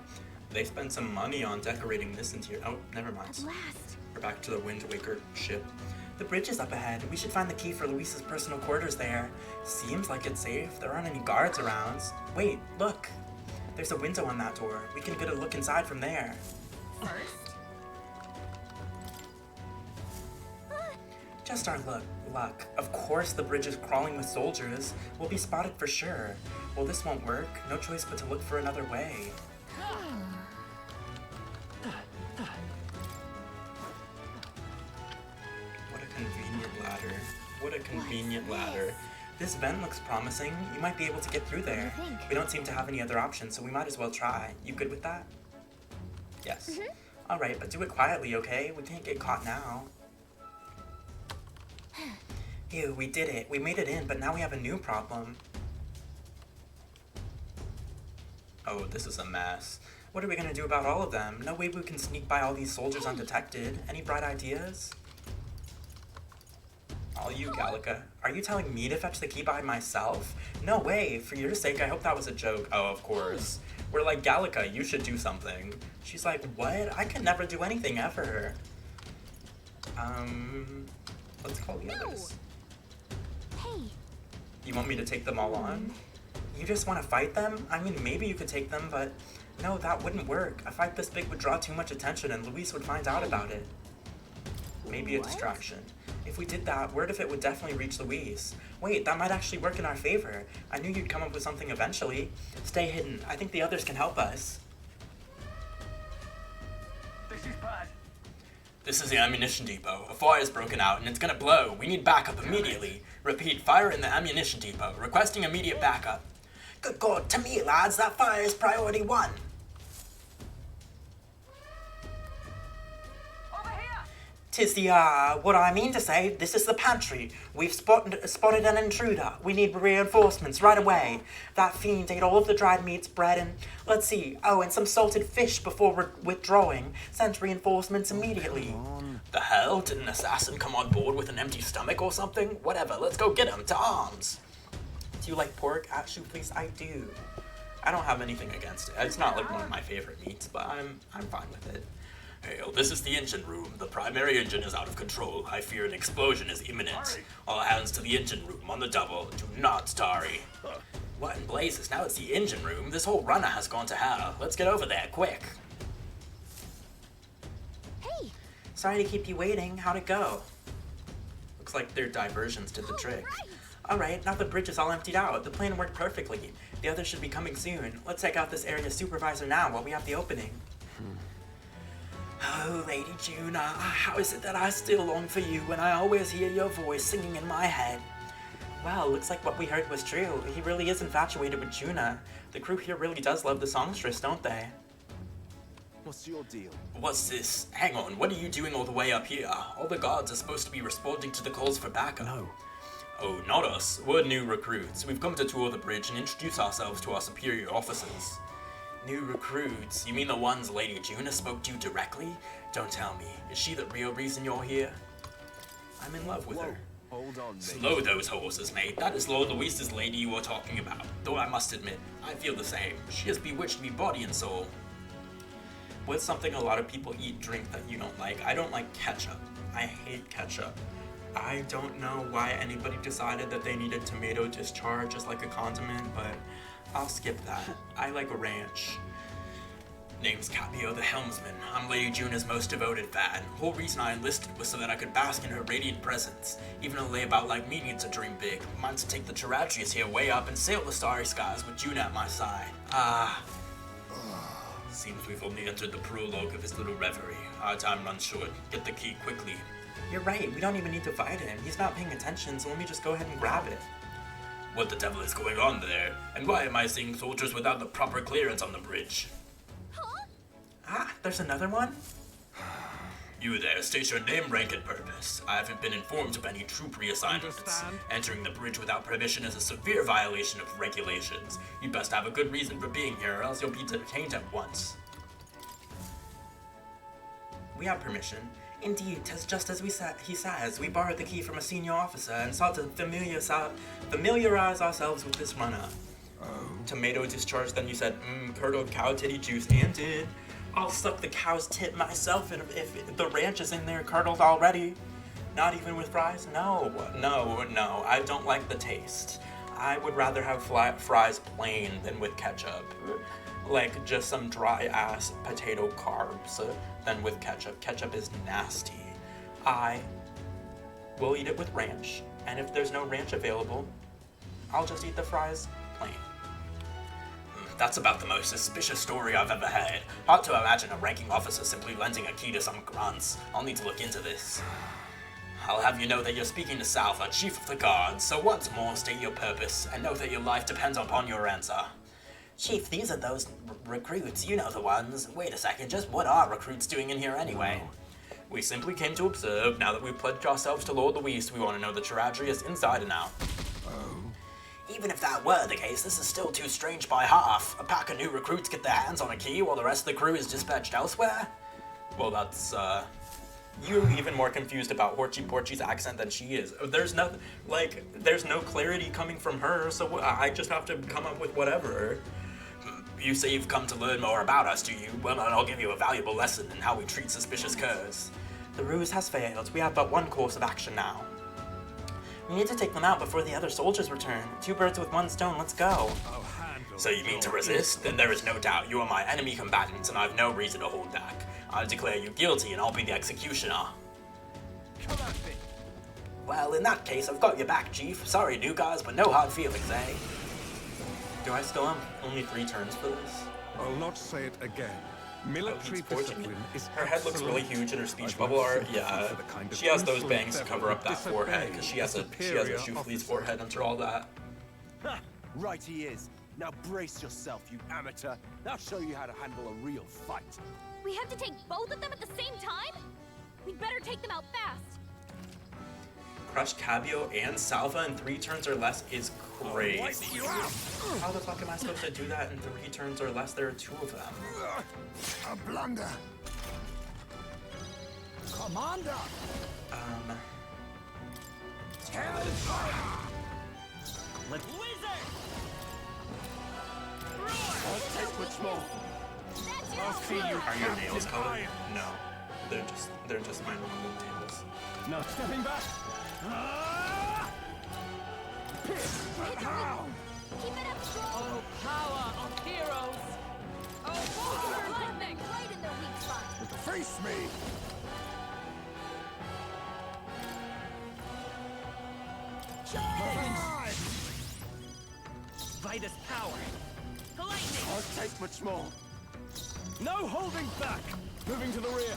They spent some money on decorating this interior. Oh, never mind. At last. We're back to the Wind Waker ship. The bridge is up ahead. We should find the key for Luis's personal quarters there. Seems like it's safe. There aren't any guards around. Wait, look. There's a window on that door. We can get a look inside from there. First. Just our luck. Of course the bridge is crawling with soldiers. We'll be spotted for sure. Well, this won't work. No choice but to look for another way. What a convenient ladder. What a convenient ladder. This vent looks promising. You might be able to get through there. What do you think? We don't seem to have any other options, so we might as well try. You good with that? Yes. Alright, but do it quietly, okay? We can't get caught now. Ew, we did it. We made it in, but now we have a new problem. Oh, this is a mess. What are we gonna do about all of them? No way we can sneak by all these soldiers undetected. Any bright ideas? All you, Gallica. Are you telling me to fetch the key by myself? No way. For your sake, I hope that was a joke. Oh, of course. We're like, Gallica, you should do something. She's like, what? I could never do anything ever. Let's call the others. Hey. You want me to take them all on? You just want to fight them? I mean, maybe you could take them, but no, that wouldn't work. A fight this big would draw too much attention and Luis would find out about it. Maybe a distraction. If we did that, word of it would definitely reach Luis. Wait, that might actually work in our favor. I knew you'd come up with something eventually. Stay hidden. I think the others can help us. This is bad. This is the ammunition depot. A fire is broken out and it's gonna blow. We need backup immediately. Repeat, fire in the ammunition depot. Requesting immediate backup. Good God, to me, lads, that fire is priority 1. Over here! 'Tis the, what I mean to say, this is the pantry. We've spotted an intruder. We need reinforcements right away. That fiend ate all of the dried meats, bread, and, let's see, oh, and some salted fish before withdrawing. Sent reinforcements immediately. The hell? Did an assassin come on board with an empty stomach or something? Whatever, let's go get him. To arms. Do you like pork? Actually, please, I do. I don't have anything against it. It's not like one of my favorite meats, but I'm fine with it. Hail, this is the engine room. The primary engine is out of control. I fear an explosion is imminent. All hands to the engine room on the double. Do not tarry. What in blazes? Now it's the engine room. This whole runner has gone to hell. Let's get over there, quick. Hey. Sorry to keep you waiting. How'd it go? Looks like their diversions did the trick. Right. Alright, now the bridge is all emptied out. The plan worked perfectly. The others should be coming soon. Let's take out this area's supervisor now while we have the opening. Oh, Lady Juna, how is it that I still long for you when I always hear your voice singing in my head? Well, looks like what we heard was true. He really is infatuated with Juna. The crew here really does love the songstress, don't they? What's your deal? What's this? Hang on, what are you doing all the way up here? All the guards are supposed to be responding to the calls for backup. No. Oh, not us. We're new recruits. We've come to tour the bridge and introduce ourselves to our superior officers. New recruits? You mean the ones Lady Juna spoke to directly? Don't tell me. Is she the real reason you're here? I'm in love with her. Hold on, mate. Slow those horses, mate. That is Lord Luis's lady you were talking about. Though I must admit, I feel the same. She has bewitched me body and soul. What's something a lot of people eat, drink that you don't like? I don't like ketchup. I hate ketchup. I don't know why anybody decided that they needed tomato discharge as like a condiment, but I'll skip that. I like ranch. Name's Capio the Helmsman. I'm Lady Juna's most devoted fan. The whole reason I enlisted was so that I could bask in her radiant presence. Even a layabout like me needs to dream big. Mine's to take the Charadrius here way up and sail the starry skies with Juna at my side. Seems we've only entered the prologue of his little reverie. Our time runs short. Get the key quickly. You're right, we don't even need to fight him. He's not paying attention, so let me just go ahead and grab it. What the devil is going on there? And why am I seeing soldiers without the proper clearance on the bridge? Huh? Ah, there's another one? You there, state your name, rank, and purpose. I haven't been informed of any troop reassignments. Understand? Entering the bridge without permission is a severe violation of regulations. You best have a good reason for being here, or else you'll be detained at once. We have permission. Indeed, 'tis just as he says. We borrowed the key from a senior officer and sought to familiarize ourselves with this runner. Tomato discharge, then you said, curdled cow titty juice, and did. I'll suck the cow's tit myself if the ranch is in there curdled already. Not even with fries? No, I don't like the taste. I would rather have fries plain than with ketchup. Like just some dry ass potato carbs than with ketchup. Ketchup is nasty. I will eat it with ranch, and if there's no ranch available, I'll just eat the fries plain. That's about the most suspicious story I've ever heard. Hard to imagine a ranking officer simply lending a key to some grunts. I'll need to look into this. I'll have you know that you're speaking to Salva, Chief of the Guards, so once more state your purpose, and note that your life depends upon your answer. Chief, these are those recruits, you know the ones. Wait a second, just what are recruits doing in here anyway? We simply came to observe. Now that we've pledged ourselves to Lord Luis, we want to know the Charadrius inside and out. Even if that were the case, this is still too strange by half. A pack of new recruits get their hands on a key while the rest of the crew is dispatched elsewhere? Well, that's, you're even more confused about Horchie Porchie's accent than she is. There's no clarity coming from her, so I just have to come up with whatever. You say you've come to learn more about us, do you? Well, then I'll give you a valuable lesson in how we treat suspicious curs. The ruse has failed. We have but one course of action now. We need to take them out before the other soldiers return. 2 birds with 1 stone, let's go. So you mean to resist? Then there is no doubt you are my enemy combatant, and I have no reason to hold back. I'll declare you guilty, and I'll be the executioner. Come at me. Well, in that case, I've got your back, Chief. Sorry, new guys, but no hard feelings, eh? Do I still have only 3 turns for this? I'll not say it again. Military discipline is her head looks really huge in her speech bubble art. Yeah, she has those bangs to cover up that forehead because she has a Shoofly's forehead under all that. Right he is. Now brace yourself, you amateur. I'll show you how to handle a real fight. We have to take both of them at the same time? We'd better take them out fast. Crush Cabio and Salva in 3 turns or less is crazy. How the fuck am I supposed to do that in 3 turns or less? There are 2 of them. A blunder. Commander! Let's I'll take much more. I'll see you. Are your nails colored? No. They're just my normal nails. No stepping back. How? Keep it up strong. Oh, power of heroes! Oh, lightning! Right in their weak spot. Face me. Charge! Vitus power. Lightning. Can't take much more. No holding back. Moving to the rear.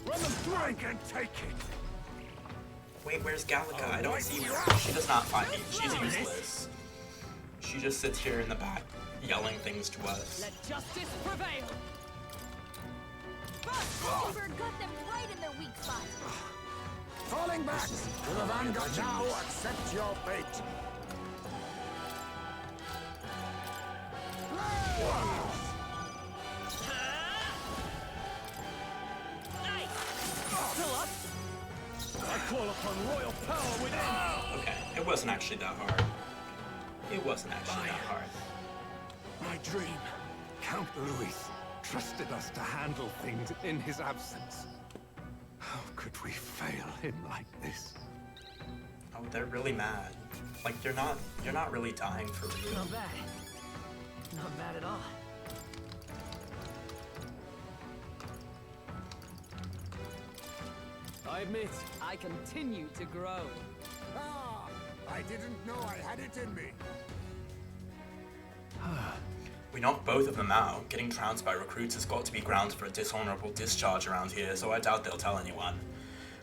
Run them through. I can take it. Wait, where's Gallica? I don't see her. She does not fight me. She's useless. She just sits here in the back, yelling things to us. Let justice prevail. Silver got them right in their weak spot. Falling back to the vanguard now. Accept your fate. Still up? I call upon royal power within. Okay, it wasn't actually that hard. It wasn't actually that hard. My dream. Count Louis trusted us to handle things in his absence. How could we fail him like this? Oh, they're really mad. Like you're not really dying for real. Not bad. Not bad at all. I admit, I continue to grow. Ah, I didn't know I had it in me. We knocked both of them out. Getting trounced by recruits has got to be grounds for a dishonorable discharge around here, so I doubt they'll tell anyone.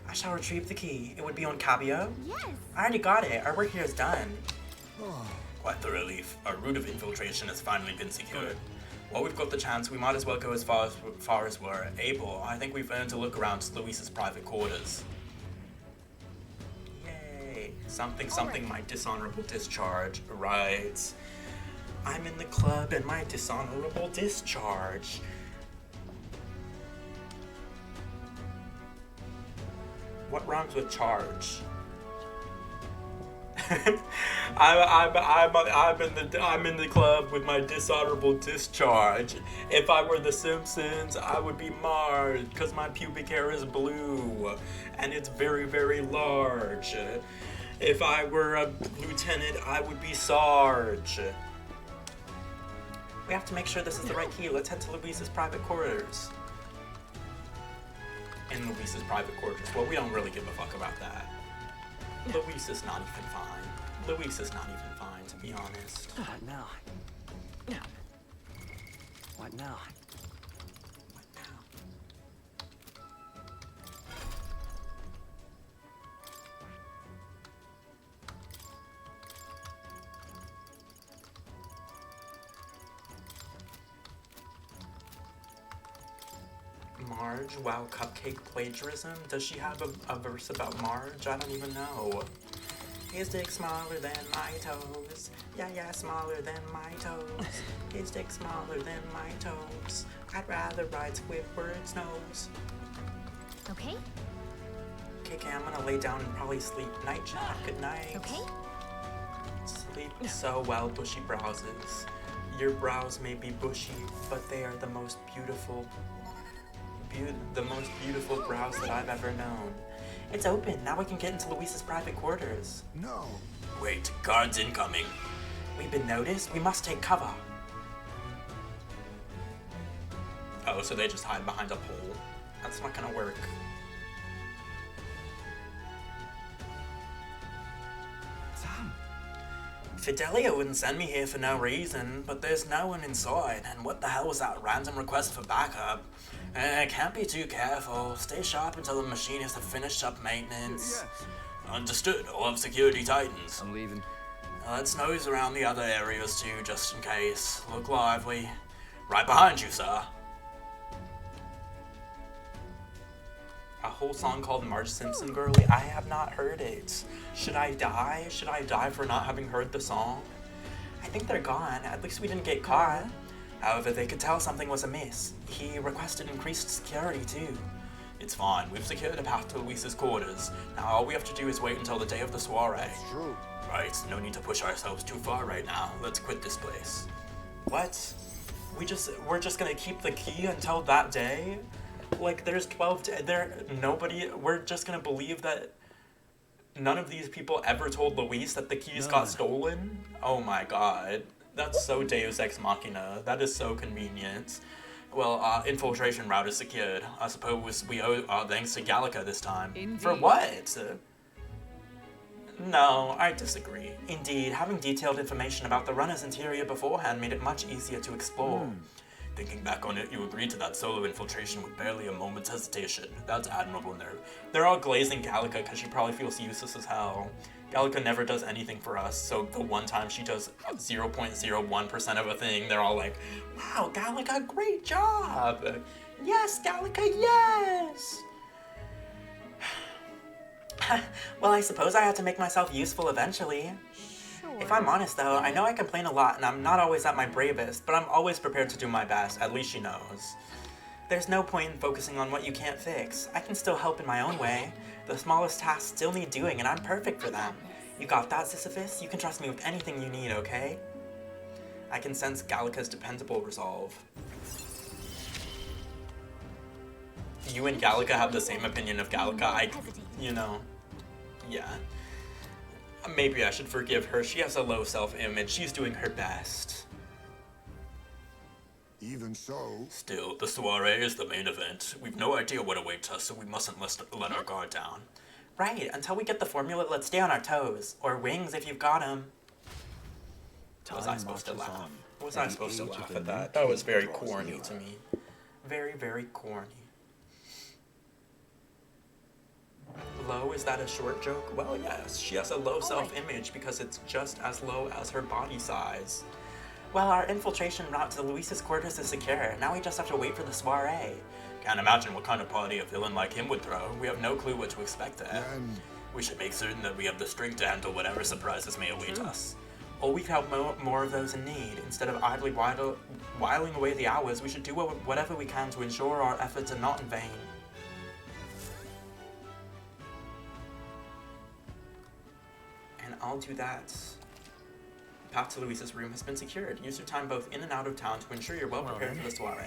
I shall retrieve the key. It would be on Cabio? Yes. I already got it. Our work here is done. Quite the relief. Our route of infiltration has finally been secured. While we've got the chance, we might as well go as far as we're able. I think we've earned a look around Luis's private quarters. Yay. Something, my dishonorable discharge. Right. I'm in the club and my dishonorable discharge. What rhymes with charge? I'm in the club with my dishonorable discharge. If I were the Simpsons, I would be Marge, because my pubic hair is blue and it's very, very large. If I were a lieutenant, I would be Sarge. We have to make sure this is the right key. Let's head to Luis's private quarters. In Luis's private quarters. Well, we don't really give a fuck about that. Luis is not even fine. Luis is not even fine, to be honest. What now? What now? Marge, wow, cupcake plagiarism? Does she have a verse about Marge? I don't even know. His dick smaller than my toes. Yeah, smaller than my toes. His dick smaller than my toes. I'd rather ride Squidward's nose. Okay. Okay, I'm gonna lay down and probably sleep. Night, Jack. Good night. Okay. Sleep so well, bushy browses. Your brows may be bushy, but they are the most beautiful brows that I've ever known. It's open. Now we can get into Luis's private quarters. No. Wait, guards incoming. We've been noticed. We must take cover. Oh, so they just hide behind a pole. That's not gonna work. Sam. Fidelia wouldn't send me here for no reason, but there's no one inside. And what the hell was that random request for backup? Can't be too careful. Stay sharp until the machinist have finished up maintenance. Yes. Understood. All of security titans. I'm leaving. Let's nose around the other areas too, just in case. Look lively. Right behind you, sir. A whole song called Marge Simpson Girly? I have not heard it. Should I die? Should I die for not having heard the song? I think they're gone. At least we didn't get caught. However, they could tell something was amiss. He requested increased security too. It's fine. We've secured a path to Luis's quarters. Now all we have to do is wait until the day of the soiree. True. Right, no need to push ourselves too far right now. Let's quit this place. What? We're just gonna keep the key until that day? Like there's 12 we're just gonna believe that none of these people ever told Luis that the keys got stolen? Oh my god. That's so Deus Ex Machina. That is so convenient. Well, infiltration route is secured. I suppose we owe our thanks to Gallica this time. Indeed. For what? No, I disagree. Indeed, having detailed information about the runner's interior beforehand made it much easier to explore. Thinking back on it, you agreed to that solo infiltration with barely a moment's hesitation. That's admirable nerve. They're all glazing Gallica because she probably feels useless as hell. Gallica never does anything for us, so the one time she does 0.01% of a thing, they're all like, wow, Gallica, great job! Yes, Gallica, yes! Well, I suppose I had to make myself useful eventually. If I'm honest though, I know I complain a lot and I'm not always at my bravest, but I'm always prepared to do my best, at least she knows. There's no point in focusing on what you can't fix. I can still help in my own way. The smallest tasks still need doing and I'm perfect for them. You got that, Sisyphus? You can trust me with anything you need, okay? I can sense Gallica's dependable resolve. You and Gallica have the same opinion of Gallica. You know, yeah. Maybe I should forgive her. She has a low self-image. She's doing her best. Even so... Still, the soiree is the main event. We've no idea what awaits us, so we mustn't let our guard down. Right, until we get the formula, let's stay on our toes. Or wings if you've got them. Was I supposed to laugh? Was I supposed to laugh at that? That was very corny to me. Very, very corny. Low, is that a short joke? Well, yes, she has a low self-image because it's just as low as her body size. Well, our infiltration route to Luis's quarters is secure. Now we just have to wait for the soiree. Can't imagine what kind of party a villain like him would throw. We have no clue what to expect there. We should make certain that we have the strength to handle whatever surprises may await us. Or we have more of those in need. Instead of idly whiling away the hours, we should do whatever we can to ensure our efforts are not in vain. I'll do that. The path to Luis's room has been secured. Use your time both in and out of town to ensure you're well prepared for the soiree.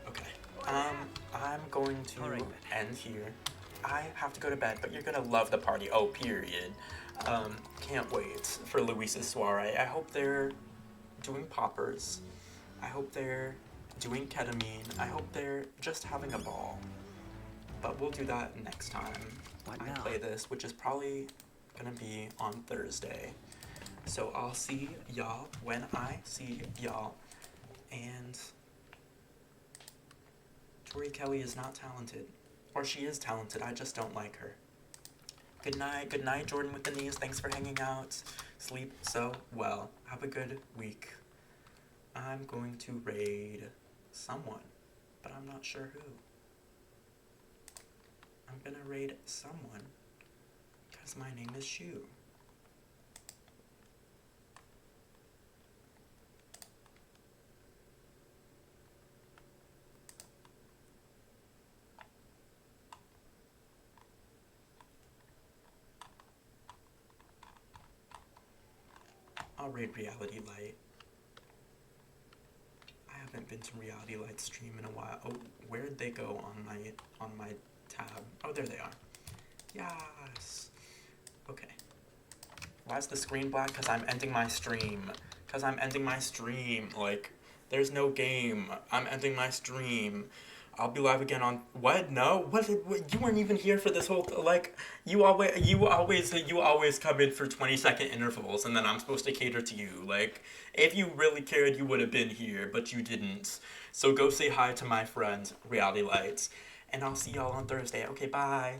Okay. I'm going to end here. I have to go to bed, but you're gonna love the party. Oh, period. Can't wait for Luis's soiree. I hope they're doing poppers. I hope they're doing ketamine. I hope they're just having a ball. But we'll do that next time I play this, which is probably gonna be on Thursday. So I'll see y'all when I see y'all. And Tori Kelly is not talented. Or she is talented, I just don't like her. Good night, Jordan with the knees. Thanks for hanging out. Sleep so well. Have a good week. I'm going to raid someone, but I'm not sure who. I'm gonna raid someone, because my name is Shu. I'll raid Reality Light. I haven't been to Reality Light's stream in a while. Oh, where'd they go on my tab? Oh, there they are. Yes. Okay. Why is the screen black? Because I'm ending my stream. Like, there's no game. I'm ending my stream. I'll be live again on what? No? What? You weren't even here for this whole like. You always come in for 20-second intervals, and then I'm supposed to cater to you. Like, if you really cared, you would have been here, but you didn't. So go say hi to my friend Reality Lights. And I'll see y'all on Thursday. Okay, bye.